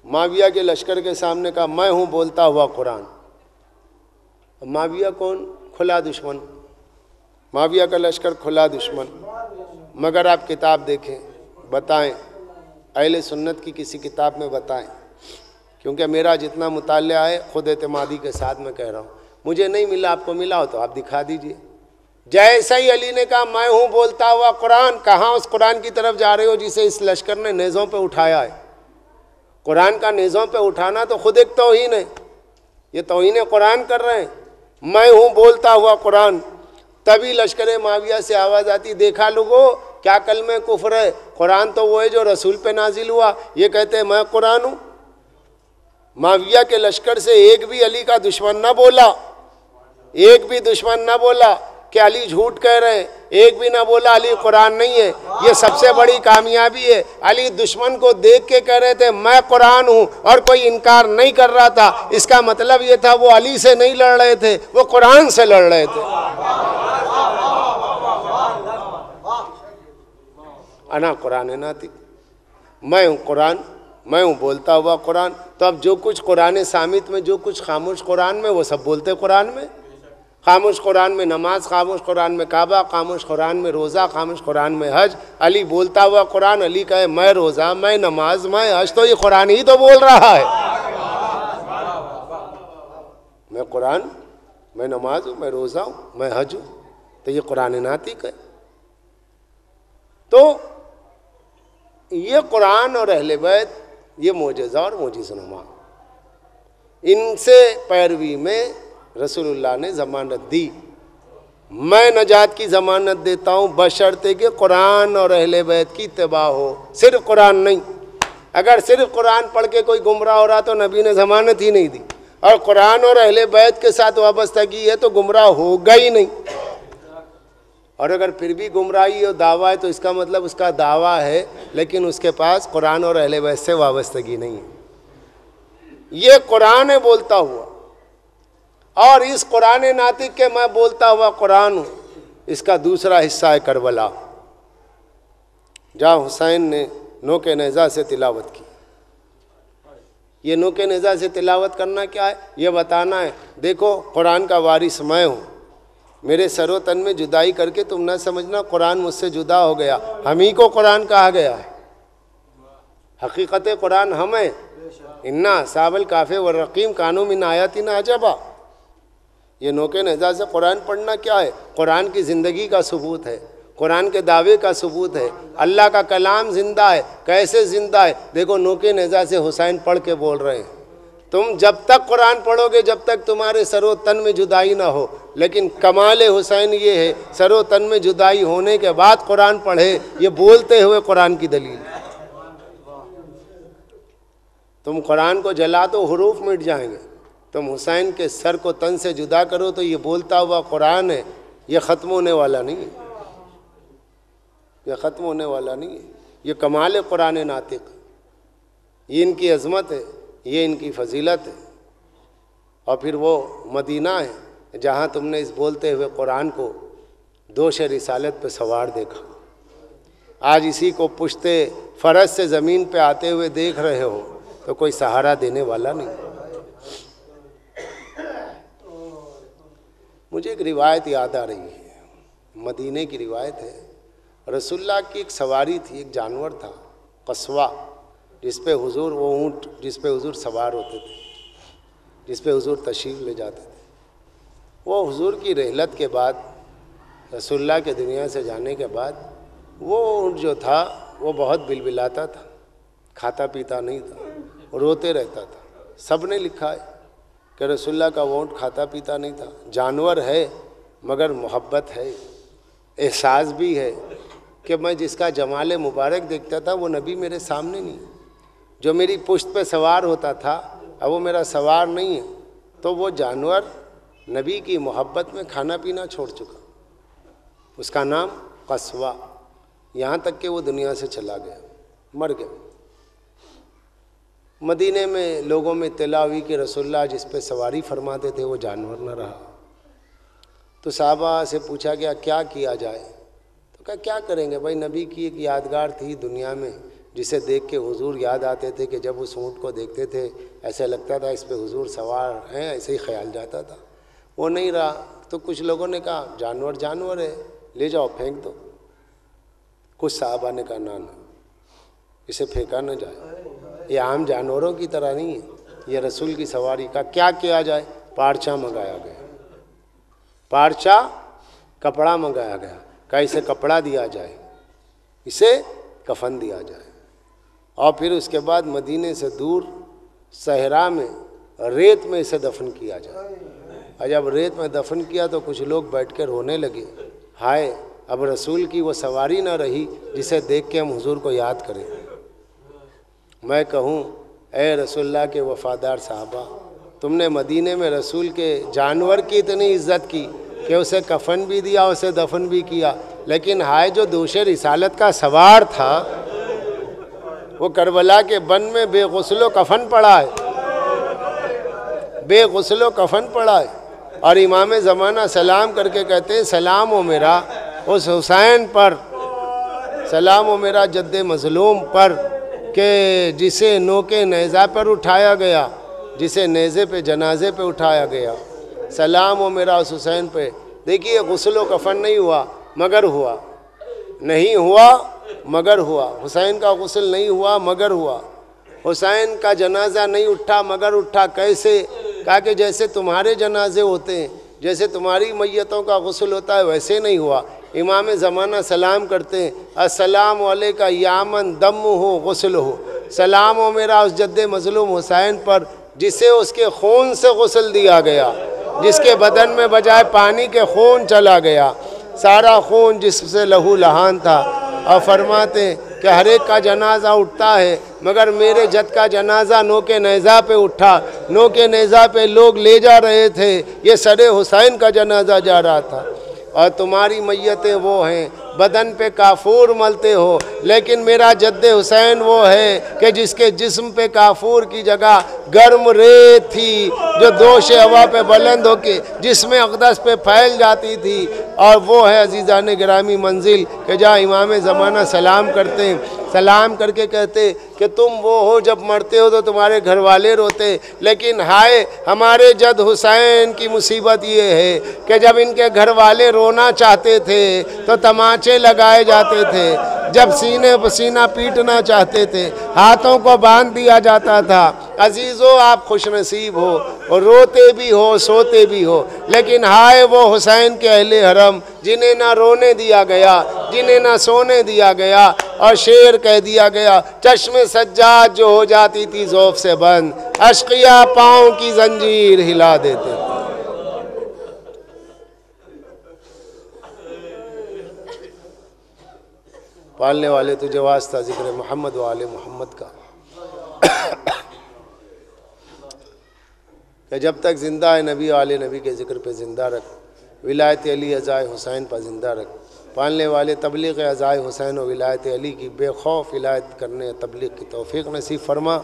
معاویہ کے لشکر کے سامنے کہا میں ہوں بولتا ہوا قرآن۔ معاویہ کون؟ کھلا دشمن، معاویہ کا لشکر کھلا دشمن، مگر آپ کتاب دیکھیں، بتائیں اہل سنت کی کسی کتاب میں بتائیں، کیونکہ میرا جتنا مطالعہ ہے خود اعتمادی کے ساتھ میں کہہ رہا ہوں، مجھے نہیں ملا، آپ کو ملا ہو تو آپ دکھا دیجئے۔ جیسا ہی علی نے کہا میں ہوں بولتا ہوا قرآن، کہاں اس قرآن کی طرف جا رہے ہو جسے اس لشکر نے نیزوں پہ اٹھایا ہے؟ قرآن کا نیزوں پہ اٹھانا تو خود ایک توہین ہے، یہ توہین قرآن کر رہے ہیں۔ میں ہوں بولتا ہوا قرآن۔ تبھی لشکر معاویہ سے آواز آتی، دیکھا لوگو کیا کلمہ کفر ہے، قرآن تو وہ ہے جو رسول پہ نازل ہوا، یہ کہتے ہیں میں قرآن ہوں۔ معاویہ کے لشکر سے ایک بھی علی کا دشمن نہ بولا، ایک بھی دشمن نہ بولا کہ علی جھوٹ کہہ رہے ہیں، ایک بھی نہ بولا علی قرآن نہیں ہے۔ یہ سب سے بڑی کامیابی ہے۔ علی دشمن کو دیکھ کے کہہ رہے تھے میں قرآن ہوں، اور کوئی انکار نہیں کر رہا تھا۔ اس کا مطلب یہ تھا وہ علی سے نہیں لڑ رہے تھے، وہ قرآن سے لڑ رہے تھے۔ انا قرآن ناطق، میں ہوں قرآن، میں ہوں بولتا ہوا قرآن۔ تو اب جو کچھ قرآن صامت میں، جو کچھ خاموش قرآن میں، وہ سب بولتے قرآن میں۔ خاموش قرآن میں نماز، خاموش قرآن میں کعبہ، خاموش قرآن میں روزہ، خاموش قرآن میں حج۔ علی بولتا ہوا قرآن، علی کہے میں روزہ، میں نماز، میں حج، تو یہ قرآن ہی تو بول رہا ہے۔ میں قرآن، میں نماز ہوں، میں روزہ ہوں، میں حج ہوں، تو یہ قرآن ناطق ہے۔ تو یہ قرآن اور اہل بیت یہ معجزہ اور معجزہ نما، ان سے پیروی میں رسول اللہ نے ضمانت دی۔ میں نجات کی ضمانت دیتا ہوں بشرطے کہ قرآن اور اہل بیت کی اتباع ہو، صرف قرآن نہیں۔ اگر صرف قرآن پڑھ کے کوئی گمراہ ہو رہا تو نبی نے ضمانت ہی نہیں دی، اور قرآن اور اہل بیت کے ساتھ وابستگی ہے تو گمراہ ہوگا ہی نہیں۔ اور اگر پھر بھی گمراہی اور دعویٰ ہے تو اس کا مطلب اس کا دعویٰ ہے لیکن اس کے پاس قرآن اور اہل بیت سے وابستگی نہیں ہے۔ یہ قرآن ہے بولتا ہوا، اور اس قرآن ناطق کے میں بولتا ہوا قرآن ہوں، اس کا دوسرا حصہ ہے کربلا، جہاں حسین نے نوک نیزہ سے تلاوت کی۔ یہ نوک نیزہ سے تلاوت کرنا کیا ہے؟ یہ بتانا ہے دیکھو قرآن کا وارث میں ہوں، میرے سر و تن میں جدائی کر کے تم نہ سمجھنا قرآن مجھ سے جدا ہو گیا، ہم ہی کو قرآن کہا گیا ہے۔ حقیقت قرآن ہم ہیں۔ انا اصحاب الکہف والرقیم کانوا من آیاتنا عجبا۔ یہ نوک نیزہ سے قرآن پڑھنا کیا ہے؟ قرآن کی زندگی کا ثبوت ہے، قرآن کے دعوے کا ثبوت ہے۔ اللہ کا کلام زندہ ہے، کیسے زندہ ہے؟ دیکھو نوک نیزہ سے حسین پڑھ کے بول رہے ہیں۔ تم جب تک قرآن پڑھو گے جب تک تمہارے سر و تن میں جدائی نہ ہو، لیکن کمال حسین یہ ہے سر و تن میں جدائی ہونے کے بعد قرآن پڑھے، یہ بولتے ہوئے قرآن کی دلیل۔ تم قرآن کو جلا تو حروف مٹ جائیں گے، تم حسین کے سر کو تن سے جدا کرو تو یہ بولتا ہوا قرآن ہے، یہ ختم ہونے والا نہیں ہے، یہ ختم ہونے والا نہیں ہے۔ یہ کمال قرآن ناطق، یہ ان کی عظمت ہے، یہ ان کی فضیلت ہے۔ اور پھر وہ مدینہ ہے جہاں تم نے اس بولتے ہوئے قرآن کو دوش رسالت پہ سوار دیکھا۔ آج اسی کو پشتے فرش سے زمین پہ آتے ہوئے دیکھ رہے ہو تو کوئی سہارا دینے والا نہیں۔ مجھے ایک روایت یاد آ رہی ہے، مدینے کی روایت ہے۔ رسول اللہ کی ایک سواری تھی، ایک جانور تھا قصوہ، جس پہ حضور، وہ اونٹ جس پہ حضور سوار ہوتے تھے، جس پہ حضور تشریف لے جاتے تھے۔ وہ حضور کی رحلت کے بعد، رسول اللہ کے دنیا سے جانے کے بعد، وہ اونٹ جو تھا وہ بہت بلبلاتا تھا، کھاتا پیتا نہیں تھا، روتے رہتا تھا۔ سب نے لکھا ہے کہ رسول اللہ کا وہ اونٹ کھاتا پیتا نہیں تھا، جانور ہے مگر محبت ہے، احساس بھی ہے کہ میں جس کا جمال مبارک دیکھتا تھا وہ نبی میرے سامنے نہیں، جو میری پشت پہ سوار ہوتا تھا اب وہ میرا سوار نہیں ہے۔ تو وہ جانور نبی کی محبت میں کھانا پینا چھوڑ چکا، اس کا نام قصوہ، یہاں تک کہ وہ دنیا سے چلا گیا، مر گیا۔ مدینے میں لوگوں میں اطلاع ہوئی کہ رسول اللہ جس پہ سواری فرماتے تھے وہ جانور نہ رہا۔ تو صحابہ سے پوچھا گیا کیا کیا جائے؟ تو کہا کیا کریں گے بھائی، نبی کی ایک یادگار تھی دنیا میں جسے دیکھ کے حضور یاد آتے تھے کہ جب اس اونٹ کو دیکھتے تھے ایسے لگتا تھا اس پہ حضور سوار ہیں، ایسے ہی خیال جاتا تھا۔ وہ نہیں رہا تو کچھ لوگوں نے کہا جانور جانور ہے، لے جاؤ پھینک دو۔ کچھ صحابہ نے کہا نہ اسے پھینکا نہ جائے، یہ عام جانوروں کی طرح نہیں ہے، یہ رسول کی سواری کا۔ کیا کیا جائے؟ پارچہ منگایا گیا، پارچہ کپڑا منگایا گیا، کہ اسے کپڑا دیا جائے، اسے کفن دیا جائے، اور پھر اس کے بعد مدینے سے دور صحرا میں ریت میں اسے دفن کیا جائے۔ اور جب ریت میں دفن کیا تو کچھ لوگ بیٹھ کے رونے لگے، ہائے اب رسول کی وہ سواری نہ رہی جسے دیکھ کے ہم حضور کو یاد کریں۔ میں کہوں اے رسول اللہ کے وفادار صحابہ، تم نے مدینے میں رسول کے جانور کی اتنی عزت کی کہ اسے کفن بھی دیا، اسے دفن بھی کیا، لیکن ہائے جو دوش رسالت کا سوار تھا وہ کربلا کے بن میں بے غسل و کفن پڑا ہے، بے غسل و کفن پڑا ہے۔ اور امام زمانہ سلام کر کے کہتے ہیں سلام ہو میرا اس حسین پر، سلام ہو میرا جد مظلوم پر، کہ جسے نوکے نیزہ پر اٹھایا گیا، جسے نیزے پہ جنازے پہ اٹھایا گیا، سلام ہو میرا اس حسین پہ۔ دیکھیے غسل و کفن نہیں ہوا مگر ہوا، نہیں ہوا مگر ہوا، حسین کا غسل نہیں ہوا مگر ہوا، حسین کا جنازہ نہیں اٹھا مگر اٹھا۔ کیسے؟ کہا کہ جیسے تمہارے جنازے ہوتے ہیں، جیسے تمہاری میتوں کا غسل ہوتا ہے ویسے نہیں ہوا۔ امام زمانہ سلام کرتے ہیں السلام علیکہ یا من دم ہو غسل ہو، سلام ہو میرا اس جد مظلوم حسین پر جسے اس کے خون سے غسل دیا گیا، جس کے بدن میں بجائے پانی کے خون چلا گیا، سارا خون جس سے لہو لہان تھا۔ اور فرماتے ہیں کہ ہر ایک کا جنازہ اٹھتا ہے مگر میرے جد کا جنازہ نوکے نیزہ پہ اٹھا، نوکے نیزہ پہ لوگ لے جا رہے تھے، یہ سر حسین کا جنازہ جا رہا تھا۔ اور تمہاری میتیں وہ ہیں بدن پہ کافور ملتے ہو، لیکن میرا جد حسین وہ ہے کہ جس کے جسم پہ کافور کی جگہ گرم ریت تھی جو دوش ہوا پہ بلند ہو کے جسم اقدس پہ پھیل جاتی تھی۔ اور وہ ہے عزیزان گرامی منزل کہ جہاں امام زمانہ سلام کرتے ہیں، سلام کر کے کہتے کہ تم وہ ہو جب مرتے ہو تو تمہارے گھر والے روتے، لیکن ہائے ہمارے جد حسین کی مصیبت یہ ہے کہ جب ان کے گھر والے رونا چاہتے تھے تو تماچے لگائے جاتے تھے، جب سینے پسینہ پیٹنا چاہتے تھے ہاتھوں کو باندھ دیا جاتا تھا۔ عزیزو آپ خوش نصیب ہو اور روتے بھی ہو سوتے بھی ہو، لیکن ہائے وہ حسین کے اہل حرم جنہیں نہ رونے دیا گیا، جنہیں نہ سونے دیا گیا، اور شعر کہہ دیا گیا چشم سجاد جو ہو جاتی تھی ذوف سے بند، اشقیاء پاؤں کی زنجیر ہلا دیتے تھے۔ پالنے والے تجھے واسطہ ذکر محمد و آل محمد کا کہ جب تک زندہ ہے نبی آل نبی کے ذکر پہ زندہ رکھ، ولایت علی عزائے حسین پر زندہ رکھ، پالنے والے تبلیغ عزائے حسین و ولایت علی کی بے خوف ولایت کرنے تبلیغ کی توفیق نصیب فرما۔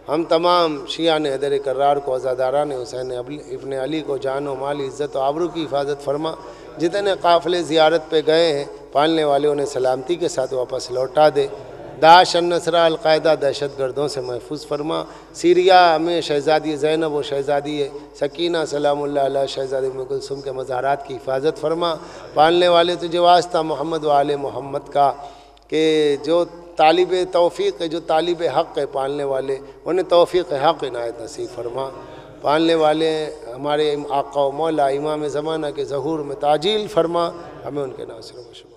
ہم تمام شیعان حیدر کرار کو، عزاداران حسین ابن علی کو جان و مال عزت و آبرو کی حفاظت فرما۔ جتنے قافلے زیارت پہ گئے ہیں پالنے والے انہیں سلامتی کے ساتھ واپس لوٹا دے۔ داعش النصرہ القاعدہ دہشت گردوں سے محفوظ فرما۔ سیریا میں شہزادی زینب و شہزادی سکینہ سلام اللہ علیہ شہزادی ام کلثوم کے مزارات کی حفاظت فرما۔ پالنے والے تجھے واسطہ محمد و آل محمد کا کہ جو طالب توفیق ہے، جو طالب حق ہے پالنے والے انہیں توفیق حق عنایت نصیب فرما۔ پالنے والے ہمارے آقا و مولا امام زمانہ کے ظہور میں تعجیل فرما، ہمیں ان کے ناصر و مشہور